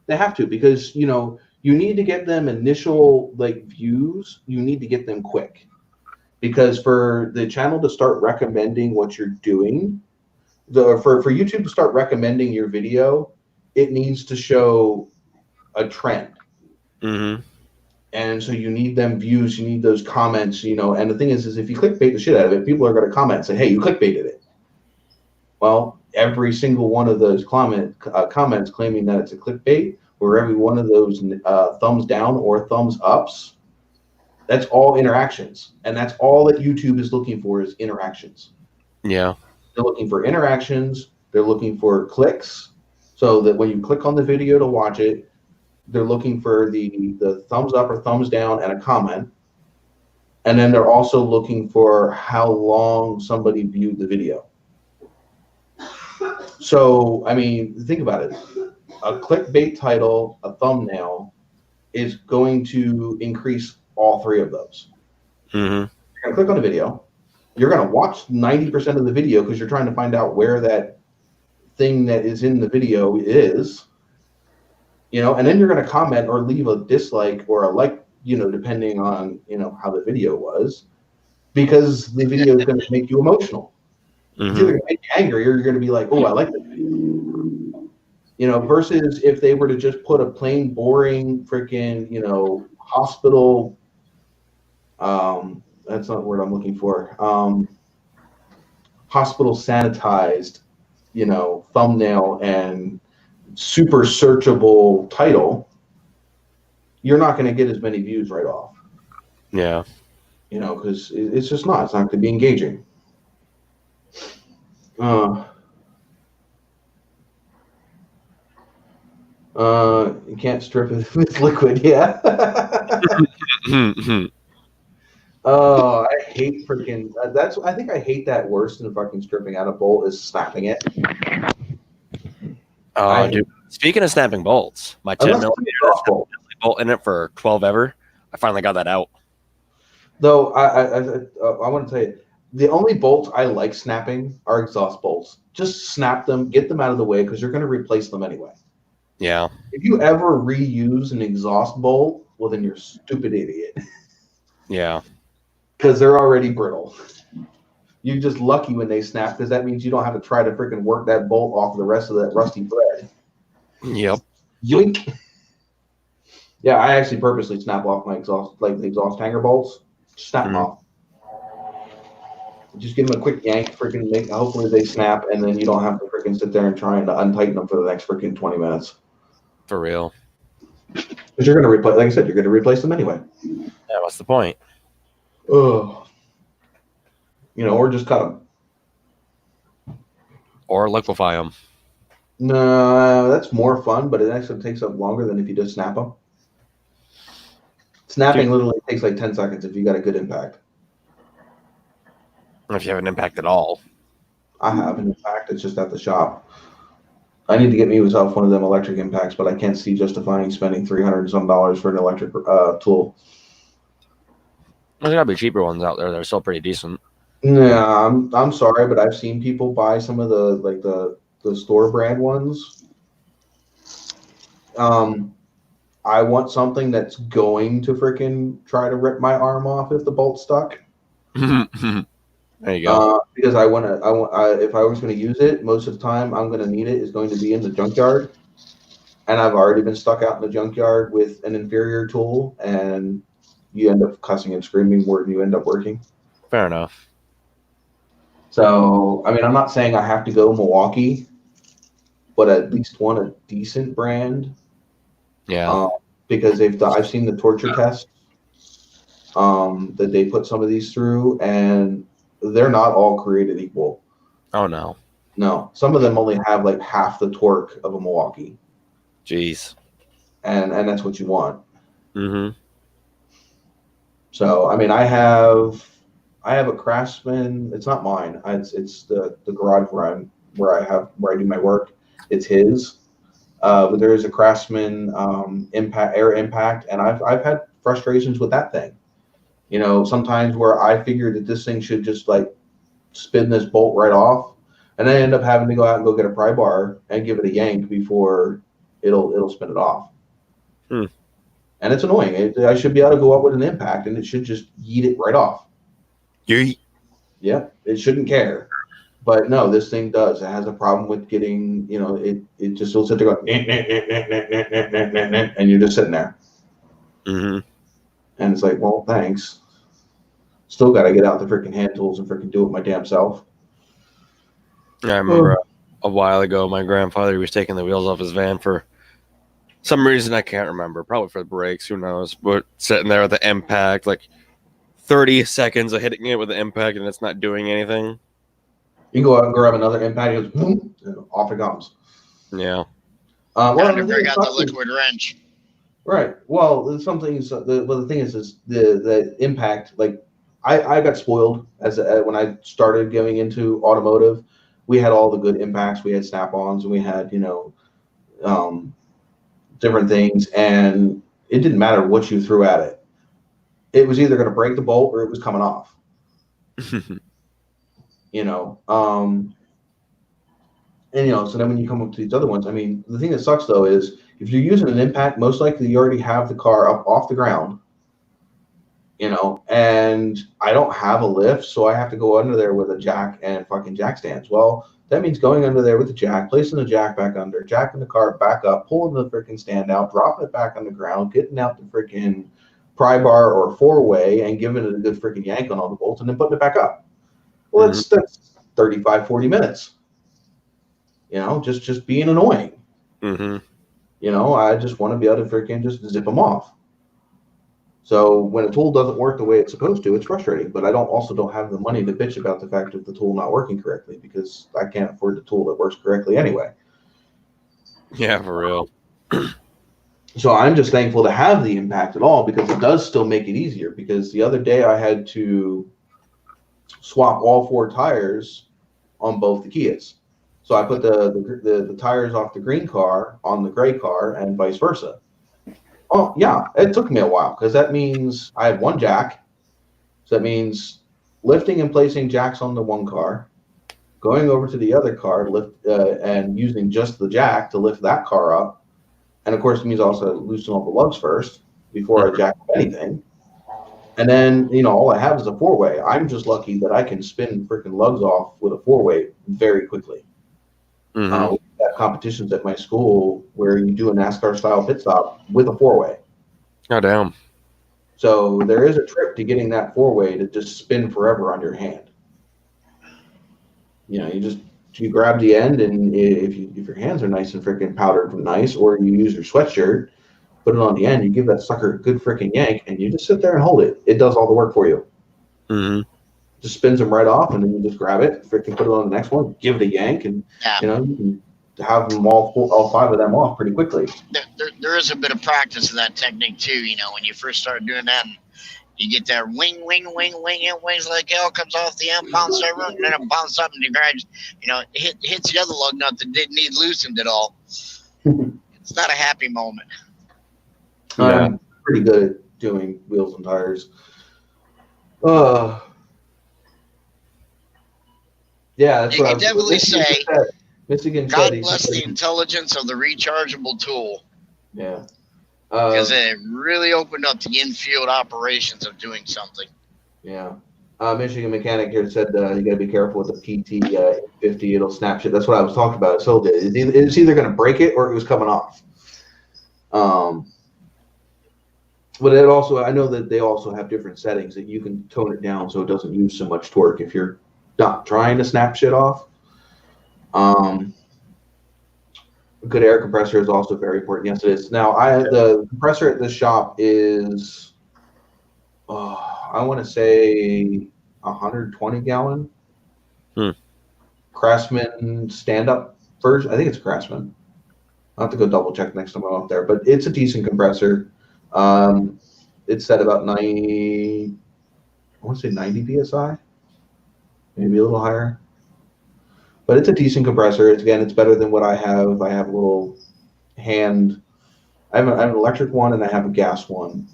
they have to because you need to get them initial views. You need to get them quick because for the channel to start recommending what you're doing, for YouTube to start recommending your video, it needs to show a trend. Mm-hmm. And so you need them views, you need those comments, and the thing is if you clickbait the shit out of it, people are going to comment and say, hey, you clickbaited it. Well, every single one of those comments claiming that it's a clickbait, or every one of those thumbs down or thumbs ups, that's all interactions. And that's all that YouTube is looking for is interactions. Yeah. They're looking for interactions. They're looking for clicks so that when you click on the video to watch it, they're looking for the thumbs up or thumbs down and a comment. And then they're also looking for how long somebody viewed the video. So, I mean, think about it. A clickbait title, a thumbnail is going to increase all three of those. Mm-hmm. You're going to click on the video. You're going to watch 90% of the video because you're trying to find out where that thing that is in the video is. And then you're going to comment or leave a dislike or a like, depending on, how the video was, because the video is going to make you emotional. Mm-hmm. It's either going to make you angry or you're going to be like, oh, I like that video. Versus if they were to just put a plain, boring, freaking, hospital, that's not the word I'm looking for, hospital sanitized, thumbnail and super searchable title, you're not going to get as many views right off. Yeah. Because it's just not. It's not going to be engaging. You can't strip it with liquid, yeah. Oh, I hate freaking. I think I hate that worse than fucking stripping out a bolt is snapping it. Oh, dude. Speaking of snapping bolts, my 10mm bolt in it for 12 ever. I finally got that out. Though I want to tell you, the only bolts I like snapping are exhaust bolts. Just snap them, get them out of the way because you're going to replace them anyway. Yeah. If you ever reuse an exhaust bolt, well, then you're a stupid idiot. Yeah. Because they're already brittle. You're just lucky when they snap because that means you don't have to try to freaking work that bolt off the rest of that rusty thread. Yep. Yoink. Yeah, I actually purposely snap off my exhaust, like the exhaust hanger bolts. Snap them off. Just give them a quick yank, freaking make. Hopefully they snap, and then you don't have to freaking sit there and trying to untighten them for the next freaking 20 minutes. For real. Because you're gonna replace, like I said, you're gonna replace them anyway. Yeah, what's the point? Ugh. You know, or just cut them. Or liquefy them. No, that's more fun, but it actually takes up longer than if you just snap them. Snapping literally takes like 10 seconds if you got a good impact. If you have an impact at all. I have an impact. It's just at the shop. I need to get me myself one of them electric impacts, but I can't see justifying spending $300 and some for an electric tool. There's gotta be cheaper ones out there that are still pretty decent. Yeah, I'm sorry, but I've seen people buy some of the store brand ones. I want something that's going to freaking try to rip my arm off if the bolt's stuck. There you go. Because if I was going to use it, most of the time I'm going to need it is going to be in the junkyard. And I've already been stuck out in the junkyard with an inferior tool, and you end up cussing and screaming more than you end up working. Fair enough. So, I mean, I'm not saying I have to go Milwaukee, but at least want a decent brand. Yeah. Because I've seen the torture tests that they put some of these through, and they're not all created equal. Oh no. No, some of them only have like half the torque of a Milwaukee. Jeez. And that's what you want. Mm-hmm. So, I mean, I have a Craftsman. It's not mine. It's the garage where I do my work. It's his. But there is a Craftsman air impact, and I've had frustrations with that thing. You know, sometimes where I figured that this thing should just like spin this bolt right off, and I end up having to go out and go get a pry bar and give it a yank before it'll spin it off. And it's annoying. I should be able to go up with an impact, and it should just yeet it right off. Yeet. Yeah, it shouldn't care. But no, this thing does. It has a problem with getting, you know, it just will sit there going, and you're just sitting there. Mm-hmm. And it's like, well, thanks. Still got to get out the freaking hand tools and freaking do it my damn self. I remember a while ago, my grandfather was taking the wheels off his van for some reason I can't remember. Probably for the brakes, who knows? But sitting there with the impact, like 30 seconds of hitting it with the impact, and it's not doing anything. You go out and grab another impact, it goes boom, and off it comes. Yeah. Time to bring out the liquid wrench. Right. Well, some things. The thing is the impact. Like I got spoiled when I started going into automotive. We had all the good impacts. We had snap-ons, and we had different things, and it didn't matter what you threw at it. It was either going to break the bolt or it was coming off. So then when you come up to these other ones, I mean, the thing that sucks though is if you're using an impact, most likely you already have the car up off the ground, and I don't have a lift, so I have to go under there with a jack and fucking jack stands. Well, that means going under there with the jack, placing the jack back under, jacking the car back up, pulling the freaking stand out, dropping it back on the ground, getting out the freaking pry bar or four-way and giving it a good freaking yank on all the bolts and then putting it back up. Well, that's 35, 40 minutes. Just being annoying. I just want to be able to freaking just zip them off. So when a tool doesn't work the way it's supposed to, it's frustrating. But I don't have the money to bitch about the fact of the tool not working correctly because I can't afford the tool that works correctly anyway. Yeah, for real. So I'm just thankful to have the impact at all because it does still make it easier. Because the other day I had to swap all 4 tires on both the Kias. So I put the tires off the green car on the gray car and vice versa. Oh, yeah, it took me a while because that means I had 1 jack. So that means lifting and placing jacks on the one car, going over to the other car, and using just the jack to lift that car up. And, of course, it means also loosen all the lugs first before I jack up anything. And then, all I have is a 4-way. I'm just lucky that I can spin freaking lugs off with a 4-way very quickly. Mm-hmm. We have competitions at my school where you do a NASCAR style pit stop with a 4-way. Oh, damn. So there is a trick to getting that 4-way to just spin forever on your hand. You grab the end, and if your hands are nice and freaking powdered nice, or you use your sweatshirt, put it on the end, you give that sucker a good freaking yank, and you just sit there and hold it. It does all the work for you. Mm-hmm. Just spins them right off, and then you just grab it, freaking put it on the next one, give it a yank, and you can have them all 5 of them off pretty quickly. There is a bit of practice in that technique too. When you first start doing that, and you get that wing, it wings like hell, comes off the end, bounce over, and then it bounces up and it grabs, hits the other lug nut that didn't need loosened at all. It's not a happy moment. I'm pretty good at doing wheels and tires. Yeah, that's you what can definitely say, Michigan God said bless the intelligence of the rechargeable tool. Yeah. Because it really opened up the infield operations of doing something. Yeah. Michigan mechanic here said you got to be careful with the PT 50. It'll snap shit. That's what I was talking about. So it's either going to break it or it was coming off. But it also, I know that they also have different settings that you can tone it down so it doesn't use so much torque if you're not trying to snap shit off. A good air compressor is also very important. Yes, it is. Now, the compressor at this shop is, I want to say 120 gallon. Craftsman stand-up version. I think it's Craftsman. I'll have to go double check next time I'm up there, but it's a decent compressor. It's set about 90 psi, maybe a little higher. But it's a decent compressor. It's better than what I have. I have a little hand. I have an electric one and I have a gas one,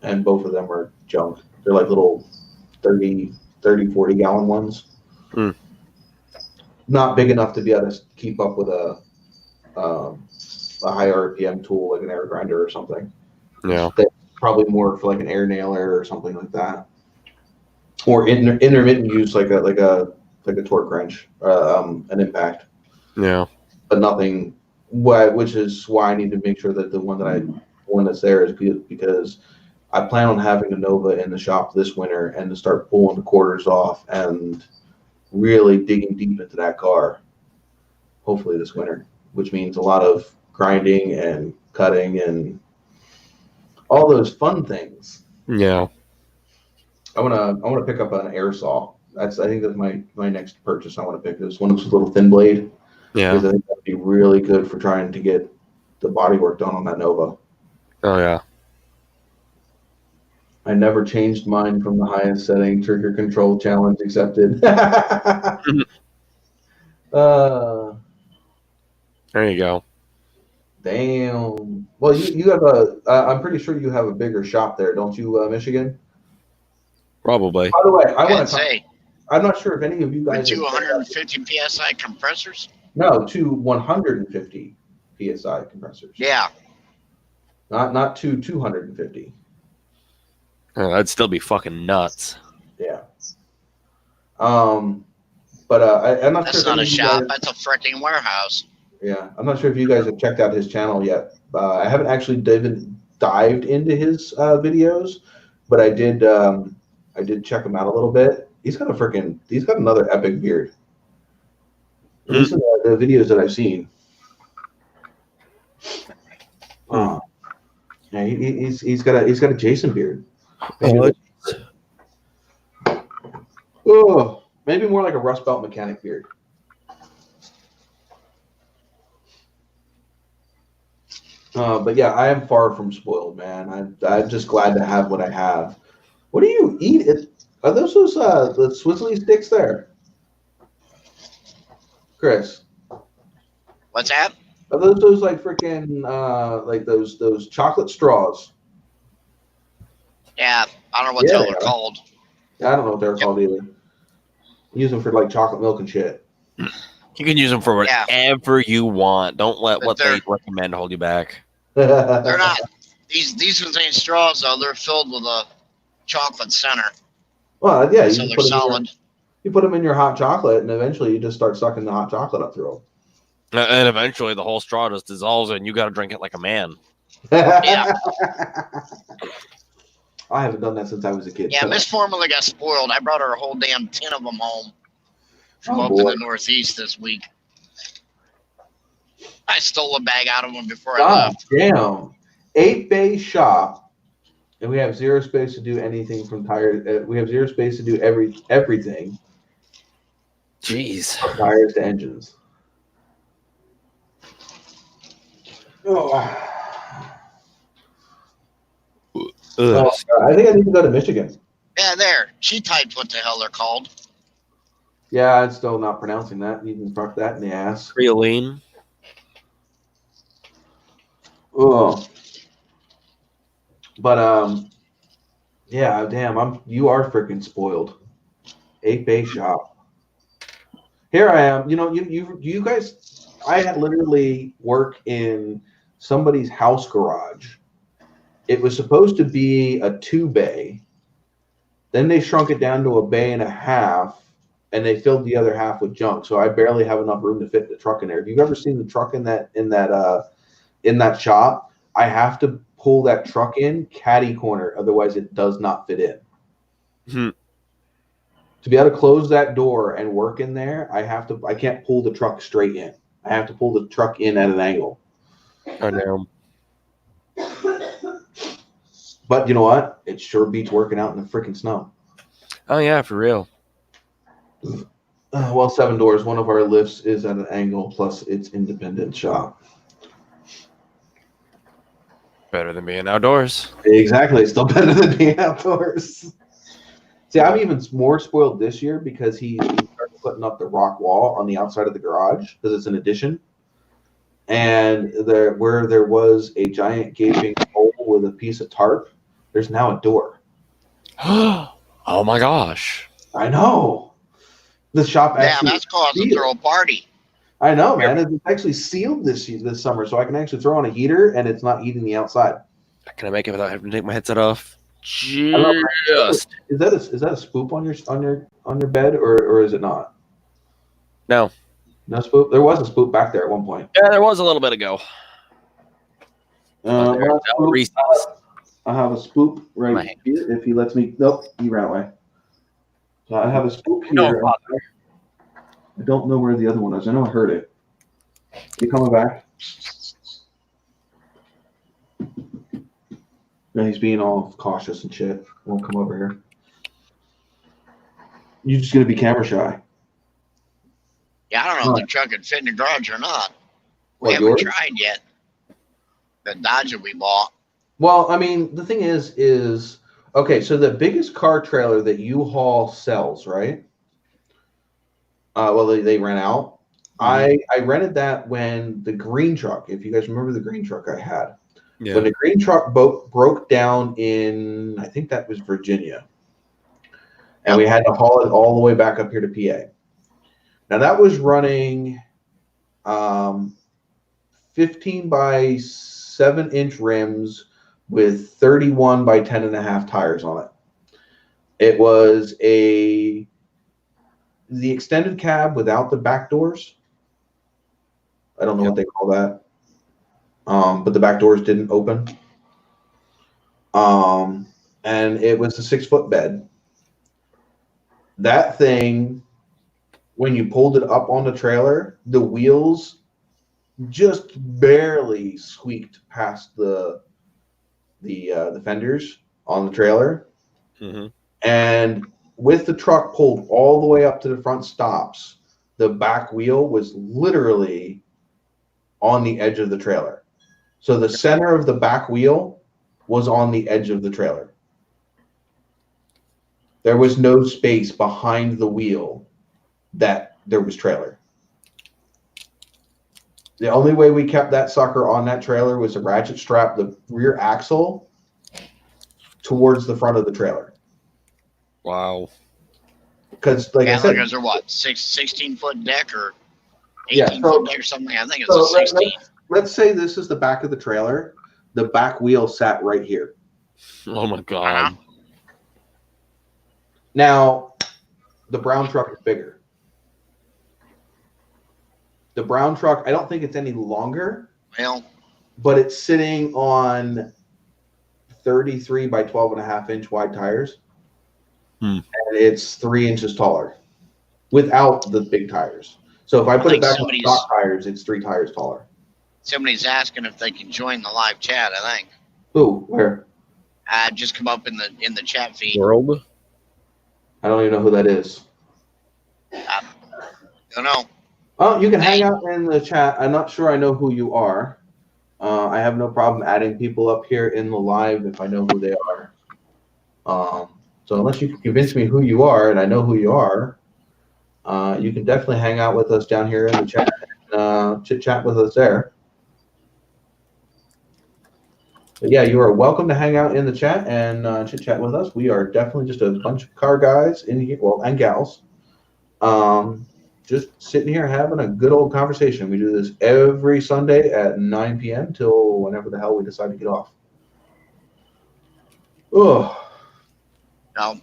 and both of them are junk. They're like little 30, 40 gallon ones. Not big enough to be able to keep up with a high RPM tool like an air grinder or something. Yeah. That's probably more for like an air nailer or something like that, or intermittent use like a torque wrench, an impact. Yeah. But nothing. Which is why I need to make sure that the one that's there is good, because I plan on having a Nova in the shop this winter and to start pulling the quarters off and really digging deep into that car. Hopefully this winter, which means a lot of grinding and cutting and all those fun things. Yeah. I wanna pick up an air saw. I think that's my next purchase. I want to pick this one. It's a little thin blade. Yeah. Because I think that'd be really good for trying to get the body work done on that Nova. Oh yeah. I never changed mine from the highest setting. Trigger control challenge accepted. There you go. Damn. Well, you have I'm pretty sure you have a bigger shop there, don't you, Michigan? Probably. By the way, I want to say, I'm not sure if any of you guys. With 250 psi compressors? No, 150 psi compressors. Yeah. Not 250. Oh, that'd still be fucking nuts. Yeah. But I'm not That's sure. not a shop. That's a freaking warehouse. Yeah, I'm not sure if you guys have checked out his channel yet. I haven't actually dived into his videos, but I did check him out a little bit. He's got another epic beard. At least in the videos that I've seen. Yeah, he's got a Jason beard. Maybe more like a Rustbelt mechanic beard. But yeah, I am far from spoiled, man. I'm just glad to have what I have. What do you eat? Are those the Swizzly sticks there, Chris? What's that? Are those like freaking like those chocolate straws? Yeah, I don't know what they're called. Yeah, I don't know what they're called either. Use them for like chocolate milk and shit. You can use them for whatever you want. Don't let what they recommend hold you back. They're not. These ones ain't straws though. They're filled with a chocolate center. Well, yeah, So they're solid. You put them in your hot chocolate, and eventually you just start sucking the hot chocolate up through them. And eventually the whole straw just dissolves, and you got to drink it like a man. Yeah. I haven't done that since I was a kid. Yeah, so. Miss Formula got spoiled. I brought her a whole damn 10 of them home from up in the Northeast this week. I stole a bag out of them before I left. Damn. 8-bay shop, and we have zero space to do anything from tires. We have zero space to do everything. Jeez. From tires to engines. Oh. I think I need to go to Michigan. Yeah, there. She typed what the hell they're called. Yeah, I'm still not pronouncing that. You can fuck that in the ass. Creoline. Oh. But yeah, damn, you are freaking spoiled. 8-bay shop. Here I am. You know, you guys, I had literally work in somebody's house garage. It was supposed to be a 2-bay. Then they shrunk it down to a bay and a half, and they filled the other half with junk. So I barely have enough room to fit the truck in there. Have you ever seen the truck in that shop? I have to pull that truck in catty corner, otherwise it does not fit in. To be able to close that door and work in there, I can't pull the truck straight in. I have to pull the truck in at an angle. I know. But you know what? It sure beats working out in the freaking snow. Oh yeah, for real. Well, 7 doors. One of our lifts is at an angle, plus it's independent shop. Better than being outdoors. Exactly. Still better than being outdoors. See, I'm even more spoiled this year because he started putting up the rock wall on the outside of the garage because it's an addition. And where there was a giant gaping hole with a piece of tarp, there's now a door. Oh my gosh. I know. The shop actually. Yeah, that's causing a throw party. I know, man. It's actually sealed this summer, so I can actually throw on a heater and it's not heating the outside. Can I make it without having to take my headset off? Just. Is that a spoop on your bed or is it not? No. No spoop. There was a spoop back there at one point. Yeah, there was a little bit ago. I have a spoop right here. If he lets me, nope, he ran away. So I have a spoop here. No, I don't know where the other one is. I know I heard it. You coming back? No, he's being all cautious and shit. Won't come over here. You're just gonna be camera shy. Yeah, I don't know if the truck could fit in the garage or not. We What, haven't yours? tried yet. The Dodge we bought. Well, I mean, the thing is okay. So the biggest car trailer that U-Haul sells, right? Well, they ran out. I rented that when the green truck. If you guys remember the green truck I had, when the green truck broke down in, I think that was Virginia, and we had to haul it all the way back up here to PA. Now that was running 15 by 7-inch rims with 31 by 10.5 tires on it. It was the extended cab without the back doors. I don't know what they call that. But the back doors didn't open. And it was a 6-foot bed. That thing, when you pulled it up on the trailer, the wheels just barely squeaked past the fenders on the trailer. Mm-hmm. And with the truck pulled all the way up to the front stops, the back wheel was literally on the edge of the trailer. So the center of the back wheel was on the edge of the trailer. There was no space behind the wheel that there was trailer. The only way we kept that sucker on that trailer was to ratchet strap the rear axle towards the front of the trailer. Wow. Because, like I said, Because they're what, 16-foot deck or 18-foot deck or something? I think it's a 16. Let's say this is the back of the trailer. The back wheel sat right here. Oh my god. Now, the brown truck is bigger. The brown truck, I don't think it's any longer. Well, but it's sitting on 33 by 12.5-inch wide tires. And it's 3 inches taller without the big tires. So if I put it back on stock tires, it's 3 tires taller. Somebody's asking if they can join the live chat, I think. Ooh, where? Just come up in the chat feed. World. I don't even know who that is. I don't know. Oh, you can hang out in the chat. I'm not sure I know who you are. I have no problem adding people up here in the live if I know who they are. So unless you can convince me who you are and I know who you are, you can definitely hang out with us down here in the chat and chit-chat with us there. But yeah, you are welcome to hang out in the chat and chit-chat with us. We are definitely just a bunch of car guys in here, well, and gals. Just sitting here having a good old conversation. We do this every Sunday at 9 p.m. till whenever the hell we decide to get off. Oh. Now,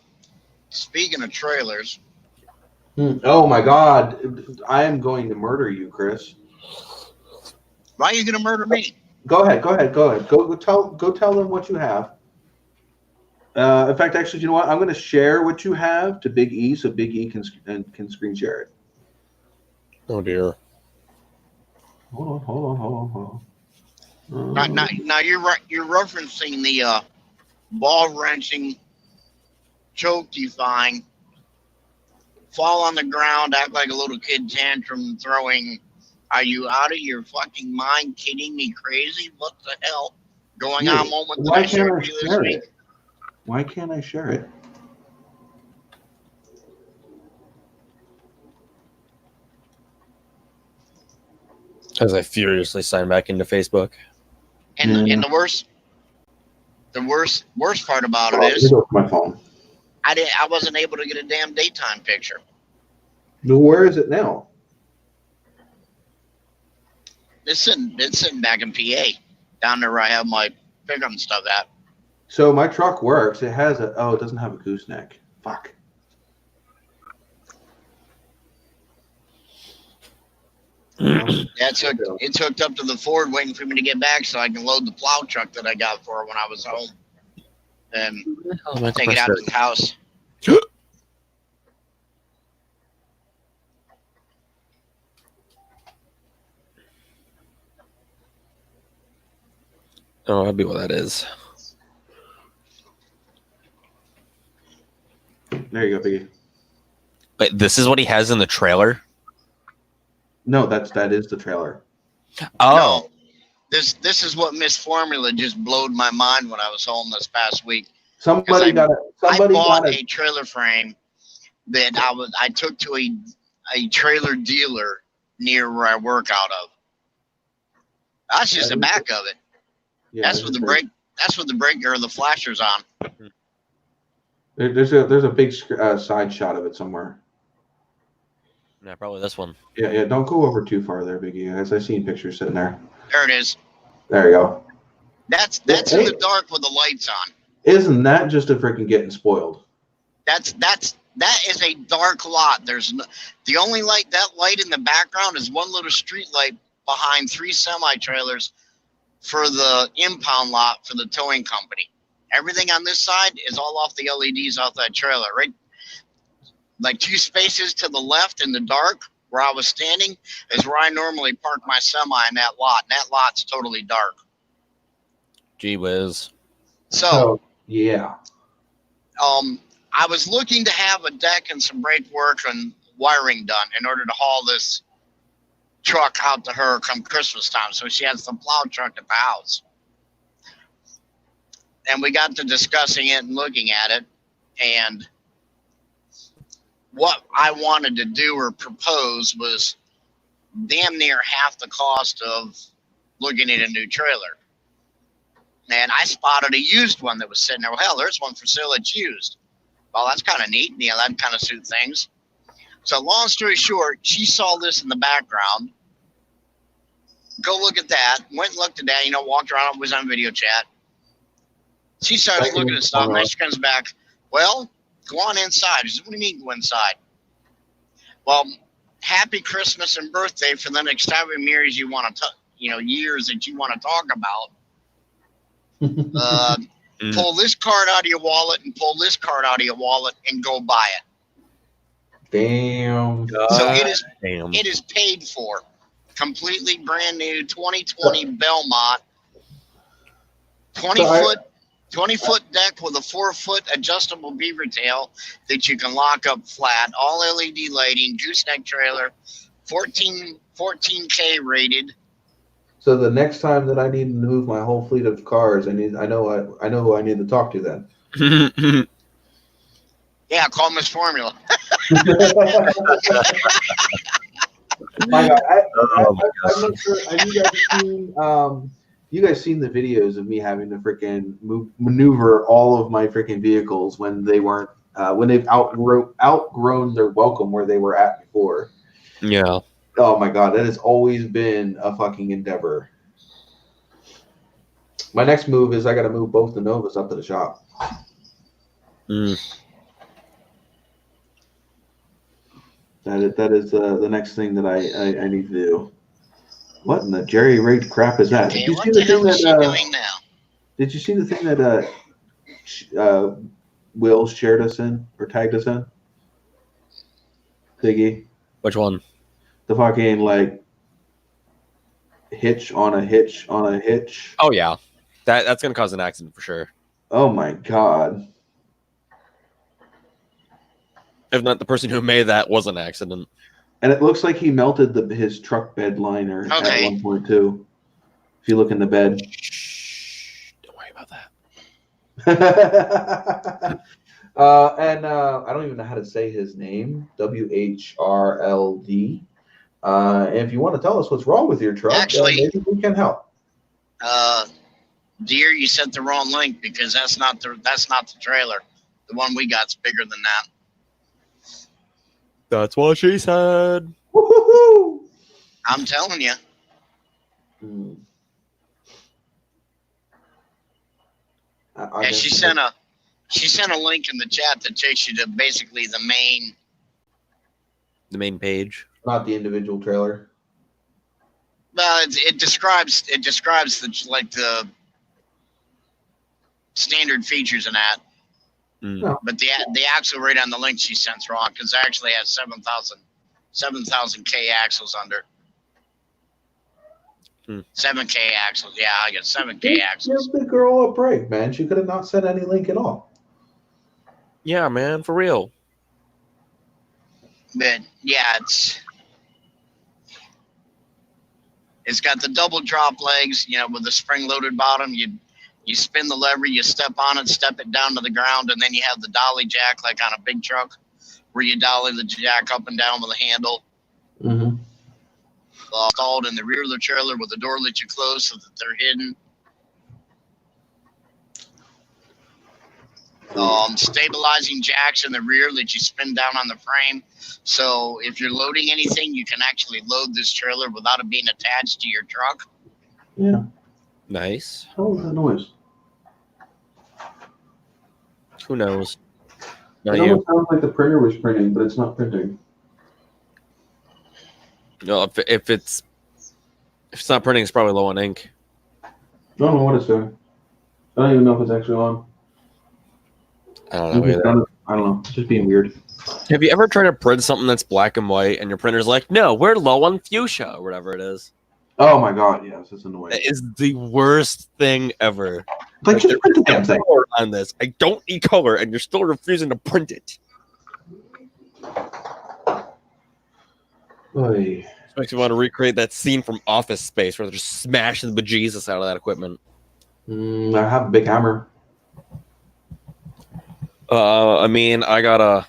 speaking of trailers. Oh my God. I am going to murder you, Chris. Why are you going to murder me? Go ahead. Go tell them what you have. In fact, actually, you know what? I'm going to share what you have to Big E so Big E can screen share it. Oh dear. Hold on. Now you're referencing the ball wrenching, choke defying, fall on the ground, act like a little kid tantrum throwing. Are you out of your fucking mind? Kidding me? Crazy? What the hell going on? Moment that I shared with you this week. Why can't I share it? As I furiously sign back into Facebook. And the worst part about it is my phone. I wasn't able to get a damn daytime picture. Where is it now? It's sitting back in PA, down there where I have my pickup and stuff at. So my truck works. It has it doesn't have a gooseneck. Fuck. It's hooked up to the Ford, waiting for me to get back so I can load the plow truck that I got for her when I was home, and take it out to the house. Oh, that'd be what that is. There you go, Biggie. Wait, this is what he has in the trailer? No, that is the trailer. Oh. No, this is what Miss Formula just blowed my mind when I was home this past week. I bought a trailer frame that I took to a trailer dealer near where I work out of. That's just the back of it. Yeah, that's what the breaker or the flasher's on. There's a big side shot of it somewhere. Yeah, probably this one. Yeah. Don't go over too far there, Biggie. As I've seen pictures sitting there. There it is. There you go. That's in the dark with the lights on. Isn't that just a freaking getting spoiled? That is a dark lot. The only light in the background is one little street light behind 3 semi trailers for the impound lot for the towing company. Everything on this side is all off the LEDs off that trailer, right? Like 2 spaces to the left in the dark where I was standing is where I normally park my semi in that lot. And that lot's totally dark. Gee whiz. So yeah. I was looking to have a deck and some brake work and wiring done in order to haul this truck out to her come Christmas time. So she has the plow truck at the house. And we got to discussing it and looking at it. And what I wanted to do or propose was damn near half the cost of looking at a new trailer. And I spotted a used one that was sitting there. Well, hell, there's one for sale that's used. Well, that's kind of neat. Yeah, that kind of suits things. So long story short, she saw this in the background. Go look at that. Went and looked at that. Walked around. Was on video chat. She started looking at stuff. And then she comes back. Well, Go on inside. He says, what do you mean go inside? Well, happy Christmas and birthday for the next however many years you want to, years that you want to talk about. Pull this card out of your wallet and pull this card out of your wallet and go buy it. Damn. So it is paid for. Completely brand new 2020 Belmont. 20-foot deck with a 4-foot adjustable beaver tail that you can lock up flat. All LED lighting, gooseneck trailer, 14K rated. So the next time that I need to move my whole fleet of cars, I know who I need to talk to then. Yeah, call Miss Formula. My God, I'm not sure. Have you guys seen the videos of me having to freaking maneuver all of my freaking vehicles when they weren't when they've outgrown their welcome where they were at before? Yeah. Oh my God, that has always been a fucking endeavor. My next move is I got to move both the Novas up to the shop. That is the next thing that I need to do. What in the jerry-rigged crap is that? Okay, what the hell is she doing now? Did you see the thing that Will shared us in or tagged us in? Ziggy? Which one? The fucking like hitch on a hitch on a hitch. Oh yeah, that's gonna cause an accident for sure. Oh my God! If not, the person who made that was an accident. And it looks like he melted his truck bed liner at one point too. If you look in the bed. Shh, don't worry about that. And I don't even know how to say his name. WHRLD. If you want to tell us what's wrong with your truck, actually, maybe we can help. Dear, you sent the wrong link because that's not the trailer. The one we got's bigger than that. That's what she said. Woo-hoo-hoo. I'm telling you. Yeah, she sent a link in the chat that takes you to basically the main page. Not the individual trailer. Well, it describes the standard features in that. No. But the axle right on the link she sent's wrong because it actually has 7,000 K axles under. 7K axles. Yeah, I got 7K axles. Give the girl a break, man. She could have not sent any link at all. Yeah, man, for real. But yeah, it's got the double drop legs, with the spring-loaded bottom. You spin the lever, you step on it, step it down to the ground, and then you have the dolly jack like on a big truck, where you dolly the jack up and down with a handle. Mm-hmm. Installed in the rear of the trailer with the door that you close so that they're hidden. Stabilizing jacks in the rear that you spin down on the frame. So if you're loading anything, you can actually load this trailer without it being attached to your truck. Yeah. Nice. What was that noise? Who knows? It almost sounds like the printer was printing, but it's not printing. No, if it's not printing, it's probably low on ink. I don't know what it's doing. I don't even know if it's actually on. I don't know either. I don't know. It's just being weird. Have you ever tried to print something that's black and white and your printer's like, no, we're low on fuchsia or whatever it is? Oh my God, yes, it's annoying. That is the worst thing ever. Like just print the damn thing. Color on this. I don't need color, and you're still refusing to print it. Oy. Makes me want to recreate that scene from Office Space where they're just smashing the bejesus out of that equipment. I have a big hammer. I mean, I got a.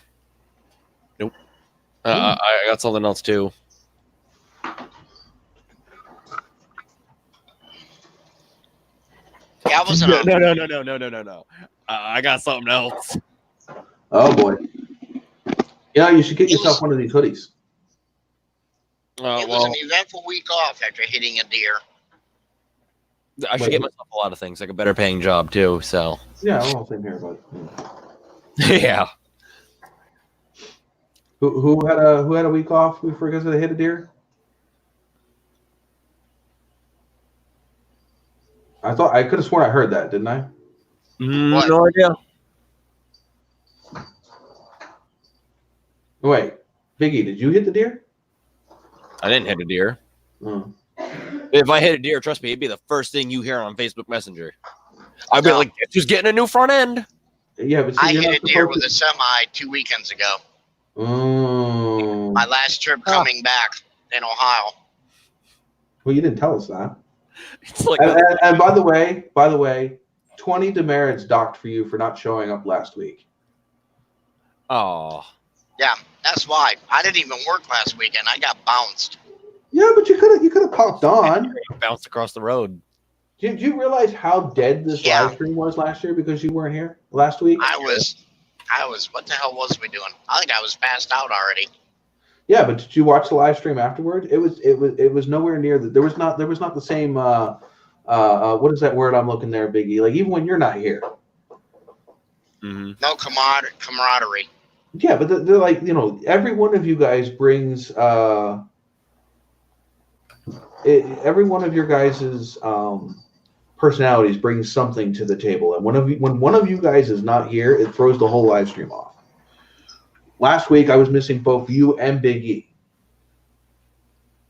Nope. I got something else too. Yeah, I wasn't. No. I got something else. Oh boy. Yeah, you should get yourself one of these hoodies. It was an eventful week off after hitting a deer. I should get myself a lot of things, like a better paying job too. So yeah, well, same here, but yeah. Who had a week off because they hit a deer? I could have sworn I heard that, didn't I? What? No idea. Wait, Biggie, did you hit the deer? I didn't hit a deer. Oh. If I hit a deer, trust me, it'd be the first thing you hear on Facebook Messenger. I'd be No. like, "Who's getting a new front end?" Yeah, but see, I you're hit not a deer supposed with a semi 2 weekends ago. Oh. My last trip coming back in Ohio. Well, you didn't tell us that. It's like, And by the way, 20 demerits docked for you for not showing up last week. oh, Yeah, that's why. I didn't even work last weekend. I got bounced. Yeah, but you could have popped on. bounced across the road. Did you realize how dead this Yeah. live stream was last year because you weren't here last week? I was. What the hell was we doing? I think I was passed out already. Yeah, but did you watch the live stream afterward? It was nowhere near there was not the same what is that word I'm looking there, Biggie? Like even when you're not here. Mm-hmm. No camaraderie. Yeah, but they're like, every one of you guys brings every one of your guys's personalities brings something to the table, and when one of you guys is not here, it throws the whole live stream off. Last week I was missing both you and Big E.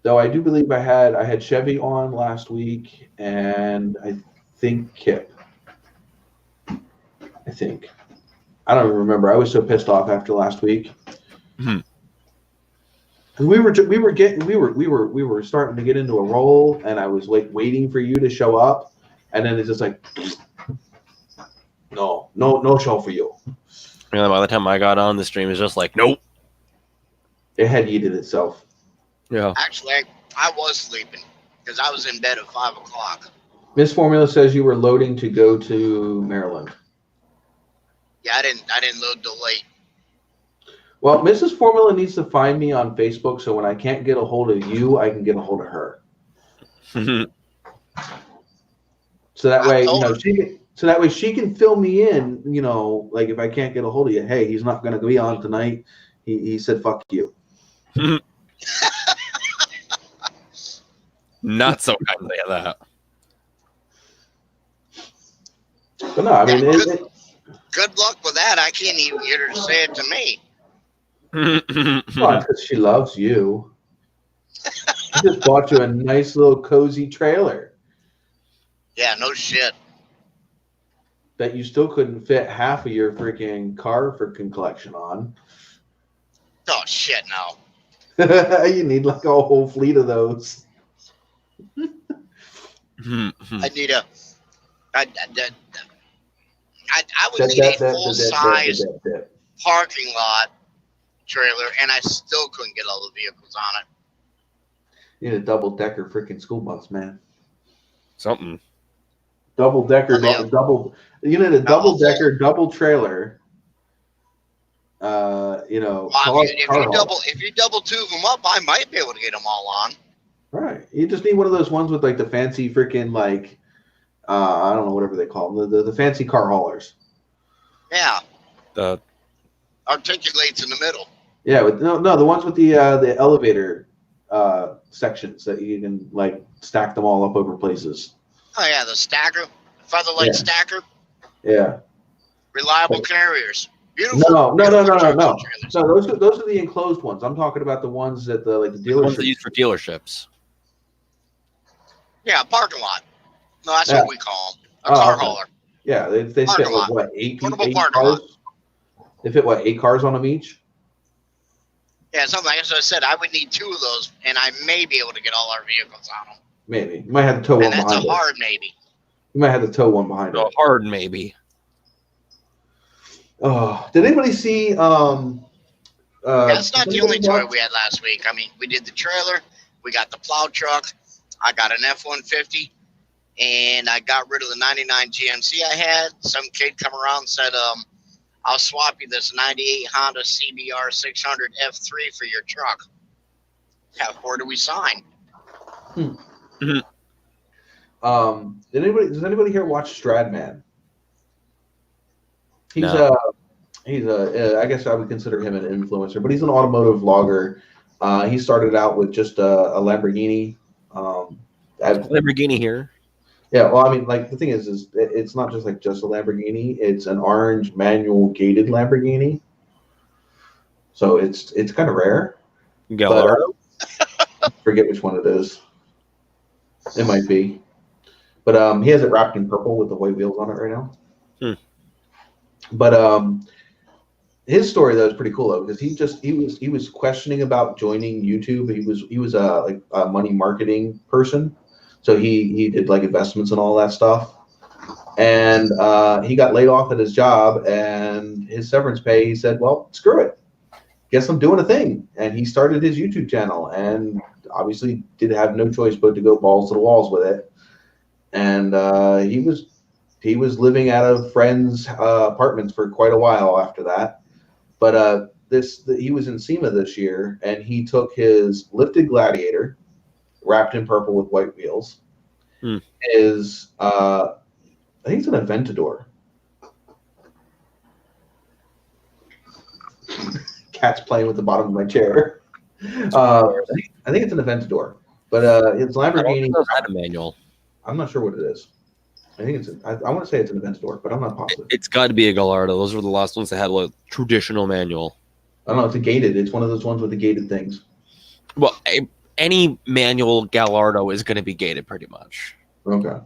Though I do believe I had Chevy on last week, and I think Kip. I don't even remember. I was so pissed off after last week. Hmm. We were starting to get into a roll, and I was like waiting for you to show up, and then it's just like, no show for you. And by the time I got on, the stream is just like, nope. It had yeeted itself. Yeah. Actually, I was sleeping because I was in bed at 5 o'clock. Miss Formula says you were loading to go to Maryland. Yeah, I didn't load till late. Well, Mrs. Formula needs to find me on Facebook, so when I can't get a hold of you, I can get a hold of her. So that way, she can fill me in. Like if I can't get a hold of you, hey, he's not going to be on tonight. He said, "Fuck you." Not so kindly at that. But no, I mean, Good luck with that. I can't even get her to say it to me. because she loves you. She just bought you a nice little cozy trailer Yeah, no shit. that you still couldn't fit half of your freaking car collection on. Oh shit, no. You need like a whole fleet of those. I need a. I would need a full size parking lot trailer, and I still couldn't get all the vehicles on it. You need a double-decker freaking school bus, man. Something. Double-decker, Yeah. You need a double-decker, double trailer. Well, car if you double two of them up, I might be able to get them all on. Right. You just need one of those ones with like the fancy freaking like I don't know, whatever they call them, the fancy car haulers. Yeah. The Articulates in the middle. Yeah, the ones with the elevator sections that you can like stack them all up over places. Oh yeah, the stacker, featherlight stacker. Yeah. Reliable carriers. Beautiful. No. trailers. So those are the enclosed ones. I'm talking about the ones that the ones dealership. they use for dealerships. Yeah, parking lot. No, that's Yeah. what we call them. A car Okay. hauler. Yeah, they fit Parking like lot. what, eight Portable eight parking cars? lot. They fit what, 8 cars on them each? Yeah, something like I said, I would need 2 of those, and I may be able to get all our vehicles on them. Maybe. You might have to tow one And that's behind a it. hard maybe. You might have to tow one behind A it. hard maybe. Oh, did anybody see That's not the only toy watch- we had last week. I mean, we did the trailer, we got the plow truck, I got an F-150, and I got rid of the 99 GMC I had. Some kid come around and said, I'll swap you this 98 Honda CBR 600 F3 for your truck. Yeah, where do we sign? does anybody here watch Stradman? He's No. He's I guess I would consider him an influencer, but he's an automotive vlogger. He started out with just a Lamborghini. Lamborghini here. Yeah, well, I mean, like the thing is it's not just just a Lamborghini. It's an orange manual gated Lamborghini. So it's kind of rare. Gallardo. I forget which one it is. It might be, but he has it wrapped in purple with the white wheels on it right now. But his story though is pretty cool though, because he was questioning about joining YouTube. He was like a money marketing person, so he did like investments and all that stuff. And he got laid off at his job, and his severance pay. He said, "Well, screw it. Guess I'm doing a thing." And he started his YouTube channel, and obviously did have no choice but to go balls to the walls with it. And he was living out of friends' apartments for quite a while after that. But he was in SEMA this year, and he took his lifted Gladiator, wrapped in purple with white wheels. His I think it's an Aventador. Cat's playing with the bottom of my chair. I think it's an Aventador, but it's Lamborghini. Had a manual. I'm not sure what it is. I think it's. I want to say it's an Aventador, but I'm not positive. It's got to be a Gallardo. Those were the last ones that had a traditional manual. I don't know. It's a gated. It's one of those ones with the gated things. Well, any manual Gallardo is going to be gated, pretty much. Okay.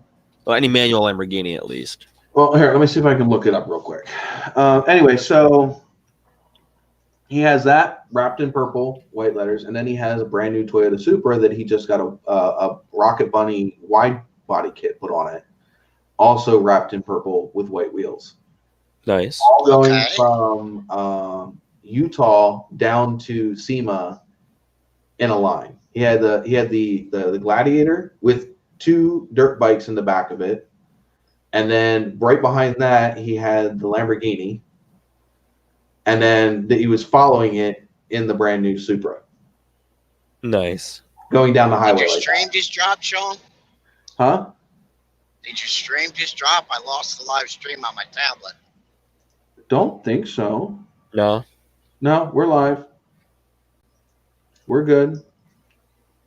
Well, any manual Lamborghini, at least. Well, here, let me see if I can look it up real quick. Anyway, so he has that wrapped in purple, white letters, and then he has a brand new Toyota Supra that he just got a Rocket Bunny wide body kit put on it, also wrapped in purple with white wheels. Nice. All going from Utah down to SEMA in a line. He had the Gladiator with 2 dirt bikes in the back of it, and then right behind that he had the Lamborghini, and then he was following it in the brand new Supra. Nice. Going down the highway. Did you stream this drop, Sean? Huh? Did you stream this drop? I lost the live stream on my tablet. Don't think so. No. No, we're live. We're good.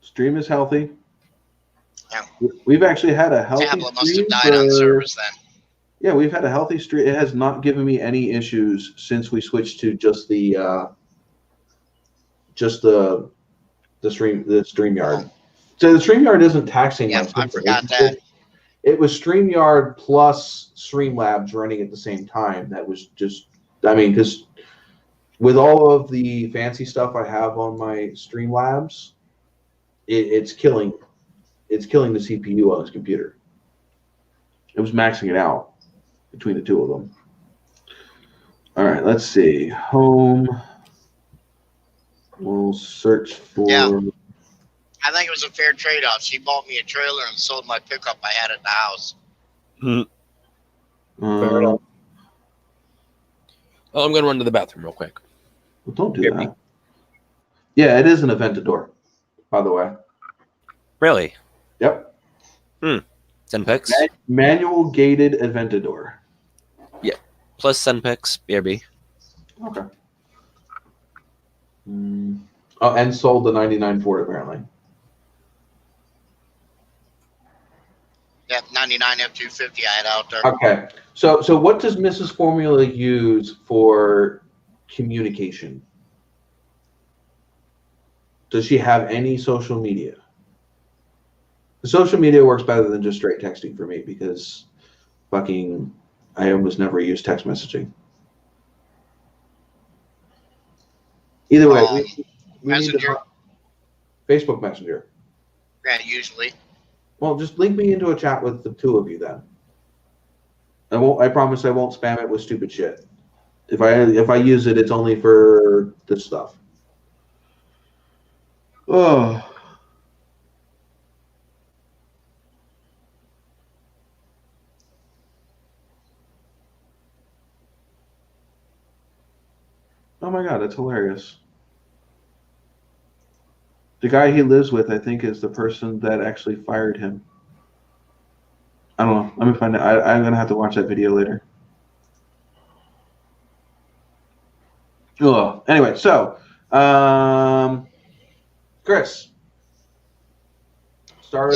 Stream is healthy. Yeah. We've actually had a healthy Tablet must stream have died on servers then. Yeah, we've had a healthy stream. It has not given me any issues since we switched to just the StreamYard. So the StreamYard isn't taxing. Yeah, I forgot that. It was StreamYard plus Streamlabs running at the same time. That was just, I mean, because with all of the fancy stuff I have on my Streamlabs, it's killing the CPU on this computer. It was maxing it out between the two of them. All right, let's see. Home. We'll search for. Yeah. I think it was a fair trade-off. She bought me a trailer and sold my pickup I had at the house. Fair enough. Oh, I'm going to run to the bathroom real quick. Well, don't do that. Yeah, it is an Aventador, by the way. Really? Yep. 10 picks? Manual gated Aventador. Yeah. Plus 10 picks, BRB. Okay. Oh, and sold the 99 Ford, apparently. Yeah, 99 F250 I had out there. Okay. So what does Mrs. Formula use for communication? Does she have any social media? The social media works better than just straight texting for me because I almost never use text messaging. Either way, we need to Facebook Messenger. Yeah, usually. Well, just link me into a chat with the two of you then. I promise I won't spam it with stupid shit. If I use it, it's only for this stuff. Oh. Oh my God, that's hilarious. The guy he lives with, I think, is the person that actually fired him. I don't know. Let me find out. I'm going to have to watch that video later. Anyway, so Chris, start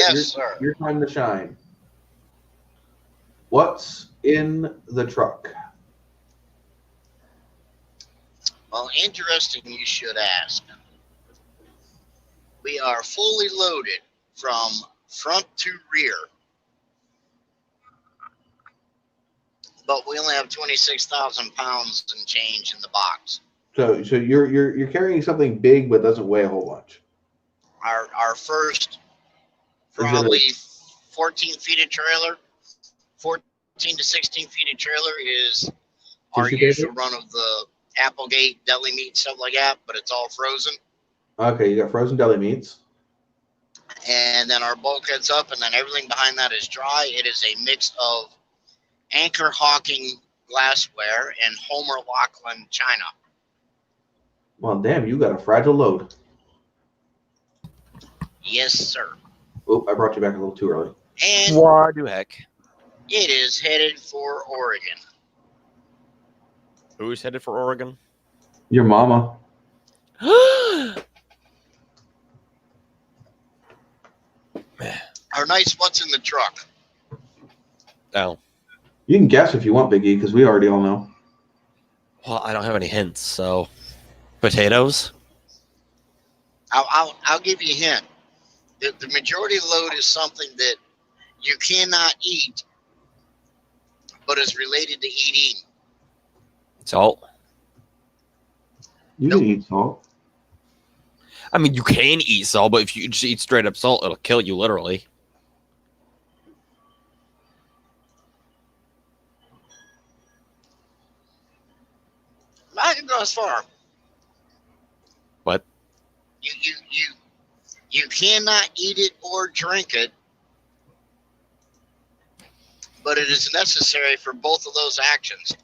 your time to shine. What's in the truck? Well, interesting you should ask. We are fully loaded from front to rear, but we only have 26,000 pounds and change in the box. So you're carrying something big but doesn't weigh a whole bunch. Our first probably 14 feet of trailer, 14 to 16 feet of trailer is our usual run of the Applegate deli meat, stuff like that, but it's all frozen. Okay, you got frozen deli meats. And then our bulkhead's up, and then everything behind that is dry. It is a mix of Anchor Hawking glassware and Homer Lachlan china. Well, damn, you got a fragile load. Yes, sir. Oh, I brought you back a little too early. And what the heck? It is headed for Oregon. Who's headed for Oregon? Your mama. Our nice what's in the truck. Oh. You can guess if you want, Big E, because we already all know. Well, I don't have any hints, so potatoes. I'll give you a hint. The majority load is something that you cannot eat, but is related to eating. Salt. You can eat salt. I mean, you can eat salt, but if you just eat straight up salt, it'll kill you, literally. I can go as far. What? You cannot eat it or drink it, but it is necessary for both of those actions.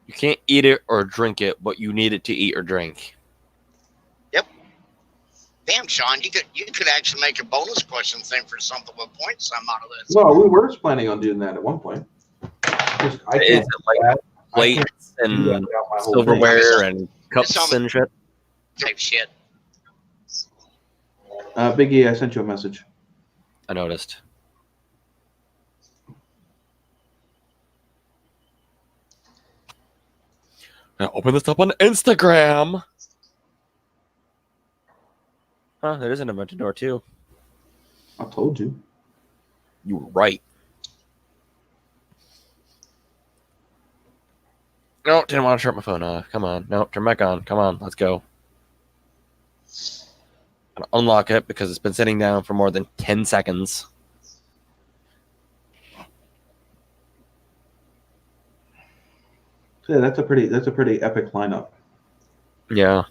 You can't eat it or drink it, but you need it to eat or drink. Yep. Damn, Sean, you could actually make a bonus question thing for something with points I'm out of this. Well, we were planning on doing that at one point. Is it like plates and silverware and cups and shit? Type shit. Big E, I sent you a message. I noticed. Now open this up on Instagram. Huh, there is an invented door too. I told you. You were right. No, didn't want to turn my phone off. Come on. No, turn back on. Come on, let's go. I'm gonna unlock it because it's been sitting down for more than 10 seconds. Yeah, that's a pretty epic lineup. Yeah.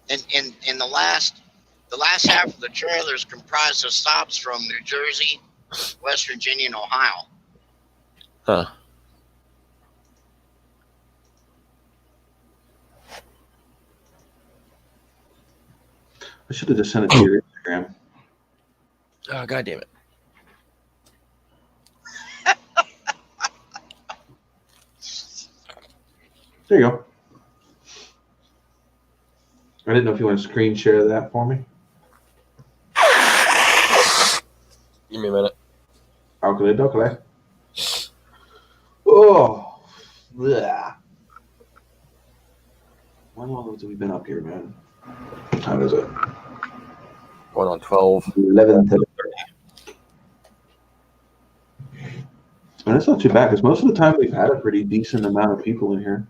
In the last half of the trailer is comprised of stops from New Jersey, West Virginia, and Ohio. Huh. I should have just sent it to your Instagram. Oh, God damn it. There you go. I didn't know if you want to screen share that for me. Give me a minute. Okay. Oh, yeah. How long have we been up here, man? What time is it? Going on 12. 11:30. And it's not too bad because most of the time we've had a pretty decent amount of people in here.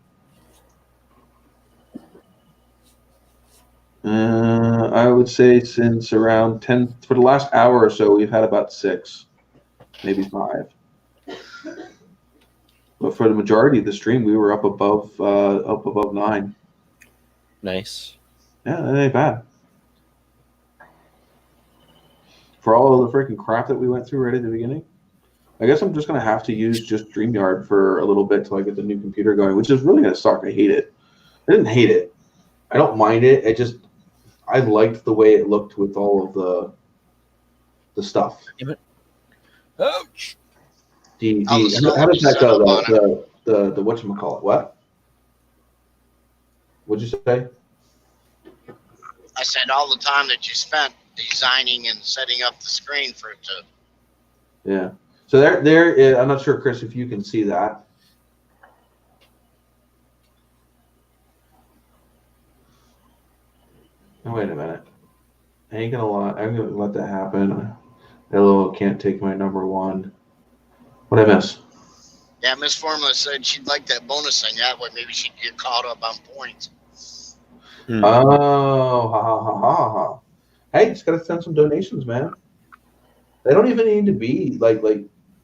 I would say since around 10 for the last hour or so, we've had about 6, maybe 5. But for the majority of the stream, we were up above 9. Nice. Yeah, that ain't bad. For all of the freaking crap that we went through right at the beginning, I guess I'm just gonna have to use just StreamYard for a little bit till I get the new computer going, which is really gonna suck. I hate it. I didn't hate it. I don't mind it. I liked the way it looked with all of the stuff. Ouch. All the snow How does that set go? up on The whatchamacallit? What? What'd you say? I said all the time that you spent designing and setting up the screen for it to. Yeah. So there. I'm not sure, Chris, if you can see that. Oh, wait a minute. I ain't gonna lie. I'm gonna let that happen. Hello, can't take my number one. What'd I miss? Yeah, Miss Formula said she'd like that bonus thing. That way, maybe she'd get caught up on points. Oh, ha ha ha ha ha. Hey, just gotta send some donations, man. They don't even need to be like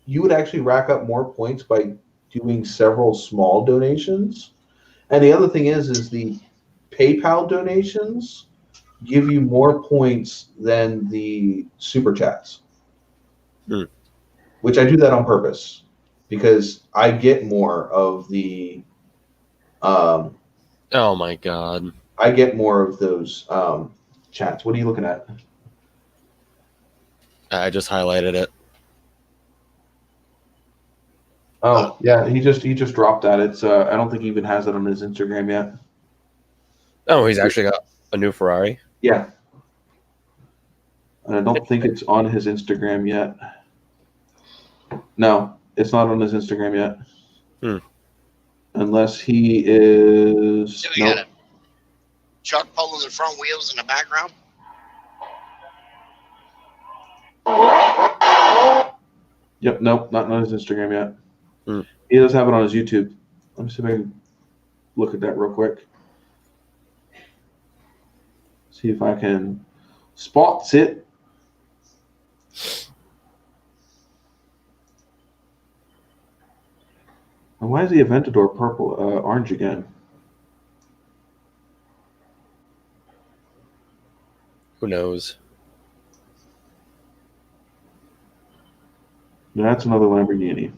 you would actually rack up more points by doing several small donations. And the other thing is the PayPal donations give you more points than the super chats. Which I do that on purpose because I get more of the Oh my god. I get more of those chats. What are you looking at? I just highlighted it. Oh yeah, he just dropped that. It's I don't think he even has it on his Instagram yet. Oh, he's actually got a new Ferrari. Yeah, and I don't think it's on his Instagram yet. No, it's not on his Instagram yet. Unless he is. So we got a truck pulling the front wheels in the background. Yep, nope, not on his Instagram yet. He does have it on his YouTube. Let me see if I can look at that real quick. See if I can spot it. And why is the Aventador purple, orange again? Who knows? That's another Lamborghini.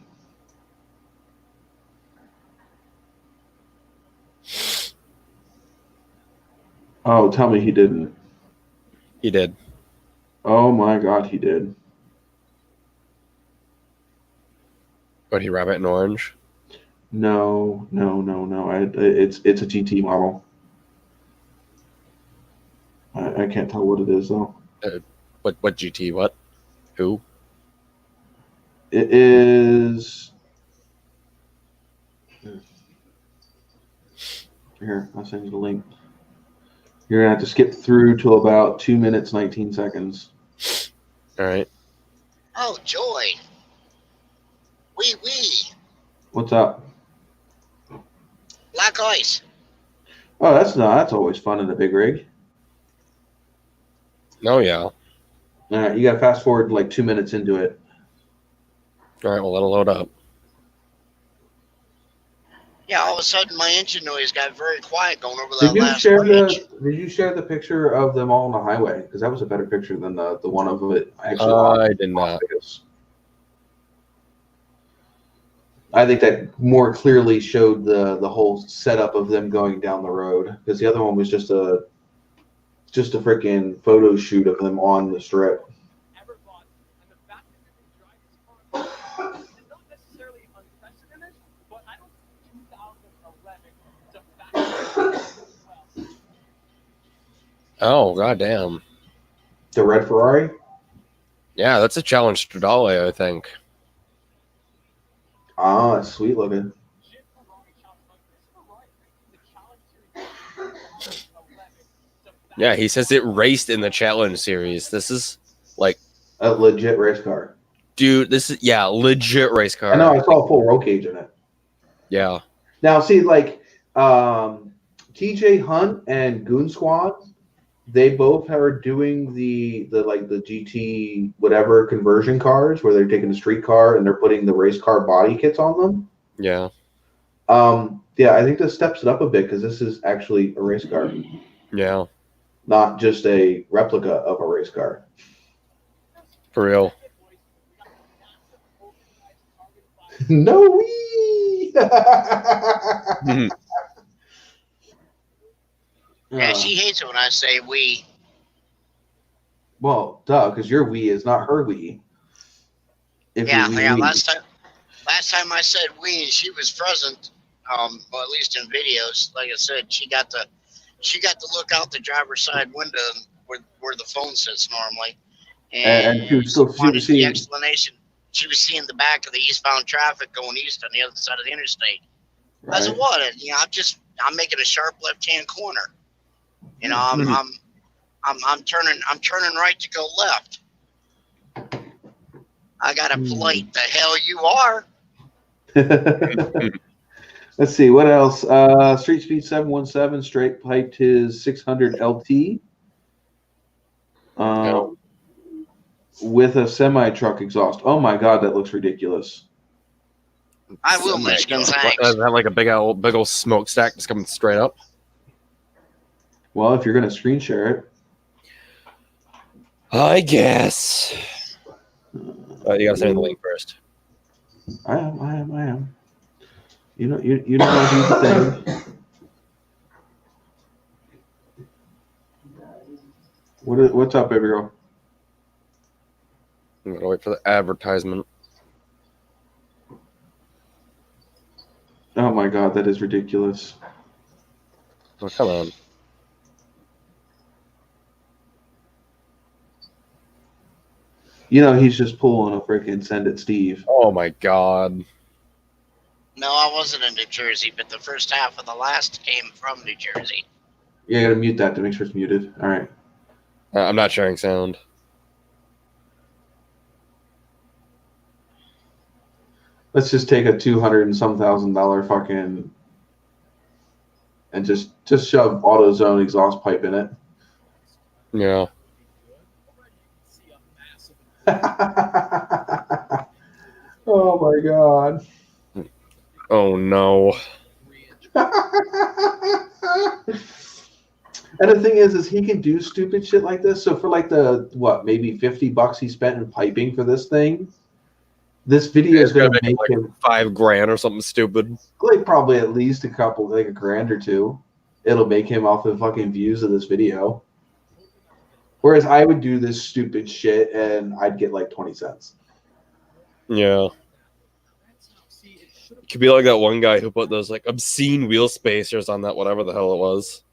Oh, tell me he didn't. He did. Oh my God, he did. But he wrap it in orange? No. It's a GT model. I can't tell what it is though. What GT? What? Who? It is. Here, I'll send you the link. You're gonna have to skip through to about 2 minutes 19 seconds. All right. Oh joy! Wee. What's up? Black ice. Oh, that's always fun in a big rig. Oh yeah. All right, you gotta fast forward like 2 minutes into it. All right, well, let it load up. Yeah, all of a sudden my engine noise got very quiet going over Did that you last share bridge. Did you share the picture of them all on the highway? Because that was a better picture than the one of it actually. I did not. I think that more clearly showed the whole setup of them going down the road. Because the other one was just a freaking photo shoot of them on the strip. Oh, goddamn. The red Ferrari? Yeah, that's a challenge Stradale, I think. Oh, it's sweet looking. Yeah, he says it raced in the challenge series. This is like a legit race car. Dude, this is legit race car. I know, I saw a full roll cage in it. Yeah. Now see, like TJ Hunt and Goon Squad, they both are doing the GT whatever conversion cars where they're taking the street car and they're putting the race car body kits on them. Yeah. Yeah, I think this steps it up a bit because this is actually a race car. Yeah. Not just a replica of a race car. For real. No wee. Yeah, she hates it when I say we. Well, duh, because your Wii is not her Wii. Last time I said we, and she was present. Well, at least in videos. Like I said, she got to look out the driver's side window where the phone sits normally, And she was wanted seeing the explanation. She was seeing the back of the eastbound traffic going east on the other side of the interstate. I said, "What? I'm making a sharp left-hand corner. I'm turning right to go left. I got a polite, the hell you are." Let's see what else. Street Speed 717 straight piped his 600 LT with a semi truck exhaust. Oh my god, that looks ridiculous. I will, Michigan. Thanks. Is that like a big old smokestack just coming straight up? Well, if you're gonna screen share it, I guess. You gotta send me the link first. I am. You know how to do the thing. What's up, baby girl? I'm gonna wait for the advertisement. Oh my god, that is ridiculous. Oh, come on. He's just pulling a freaking Send It Steve. Oh my god. No, I wasn't in New Jersey, but the first half of the last came from New Jersey. Yeah, you gotta mute that to make sure it's muted. All right. I'm not sharing sound. Let's just take a $200 and some $1,000 fucking and just shove AutoZone exhaust pipe in it. Yeah. Oh my god. Oh no. And the thing is he can do stupid shit like this. So for like maybe $50 he spent in piping for this thing, this video is going to make like him $5,000 or something stupid. Like probably at least like $1,000 or $2. It'll make him off the fucking views of this video. Whereas I would do this stupid shit and I'd get like 20 cents. Yeah. It could be like that one guy who put those like obscene wheel spacers on that whatever the hell it was.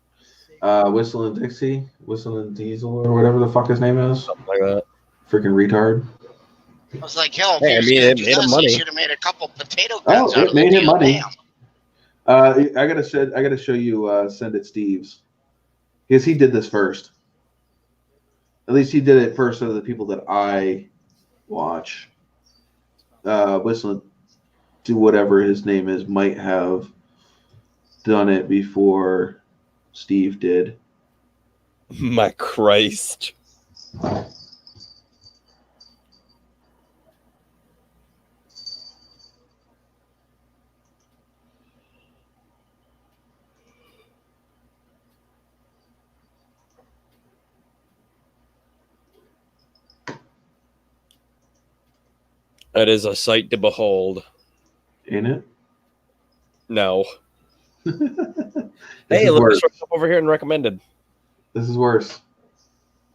Whistling Dixie, Whistling Diesel, or whatever the fuck his name is. Something like that. Freaking retard. I was like, hell, hey, if it made him money. He should have made a couple potato guns out it of made the him deal. money. Damn. I gotta show you Send It Steve's, because he did this first. At least he did it first of the people that I watch. Whistling, do whatever his name is, might have done it before Steve did. My Christ. That is a sight to behold. Ain't it? No. Hey, look what's up over here and recommended. This is worse.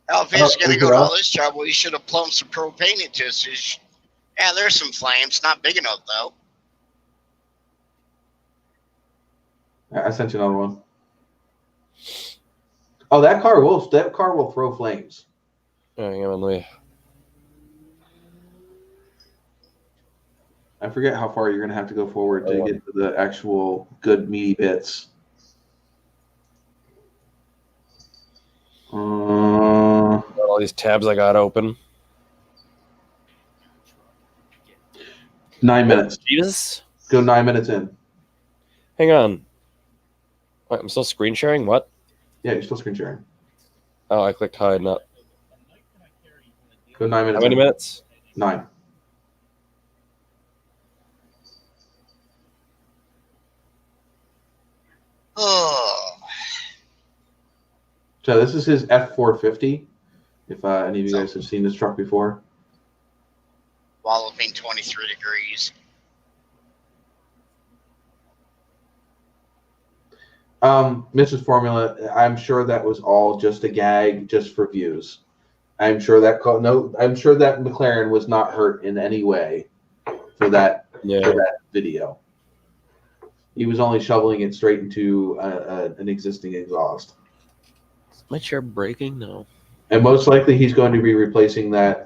Hell, if he's going to go to all this trouble, he should have plumbed some propane into his. Yeah, there's some flames. Not big enough, though. I sent you another one. Oh, that car will throw flames. Hang on, let me. I forget how far you're going to have to go forward to get to the actual good meaty bits. All these tabs I got open. 9 minutes. Jesus. Go 9 minutes in. Hang on. Wait, I'm still screen sharing? What? Yeah, you're still screen sharing. Oh, I clicked hide, not. Go 9 minutes. How many minutes? 9. Oh. So this is his F450. If any of you guys have seen this truck before. Walloping 23 degrees. Mrs. Formula, I'm sure that was all just a gag, just for views. I'm sure that McLaren was not hurt in any way for that video. He was only shoveling it straight into an existing exhaust. Is my chair breaking? No. And most likely he's going to be replacing that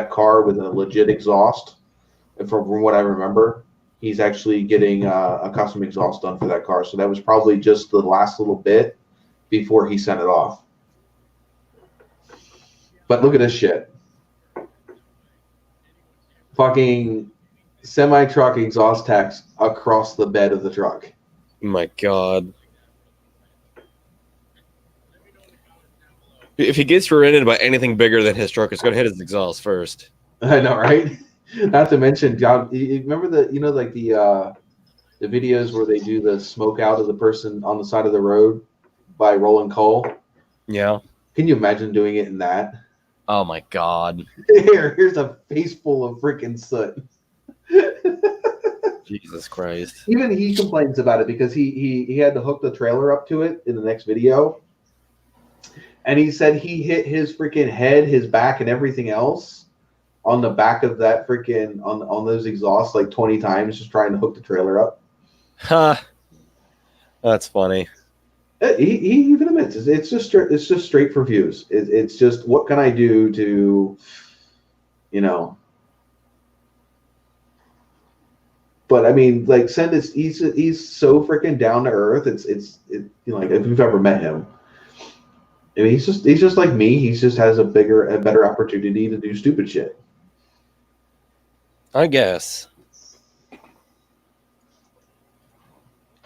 car with a legit exhaust. And from what I remember, he's actually getting a custom exhaust done for that car. So that was probably just the last little bit before he sent it off. But look at this shit. Fucking semi-truck exhaust tax across the bed of the truck. My God. If he gets rear-ended by anything bigger than his truck, it's going to hit his exhaust first. I know, right? Not to mention, John, you remember the videos where they do the smoke out of the person on the side of the road by rolling coal? Yeah. Can you imagine doing it in that? Oh my God. Here's a face full of freaking soot. Jesus Christ. Even he complains about it because he had to hook the trailer up to it in the next video. And he said he hit his freaking head, his back, and everything else on the back of that freaking on those exhausts like 20 times just trying to hook the trailer up. Huh. That's funny. He even admits it's just straight for views. It's just what can I do to, you know. But I mean, like, he's so freaking down to earth. It's you know, like if you've ever met him, I mean, he's just like me. He just has a better opportunity to do stupid shit. I guess.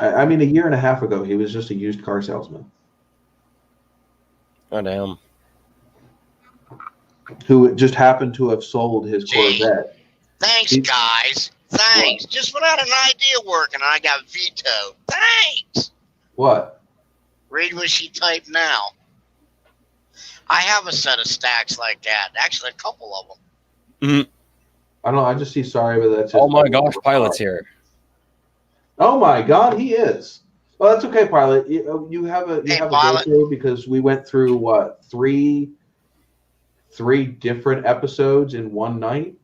I mean, a year and a half ago, he was just a used car salesman. Oh, damn. Who just happened to have sold his Corvette. Thanks, guys. Thanks. What? Just without an idea working, I got vetoed. Thanks. What? Read what she typed now. I have a set of stacks like that. Actually, a couple of them. Mm-hmm. I don't know. I just see sorry, but that's just. Oh my gosh, Pilot's here. Oh my God, he is. Well, that's okay, Pilot. You have a Pilot. go-through because we went through what three different episodes in one night.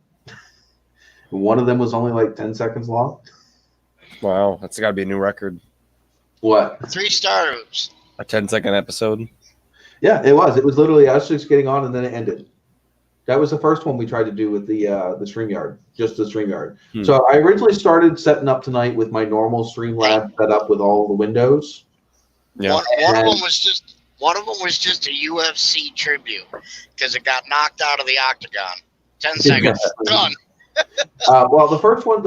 One of them was only like 10 seconds long. Wow, that's got to be a new record. What? 3 stars. A 10-second episode. Yeah, it was. It was literally us just getting on and then it ended. That was the first one we tried to do with the StreamYard, just the StreamYard. So I originally started setting up tonight with my normal Streamlab set up with all the windows. Yeah. One of them was just a UFC tribute because it got knocked out of the octagon. 10 seconds, done. Well, the first one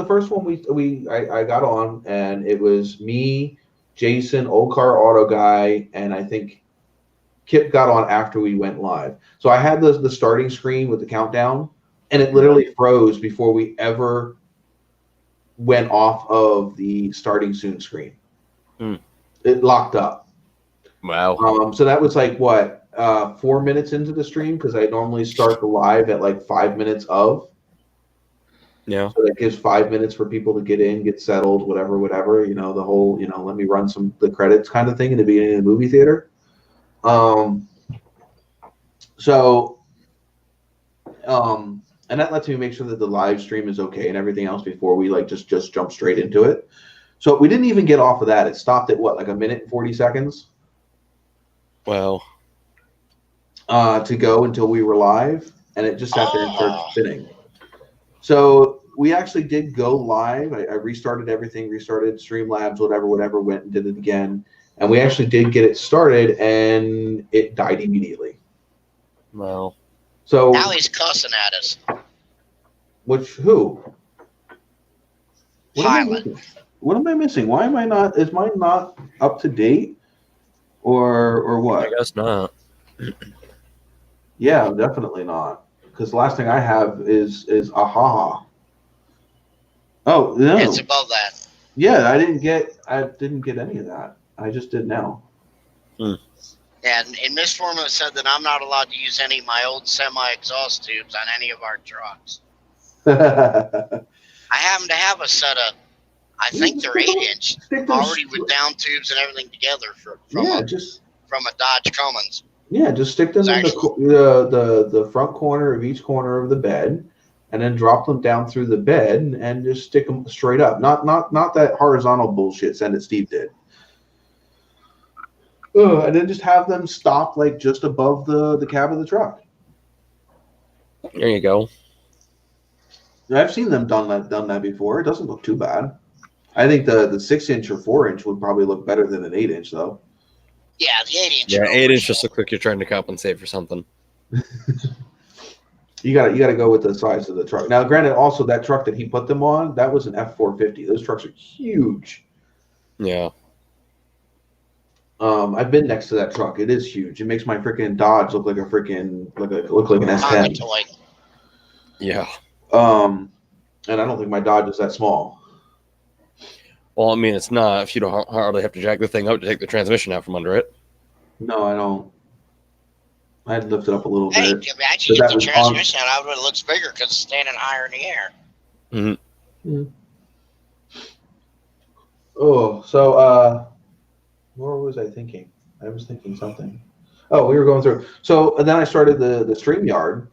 I got on and it was me, Jason, Old Car Auto Guy, and I think Kip got on after we went live. So I had the starting screen with the countdown, and it literally froze before we ever went off of the starting soon screen. It locked up. Wow. So that was like what 4 minutes into the stream because I normally start the live at like 5 minutes of. Yeah. So that gives 5 minutes for people to get in, get settled, whatever. You know, the whole, you know, let me run the credits kind of thing in the beginning of the movie theater. And that lets me make sure that the live stream is okay and everything else before we like just jump straight into it. So we didn't even get off of that. It stopped at what, like 1 minute and 40 seconds? Wow. To go until we were live, and it just sat there and started spinning. So we actually did go live. I restarted everything, restarted Streamlabs, whatever, went and did it again. And we actually did get it started, and it died immediately. Wow. So now he's cussing at us. Who? Pilot. What am I missing? Why am I not? Is mine not up to date, or what? I guess not. Yeah, definitely not. Because the last thing I have is Ahaha. Oh no, It's above that. Yeah, I didn't get any of that. I just did now. And in this form, it said that I'm not allowed to use any of my old semi-exhaust tubes on any of our trucks. I happen to have a set of, I think they're 8-inch, already with down tubes and everything together from a Dodge Cummins. Yeah, just stick them in the front corner of each corner of the bed, and then drop them down through the bed and just stick them straight up. Not that horizontal bullshit Send It Steve did. And then just have them stop like just above the cab of the truck. There you go. I've seen them done that before. It doesn't look too bad. I think the 6-inch or 4-inch would probably look better than an 8-inch though. Yeah, the 8-inch. Yeah, 8-inch just looks like you're trying to compensate for something. You gotta go with the size of the truck. Now, granted, also that truck that he put them on, that was an F450. Those trucks are huge. Yeah. I've been next to that truck. It is huge. It makes my freaking Dodge look like an S10. Yeah. And I don't think my Dodge is that small. Well, I mean, it's not if you don't hardly have to jack the thing up to take the transmission out from under it. No, I don't. I'd lift it up a little Hey, bit. if you actually get the transmission out, it looks bigger because it's standing higher in the air. Mm-hmm. Oh, so what was I thinking? I was thinking something. Oh, we were going through. So and then I started the StreamYard,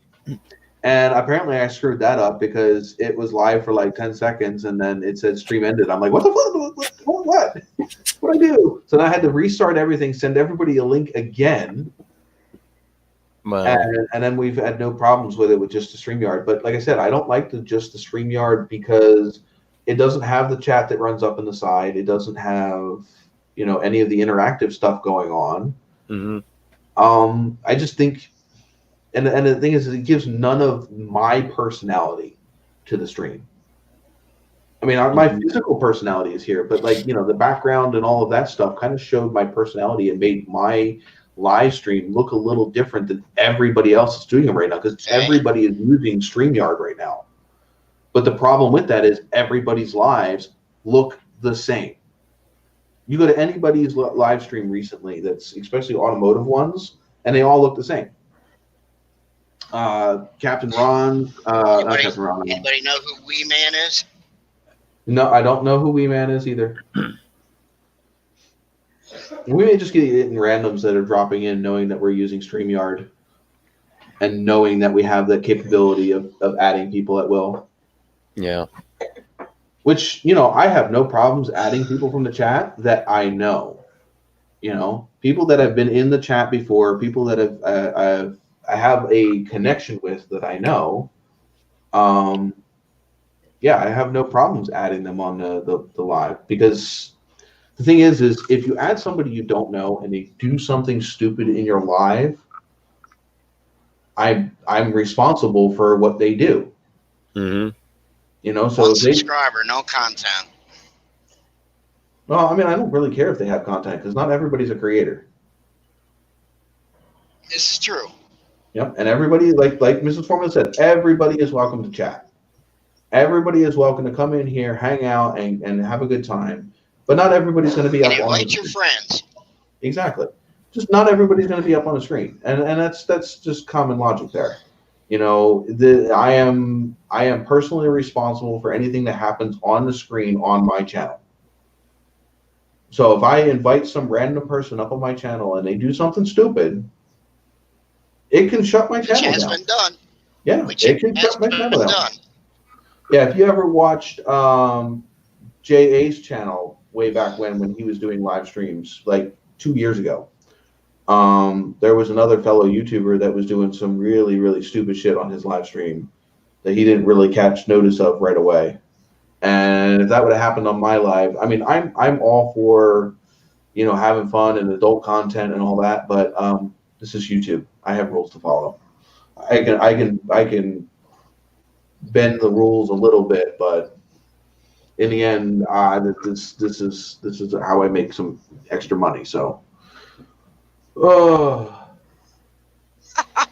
and apparently I screwed that up because it was live for like 10 seconds, and then it said stream ended. I'm like, what the fuck? What? What do I do? So then I had to restart everything, send everybody a link again. Wow. And then we've had no problems with it with just the StreamYard. But like I said, I don't like just the StreamYard because it doesn't have the chat that runs up in the side. It doesn't have, any of the interactive stuff going on. Mm-hmm. I just think, and the thing is it gives none of my personality to the stream. I mean, my physical personality is here, but the background and all of that stuff kind of showed my personality and made my live stream look a little different than everybody else is doing it right now because everybody is using StreamYard right now. But the problem with that is everybody's lives look the same. You go to anybody's live stream recently, that's especially automotive ones, and they all look the same. Captain Ron, not Captain Ron. Anybody know who Wee Man is? No, I don't know who Wee Man is either. We may just get in randoms that are dropping in knowing that we're using StreamYard and knowing that we have the capability of adding people at will. Yeah. Which, I have no problems adding people from the chat that I know. People that have been in the chat before, people that I have a connection with that I know. Yeah, I have no problems adding them on the live because the thing is if you add somebody you don't know and they do something stupid in your live, I'm responsible for what they do. Mm-hmm. So one subscriber, no content. Well, I mean, I don't really care if they have content because not everybody's a creator. This is true. Yep, and everybody, like Mrs. Foreman said, everybody is welcome to chat. Everybody is welcome to come in here, hang out, and have a good time. But not everybody's going to be up on the screen. Invite your friends. Exactly. Just not everybody's going to be up on the screen, and that's just common logic there. I am personally responsible for anything that happens on the screen on my channel. So if I invite some random person up on my channel and they do something stupid, it can shut my channel down. Which has been done. Yeah, it can shut my channel down. Yeah, if you ever watched J.A.'s channel way back when he was doing live streams, like 2 years ago, there was another fellow YouTuber that was doing some really, really stupid shit on his live stream that he didn't really catch notice of right away. And if that would have happened on my live, I mean, I'm all for, having fun and adult content and all that, but this is YouTube. I have rules to follow. I can bend the rules a little bit, but in the end, this is how I make some extra money. So,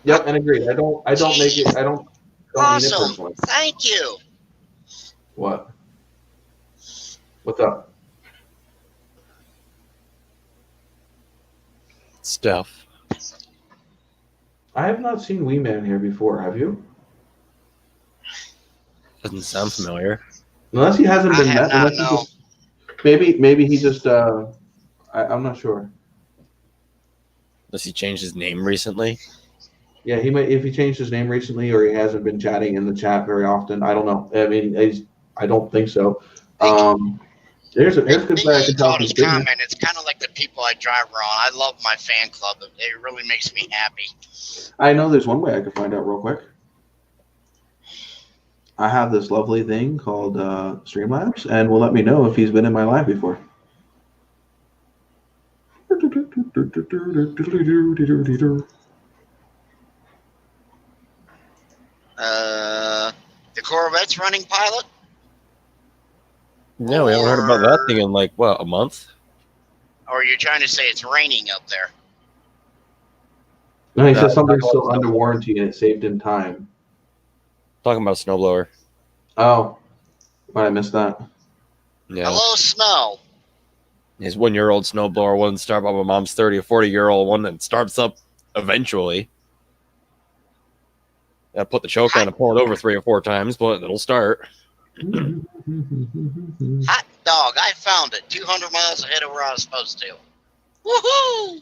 yep, and agreed. I don't make it. I don't awesome. mean it personally. Thank you. What? What's up? Stuff. I have not seen Wee Man here before. Have you? Doesn't sound familiar. Unless he hasn't been met. Not, no. Maybe he just. I'm not sure. Does he change his name recently? Yeah, he might, if he changed his name recently or he hasn't been chatting in the chat very often. I don't know. I mean, I don't think so. Here's a good way I can tell Caught if his he's been here. comment. It's kind of like the people I drive around. I love my fan club. It really makes me happy. I know there's one way I can find out real quick. I have this lovely thing called Streamlabs, and will let me know if he's been in my live before. The Corvette's running pilot? No, we haven't heard about that thing in like, what, a month? Or you're trying to say it's raining up there? No, he says something's still under warranty and it saved him time. Talking about a snowblower. Oh, why I missed that? Yeah. Hello, snow. His 1-year-old snowblower wouldn't start up. My mom's 30 or 40-year-old one that starts up eventually. I put the choke on and pull it over 3 or 4 times, but it'll start. Hot dog, I found it. 200 miles ahead of where I was supposed to. Woohoo!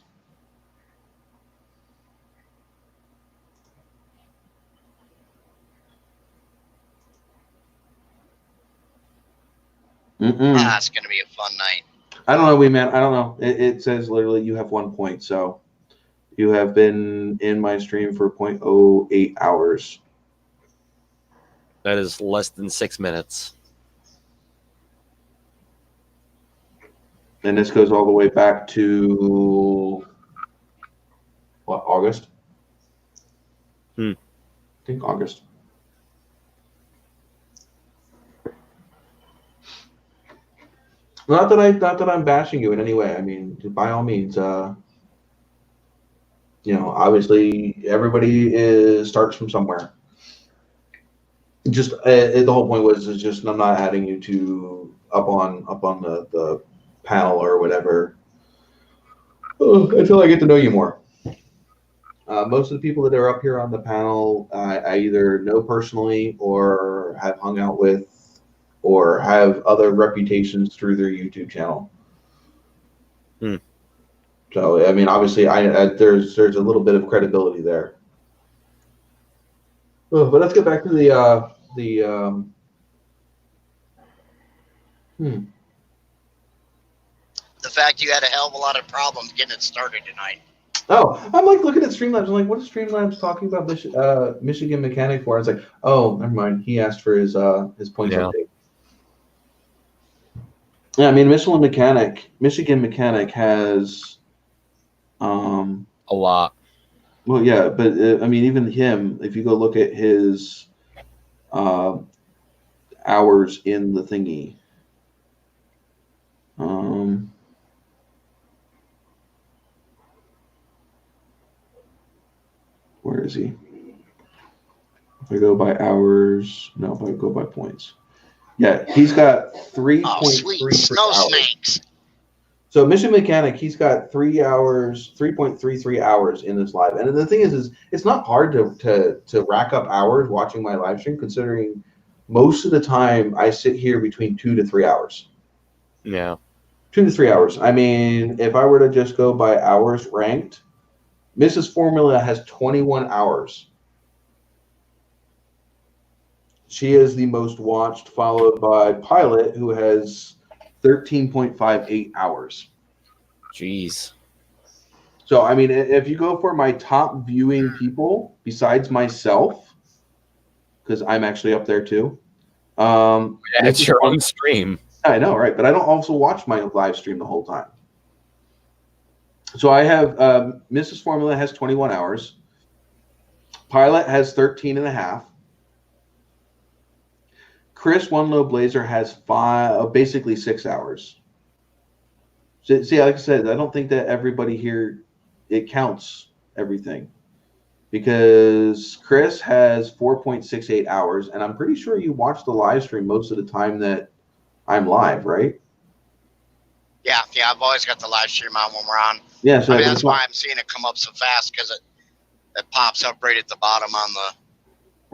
It's going to be a fun night. I don't know, wee man. I don't know. It says literally you have 1 point, so you have been in my stream for 0.08 hours. That is less than 6 minutes. And this goes all the way back to what, August? I think August. Not that I'm bashing you in any way. I mean, by all means, you know, obviously everybody starts from somewhere. Just the whole point was is just I'm not adding you to up on the panel or whatever until I get to know you more. Most of the people that are up here on the panel, I either know personally or have hung out with, or have other reputations through their YouTube channel. So, I mean, obviously, there's a little bit of credibility there. Oh, but let's get back to the fact you had a hell of a lot of problems getting it started tonight. Oh, I'm like looking at Streamlabs. I'm like, what is Streamlabs talking about Michigan Mechanic for? I was like, oh, never mind. He asked for his points update. Yeah, I mean, Michigan Mechanic has a lot. Well, yeah, but I mean, even him, if you go look at his hours in the thingy, where is he? If I go by hours, no, if I go by points. Yeah, he's got 3.33 snow hours. snakes. So Mission Mechanic, he's got 3.33 hours in this live. And the thing is it's not hard to rack up hours watching my live stream, considering most of the time I sit here between 2 to 3 hours. Yeah. 2 to 3 hours. I mean, if I were to just go by hours ranked, Mrs. Formula has 21 hours. She is the most watched, followed by Pilot, who has 13.58 hours. Jeez. So, I mean, if you go for my top viewing people, besides myself, because I'm actually up there too. It's your own stream. I know, right? But I don't also watch my live stream the whole time. So I have Mrs. Formula has 21 hours. Pilot has 13 and a half. Chris One Low Blazer has basically 6 hours. So, see, like I said, I don't think that everybody here, it counts everything. Because Chris has 4.68 hours, and I'm pretty sure you watch the live stream most of the time that I'm live, right? Yeah, I've always got the live stream on when we're on. Yeah, so I mean, that's why I'm seeing it come up so fast, because it pops up right at the bottom on the...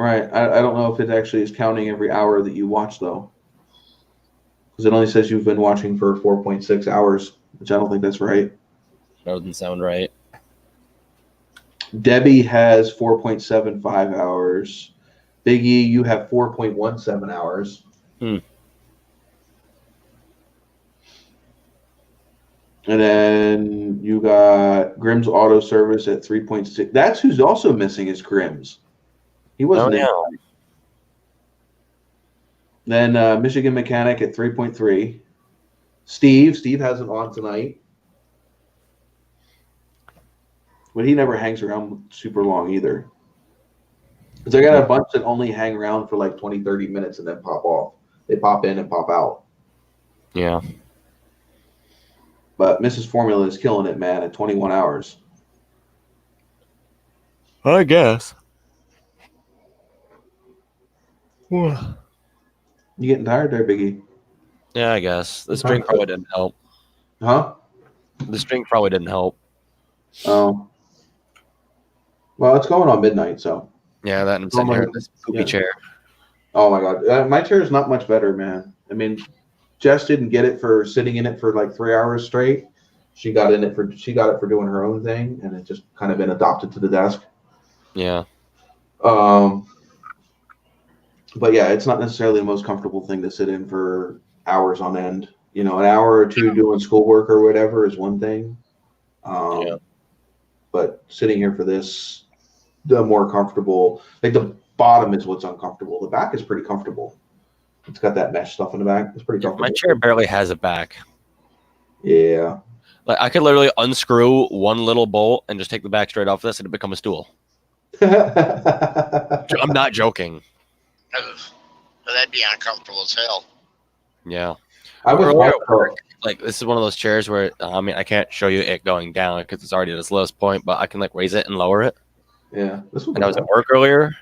Right. I don't know if it actually is counting every hour that you watch, though. Because it only says you've been watching for 4.6 hours, which I don't think that's right. That doesn't sound right. Debbie has 4.75 hours. Big E, you have 4.17 hours. Hmm. And then you got Grimm's Auto Service at 3.6. That's who's also missing is Grimm's. He wasn't in. Then Michigan Mechanic at 3.3. Steve hasn't on tonight. But he never hangs around super long either. Because I got a bunch that only hang around for like 20, 30 minutes and then pop off. They pop in and pop out. Yeah. But Mrs. Formula is killing it, man, at 21 hours. I guess. You getting tired there, Biggie? Yeah, I guess. This drink probably didn't help. Huh? This drink probably didn't help. Oh. Well, it's going on midnight, so. Yeah, that and I'm sitting here in this poopy chair. Oh, my God. My chair is not much better, man. I mean, Jess didn't get it for sitting in it for like 3 hours straight. She got it for doing her own thing, and it just kind of been adopted to the desk. Yeah. But yeah, it's not necessarily the most comfortable thing to sit in for hours on end. You know, an hour or two doing schoolwork or whatever is one thing. But sitting here for this, the more comfortable, like the bottom is what's uncomfortable. The back is pretty comfortable. It's got that mesh stuff in the back. It's pretty comfortable. My chair barely has a back. Yeah. Like I could literally unscrew one little bolt and just take the back straight off this and it become a stool. I'm not joking. That'd be uncomfortable as hell. Yeah. I was like this is one of those chairs where I mean I can't show you it going down because it's already at its lowest point, but I can like raise it and lower it. Yeah. And I was at work earlier,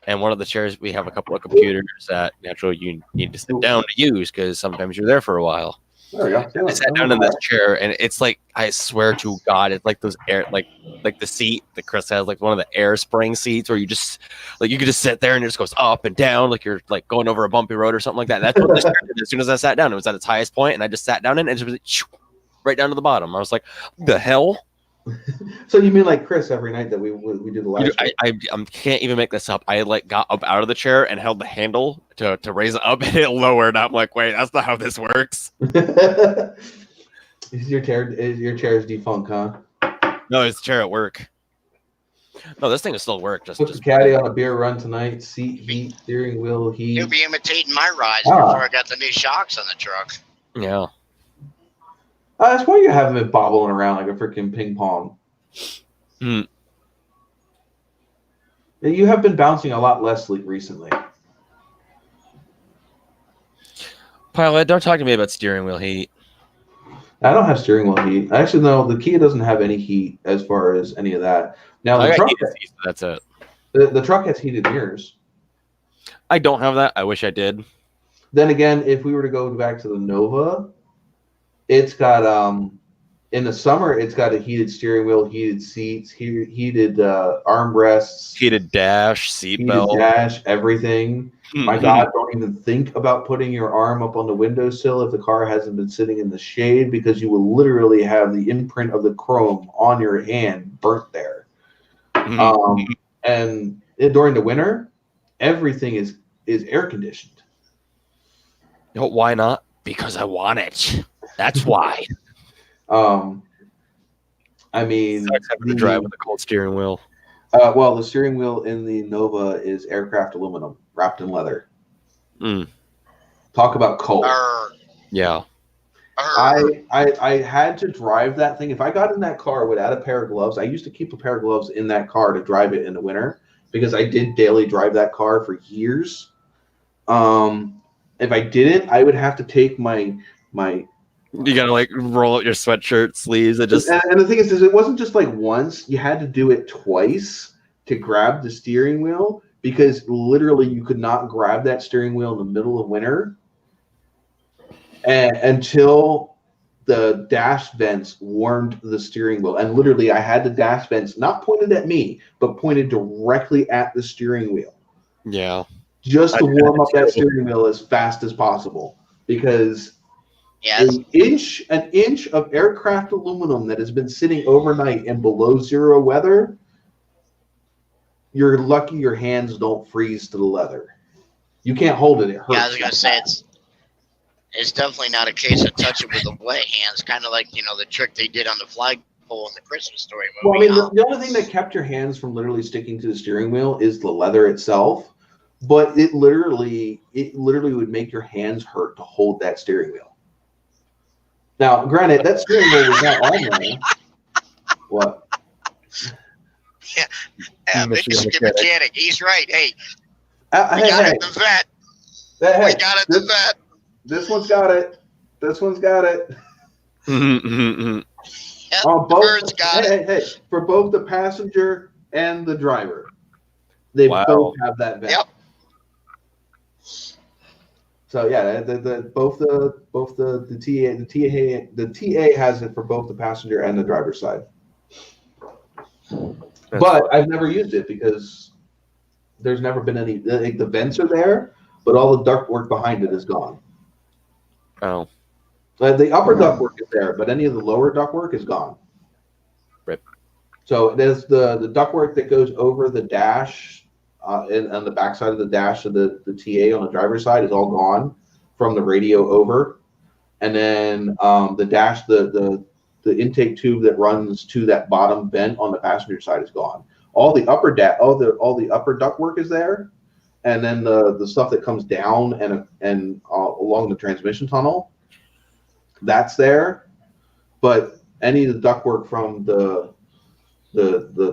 and one of the chairs we have a couple of computers that naturally you need to sit down to use because sometimes you're there for a while. There we go. I sat down in this chair, and it's like I swear to God, it's like those air, like the seat that Chris has, like one of the air spring seats where you just like you could just sit there and it just goes up and down, like you're like going over a bumpy road or something like that. That's what this chair did. As soon as I sat down, it was at its highest point, and I just sat down in it, and it was like, right down to the bottom. I was like, "The hell." So you mean like Chris every night that we did the last? I can't even make this up. I like got up out of the chair and held the handle to raise it up and it lowered. I'm like, wait, that's not how this works. Is your chair is defunct, huh? No, it's a chair at work. No, this thing will still work. Just the caddy on a beer run tonight. Seat heat, steering wheel heat. You'll be imitating my rides before I got the new shocks on the truck. Yeah. That's why you're having it bobbling around like a freaking ping pong. Hmm. You have been bouncing a lot less recently. Pilot, don't talk to me about steering wheel heat. I don't have steering wheel heat. Actually, no, the Kia doesn't have any heat as far as any of that. Now the truck, seats, that's it. The truck has heated mirrors. I don't have that. I wish I did. Then again, if we were to go back to the Nova, it's got in the summer it's got a heated steering wheel, heated seats, heated armrests, heated dash, seat belt, dash, everything. My God, don't even think about putting your arm up on the windowsill if the car hasn't been sitting in the shade because you will literally have the imprint of the chrome on your hand burnt there. And during the winter, everything is air conditioned. You know, why not? Because I want it. That's why. I mean, having to drive with a cold steering wheel. Well, the steering wheel in the Nova is aircraft aluminum wrapped in leather. Talk about cold. Yeah. I had to drive that thing. If I got in that car without a pair of gloves, I used to keep a pair of gloves in that car to drive it in the winter because I did daily drive that car for years. If I didn't, I would have to take my. You gotta like roll out your sweatshirt sleeves and just. And the thing is, it wasn't just like once. You had to do it twice to grab the steering wheel because literally you could not grab that steering wheel in the middle of winter. And until the dash vents warmed the steering wheel. And literally I had the dash vents not pointed at me, but pointed directly at the steering wheel. Yeah. Just to warm up that steering wheel as fast as possible. Because an inch of aircraft aluminum that has been sitting overnight in below zero weather you're lucky your hands don't freeze to the leather. You can't hold it. It hurts. Yeah, I was gonna say it's definitely not a case of touch it with the wet hands, kind of like the trick they did on the flagpole in the Christmas Story movie. Well, I mean, the only thing that kept your hands from literally sticking to the steering wheel is the leather itself, but it literally would make your hands hurt to hold that steering wheel. Now, granted, that steering wheel was not on there. What? Yeah, Michigan mechanic. He's right. Hey, we got it in the vet. We got it in the vet. This one's got it. This one's got it. Yep, Both, got it. Hey, for both the passenger and the driver, they both have that vent. Yep. So yeah, both the TA has it for both the passenger and the driver's side. But I've never used it because there's never been any. The vents are there, but all the ductwork behind it is gone. Oh. The upper ductwork is there, but any of the lower ductwork is gone. Rip. So there's the ductwork that goes over the dash and on the backside of the dash of the TA on the driver's side is all gone from the radio over, and then the dash the intake tube that runs to that bottom vent on the passenger side is gone. All the upper all the upper ductwork is there, and then the stuff that comes down and along the transmission tunnel, that's there, but any of the ductwork from the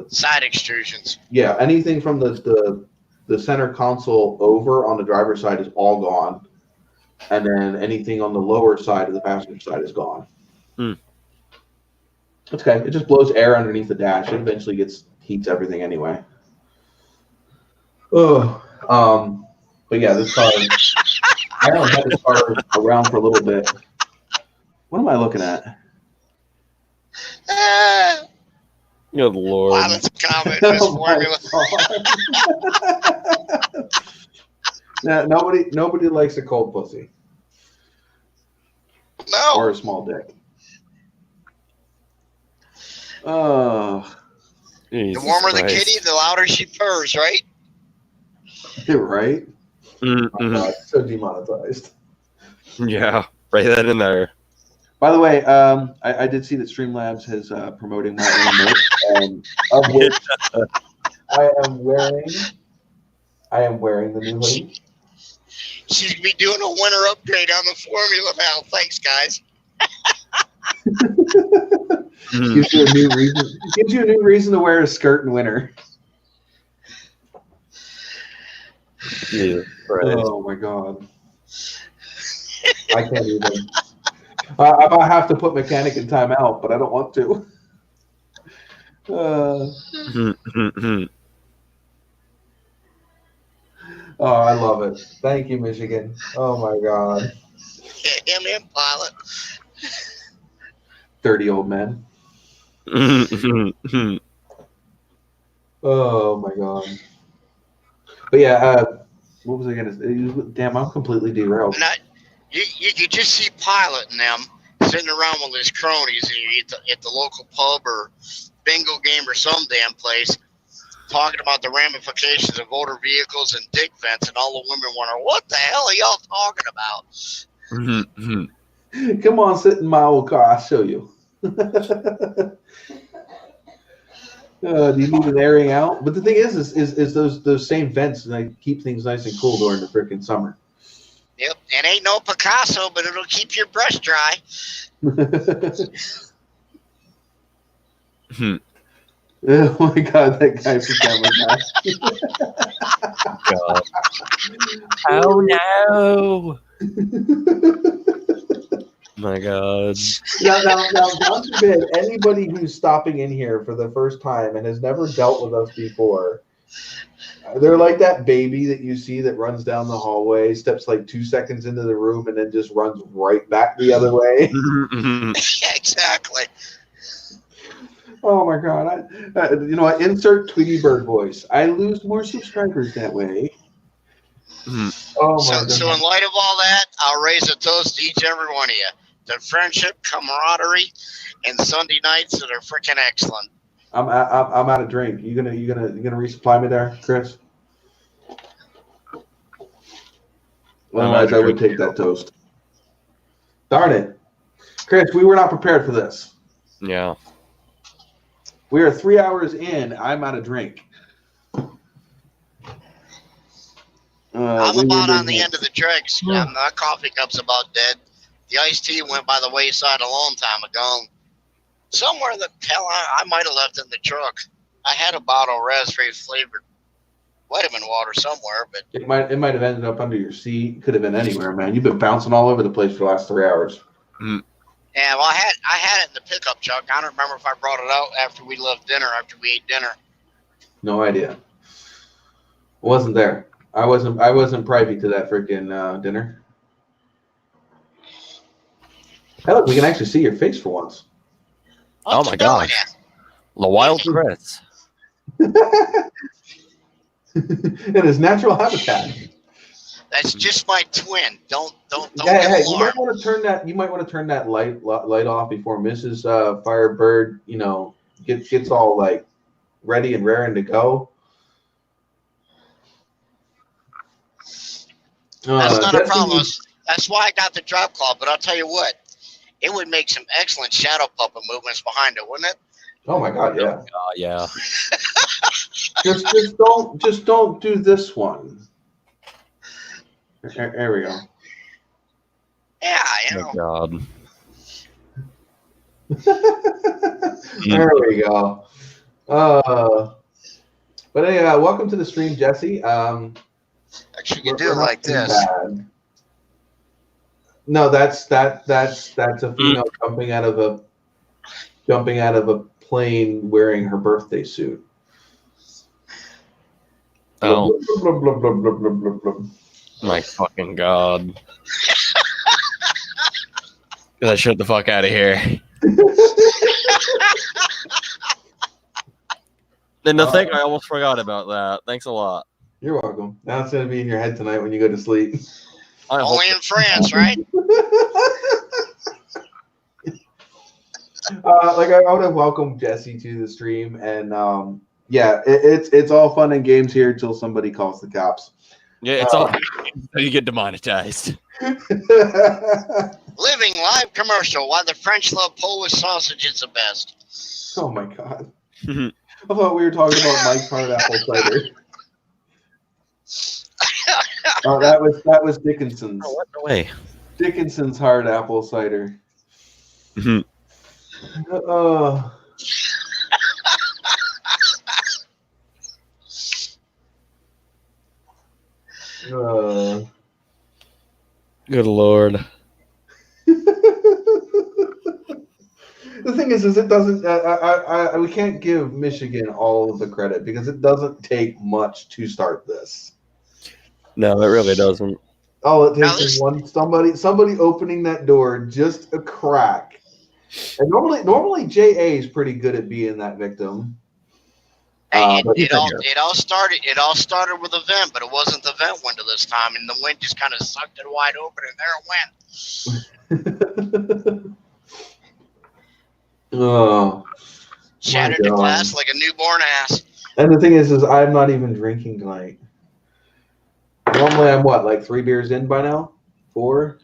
side extrusions, anything from the center console over on the driver's side is all gone, and then anything on the lower side of the passenger side is gone. It's okay. It just blows air underneath the dash. It eventually heats everything anyway. But yeah, this car. I haven't had this car around for a little bit. What am I looking at? Good Lord. Wow, that's a comment in this formula. Now, nobody likes a cold pussy. No. Or a small dick. Oh. The warmer the kitty, the louder she purrs, right? Right? Mm-hmm. Oh God, so demonetized. Yeah, write that in there. By the way, I did see that Streamlabs is promoting my own merch, of which I am wearing the new hoodie. She's gonna be doing a winter upgrade on the formula now. Thanks, guys. Gives you a new reason to wear a skirt in winter. Yeah, right. Oh my God. I can't even. I might have to put mechanic in timeout, but I don't want to. Oh, I love it. Thank you, Michigan. Oh my God. Him and Pilot. Dirty old man. Oh my God. But yeah, what was I gonna say? Damn, I'm completely derailed. You could just see Pilot and them sitting around with his cronies at the local pub or bingo game or some damn place, talking about the ramifications of motor vehicles and dick vents, and all the women wonder, what the hell are y'all talking about? Come on, sit in my old car. I'll show you. Do you need an airing out? But the thing is those same vents, and they keep things nice and cool during the freaking summer. Yep, it ain't no Picasso, but it'll keep your brush dry. Oh my God, that guy Oh no! My God. Now, God forbid, anybody who's stopping in here for the first time and has never dealt with us before, they're like that baby that you see that runs down the hallway, steps like 2 seconds into the room, and then just runs right back the other way. Exactly. Oh my God! I insert Tweety Bird voice. I lose more subscribers that way. Oh my God. So in light of all that, I'll raise a toast to each and every one of you. To friendship, camaraderie, and Sunday nights that are freaking excellent. I'm out of drink. You gonna resupply me there, Chris? Otherwise, I would take that toast. Darn it, Chris. We were not prepared for this. Yeah. We are 3 hours in. I'm out of drink. I'm about on the end of the tricks. My coffee cup's about dead. The iced tea went by the wayside a long time ago. Somewhere the hell I might have left in the truck. I had a bottle of raspberry flavored vitamin water somewhere, but it might have ended up under your seat. Could have been anywhere, man. You've been bouncing all over the place for the last 3 hours. Yeah, well, I had it in the pickup truck. I don't remember if I brought it out after we left dinner, after we ate dinner. No idea. Wasn't there. I wasn't privy to that freaking dinner. Hey, look, we can actually see your face for once. Oh my gosh. The wild Chris. In his natural habitat. That's just my twin. Don't Yeah, get you alarmed. might want to turn that light off before Mrs. Firebird, gets all like ready and raring to go. That's not a problem. That's why I got the drop claw. But I'll tell you what, it would make some excellent shadow puppet movements behind it, wouldn't it? Oh my God, yeah. Yeah. just don't do this one. There we go. Yeah, Oh my God. There we go. But anyway, welcome to the stream, Jesse. Actually, you do it like this. Bad. No, that's a female jumping out of a plane wearing her birthday suit. Oh Blub, blub, blub, blub, blub, blub, blub. my fucking God. Get that shit the fuck out of here. Then to think I almost forgot about that. Thanks a lot. You're welcome. Now it's gonna be in your head tonight when you go to sleep. Only in France, right? I want to welcome Jesse to the stream, and yeah, it's all fun and games here until somebody calls the cops. Yeah, it's all you get demonetized. Living live commercial. Why the French love Polish sausages the best. Oh my God! I thought we were talking about Mike's hard apple cider. Oh, that was Dickinson's. Oh, what the way? Dickinson's hard apple cider. Mhm. Good Lord. The thing is it doesn't. We can't give Michigan all of the credit because it doesn't take much to start this. No, it really doesn't. All it takes is somebody opening that door just a crack. And normally JA is pretty good at being that victim. It all started with a vent, but it wasn't the vent window this time, and the wind just kind of sucked it wide open, and there it went. Oh, shattered the glass like a newborn ass. And the thing is I'm not even drinking tonight. Normally I'm like 3 beers in by now? 4?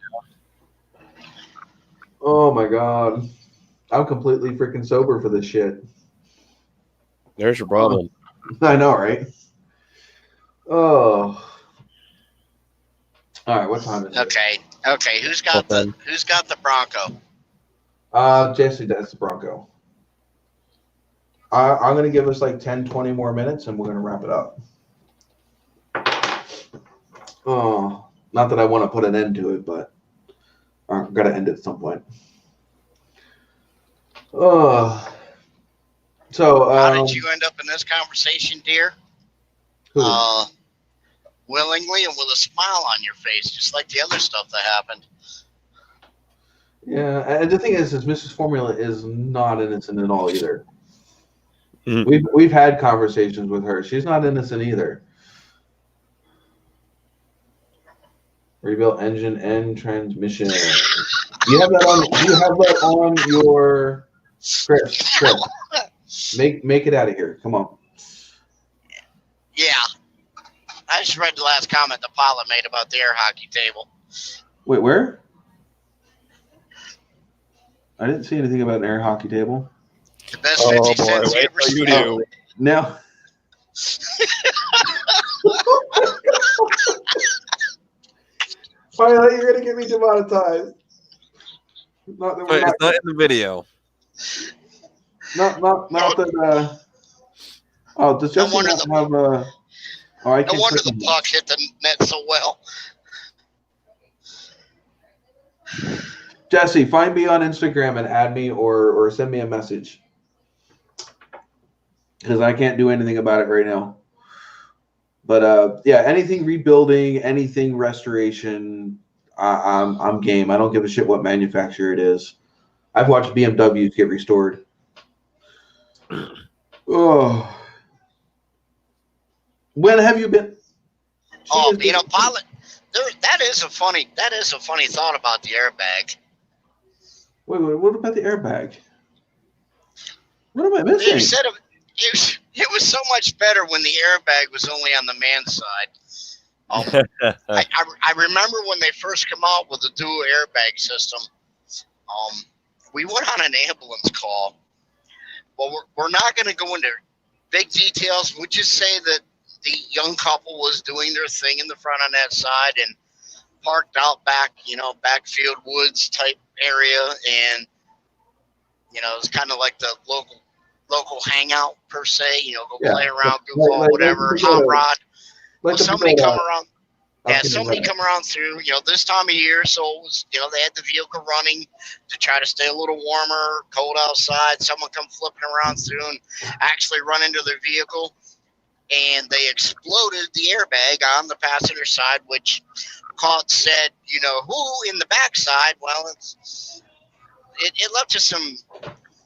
Oh my God. I'm completely freaking sober for this shit. There's your problem. I know, right? Oh. All right, what time is it? Okay. Who's got the Bronco? Jesse, that's the Bronco. I'm gonna give us like 10, 20 more minutes, and we're gonna wrap it up. Oh, not that I want to put an end to it, but I'm gonna end it at some point. So how did you end up in this conversation, dear? Willingly and with a smile on your face, just like the other stuff that happened. Yeah, and the thing is Mrs. Formula is not innocent at all either. Mm-hmm. We've had conversations with her. She's not innocent either. Rebuilt engine and transmission. You have that on your Chris. Make it out of here. Come on. Yeah. I just read the last comment the pilot made about the air hockey table. Wait, where? I didn't see anything about an air hockey table. The best 50 cents you ever you spent. do. No. Finally, you're gonna get me demonetized. Not that But it's not in the video. Not that. Oh, does Justin wonder not have a? Oh, I No can't wonder click the on that. puck hit the net so well. Jesse, find me on Instagram and add me or send me a message because I can't do anything about it right now. But yeah, anything rebuilding, anything restoration, I'm game. I don't give a shit what manufacturer it is. I've watched BMWs get restored. Oh, when have you been? Oh, you know, pilot. That is a funny thought about the airbag. Wait, what about the airbag? What am I missing? They said it was so much better when the airbag was only on the man's side. I remember when they first come out with the dual airbag system. We went on an ambulance call. Well, we're not going to go into big details. We'll just say that the young couple was doing their thing in the front on that side and parked out back, backfield woods type area. And, it's kind of like the local hangout per se, go play around, goof ball, whatever, hot rod. Well, somebody come around. Yeah, somebody come around through, this time of year. So it was, they had the vehicle running to try to stay a little warmer, cold outside. Someone come flipping around through and actually run into their vehicle. And they exploded the airbag on the passenger side, which caught said, who in the backside? Well, it left to some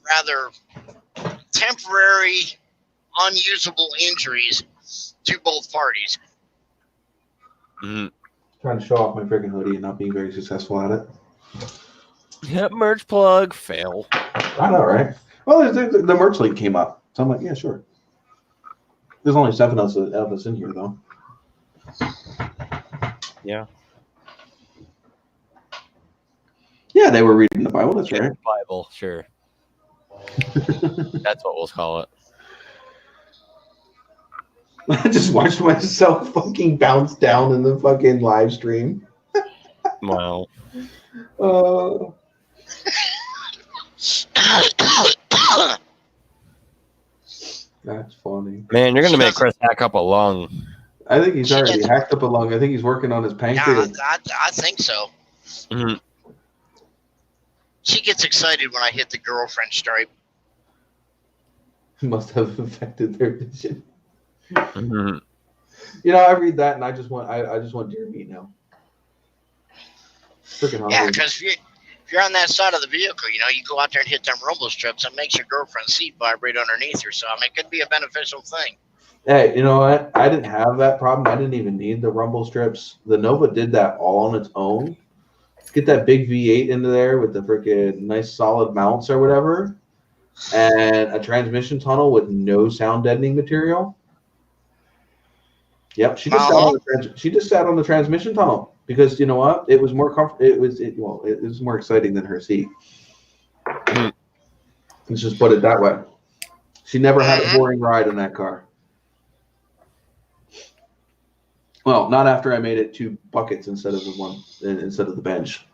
rather temporary, unusable injuries to both parties. Mm-hmm. Trying to show off my freaking hoodie and not being very successful at it. Yep, merch plug, fail. I know, right? Well, the merch link came up. So I'm like, yeah, sure. There's only 7 of us in here, though. Yeah. Yeah, they were reading the Bible. That's right. Bible, sure. That's what we'll call it. I just watched myself fucking bounce down in the fucking live stream. Wow. That's funny. Man, you're gonna make Chris hack up a lung. I think he's already hacked up a lung. I think he's working on his pancreas. Yeah, I think so. Mm-hmm. She gets excited when I hit the girlfriend stripe. Must have affected their vision. Mm-hmm. I read that and I just want deer meat now. Freaking hungry. Yeah, because if you're on that side of the vehicle, you go out there and hit them rumble strips and makes your girlfriend's seat vibrate underneath her. So it could be a beneficial thing. Hey, you know what? I didn't have that problem. I didn't even need the rumble strips. The Nova did that all on its own. Get that big V8 into there with the freaking nice solid mounts or whatever, and a transmission tunnel with no sound deadening material. Yep, she just sat on the transmission tunnel because you know what? It was more comfortable. It was more exciting than her seat. Let's just put it that way. She never had a boring ride in that car. Well, not after I made it 2 buckets instead of the bench.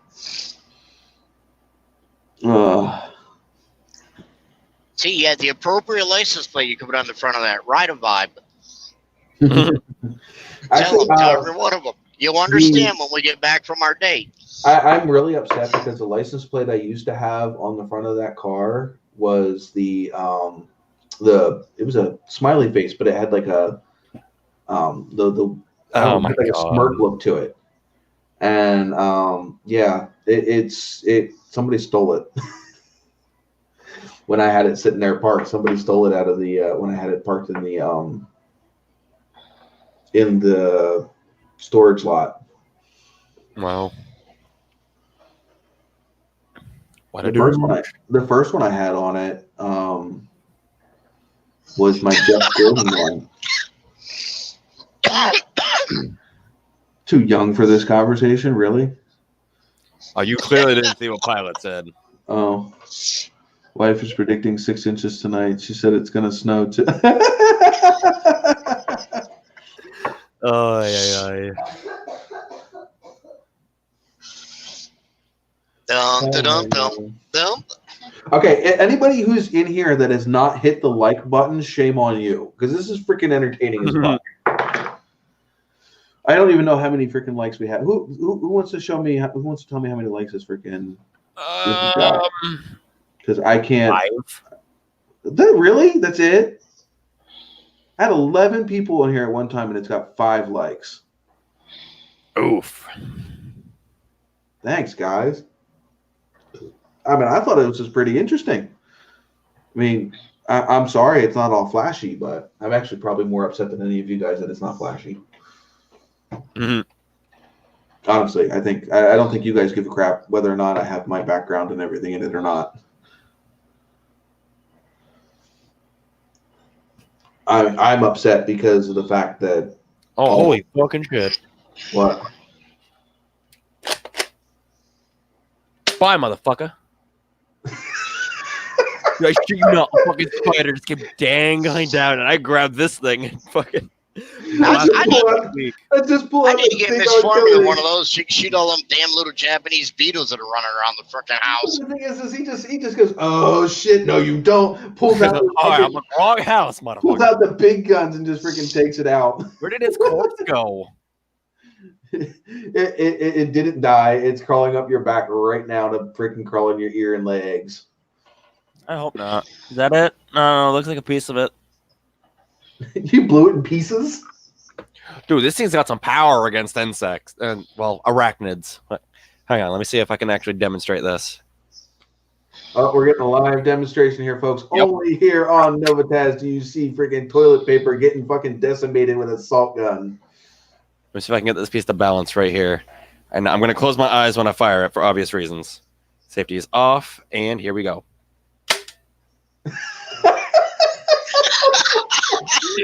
See, you had the appropriate license plate you could put on the front of that. Ride a vibe. Tell every one of them. You'll understand when we get back from our date. I'm really upset because the license plate I used to have on the front of that car was it was a smiley face, but it had like a a smirk look to it. And somebody stole it. When I had it sitting there parked, somebody stole it out of the when I had it parked in the storage lot. Wow. The first one I had on it, was my Jeff Gordon one. Too young for this conversation, really? Oh, you clearly didn't see what Pilot said. Oh. Wife is predicting 6 inches tonight. She said it's going to snow too. Oh, yeah. Dum, dum, dum, dum. Okay, anybody who's in here that has not hit the like button, shame on you, because this is freaking entertaining as fuck. I don't even know how many freaking likes we have. Who wants to show me? Who wants to tell me how many likes this freaking? Because I can't. 5. Really? That's it? I had 11 people in here at one time, and it's got 5 likes. Oof. Thanks, guys. I mean, I thought it was just pretty interesting. I mean, I'm sorry it's not all flashy, but I'm actually probably more upset than any of you guys that it's not flashy. Mm-hmm. Honestly, I don't think you guys give a crap whether or not I have my background and everything in it or not. I'm upset because of the fact that. Oh, holy fucking shit! What? Bye, motherfucker. I shit you not, a fucking spider just came dangling down, and I grabbed this thing and fucking. I need to get Miss Formula one of those. She can shoot all them damn little Japanese beetles that are running around the frickin' house. The thing is he just goes, oh shit, no you don't. Pulls out I'm the wrong house, motherfucker. Pulls out the big guns and just freaking takes it out. Where did its corpse go? It didn't die. It's crawling up your back right now to freaking crawl in your ear and legs. I hope not. Is that it? No, it looks like a piece of it. You blew it in pieces? Dude, this thing's got some power against insects and, well, arachnids. Hang on, let me see if I can actually demonstrate this. Oh, we're getting a live demonstration here, folks. Yep. Only here on NOVAtazz do you see freaking toilet paper getting fucking decimated with a salt gun. Let me see if I can get this piece to balance right here. And I'm going to close my eyes when I fire it for obvious reasons. Safety is off, and here we go.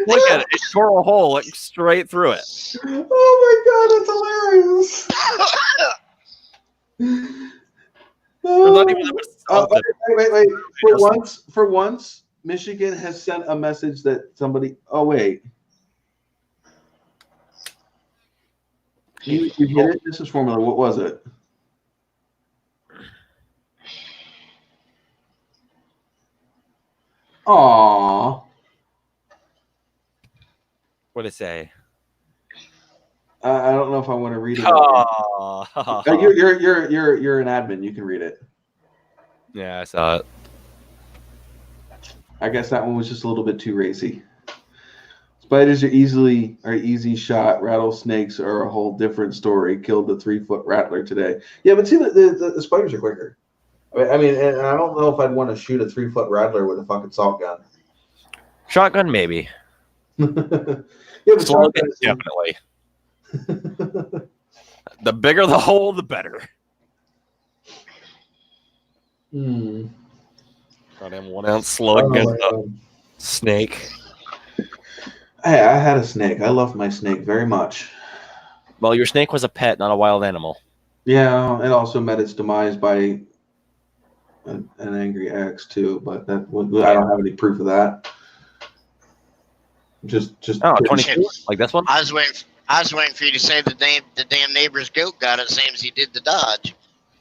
Look at it. It tore a hole like straight through it. Oh my god, that's hilarious. There's not even that much salt in it. Wait. For once, Michigan has sent a message that somebody. Oh wait. You hit it? This is Formula. What was it? Aww. What did it say? I don't know if I want to read it. Oh. You're an admin. You can read it. Yeah, I saw it. I guess that one was just a little bit too racy. Spiders are easy shot. Rattlesnakes are a whole different story. Killed the 3-foot rattler today. Yeah, but see, the spiders are quicker. I mean, and I don't know if I'd want to shoot a 3-foot rattler with a fucking salt gun. Shotgun, maybe. Yeah, but Slogan, definitely. The bigger the hole, the better. Goddamn 1 ounce slug against a snake. Hey, I had a snake. I loved my snake very much. Well, your snake was a pet, not a wild animal. Yeah, it also met its demise by an angry ex too, but that I don't have any proof of that. Just 22, like this one. I was waiting for you to say the damn neighbor's goat got it, same as he did the Dodge.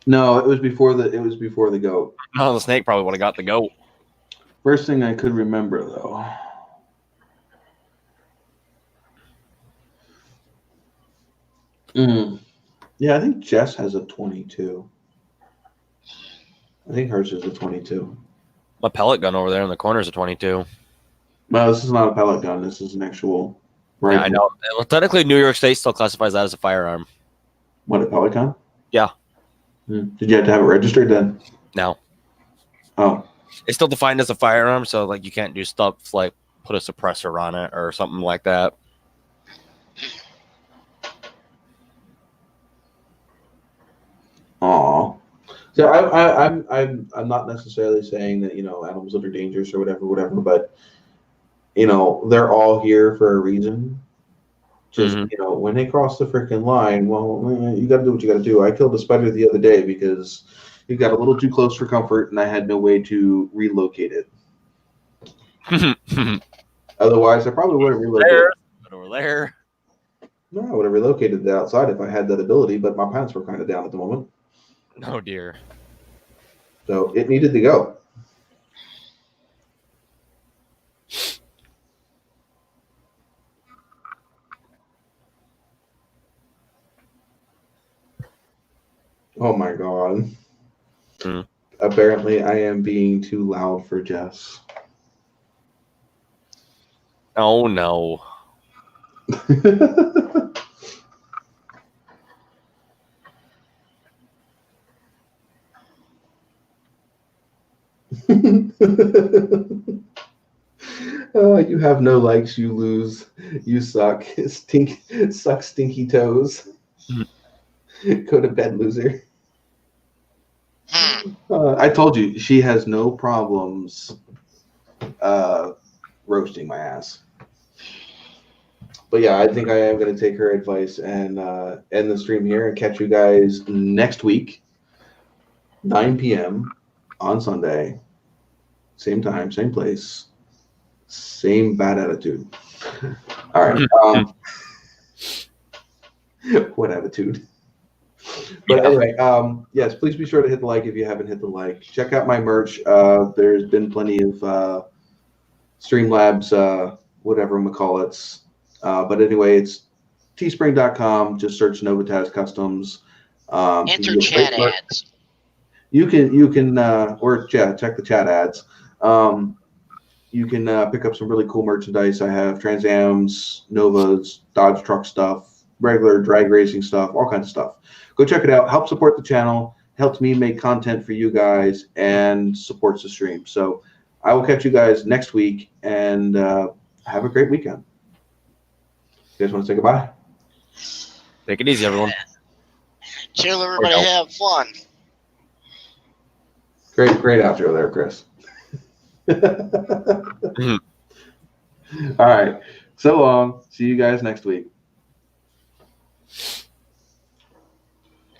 No, it was before the goat. No, the snake probably would have got the goat. First thing I could remember though. Yeah, I think Jess has a 22. I think hers is a 22. My pellet gun over there in the corner is a 22. No, this is not a pellet gun. This is an actual rifle. Yeah, I know. Well, technically, New York State still classifies that as a firearm. What, a pellet gun? Yeah. Did you have to have it registered then? No. Oh. It's still defined as a firearm, so like you can't do stuff like put a suppressor on it or something like that. Aw. So I'm not necessarily saying that animals that are dangerous or whatever, but they're all here for a reason. Just, when they cross the freaking line, well, you got to do what you got to do. I killed a spider the other day because it got a little too close for comfort and I had no way to relocate it. Otherwise, I probably wouldn't relocate it. Over there. No, I would have relocated it outside if I had that ability, but my pants were kind of down at the moment. Oh, dear. So it needed to go. Oh my god. Apparently I am being too loud for Jess. Oh no. You have no likes, you lose, you suck. Suck stinky toes. Go to bed, loser. I told you she has no problems roasting my ass. But yeah, I think I am going to take her advice and end the stream here and catch you guys next week, 9 p.m. on Sunday. Same time, same place, same bad attitude. All right. What attitude? But anyway, yes, please be sure to hit the like if you haven't hit the like. Check out my merch. There's been plenty of Streamlabs, whatever we call it. But anyway, it's teespring.com. Just search NOVAtazz Customs. Enter chat ads. You can, check the chat ads. You can pick up some really cool merchandise. I have Trans Ams, Novas, Dodge truck stuff, regular drag racing stuff, all kinds of stuff. Go check it out. Help support the channel. Helps me make content for you guys and supports the stream. So I will catch you guys next week and have a great weekend. You guys want to say goodbye? Take it easy, everyone. Chill, everybody. Have fun. Great outro there, Chris. All right. So long. See you guys next week.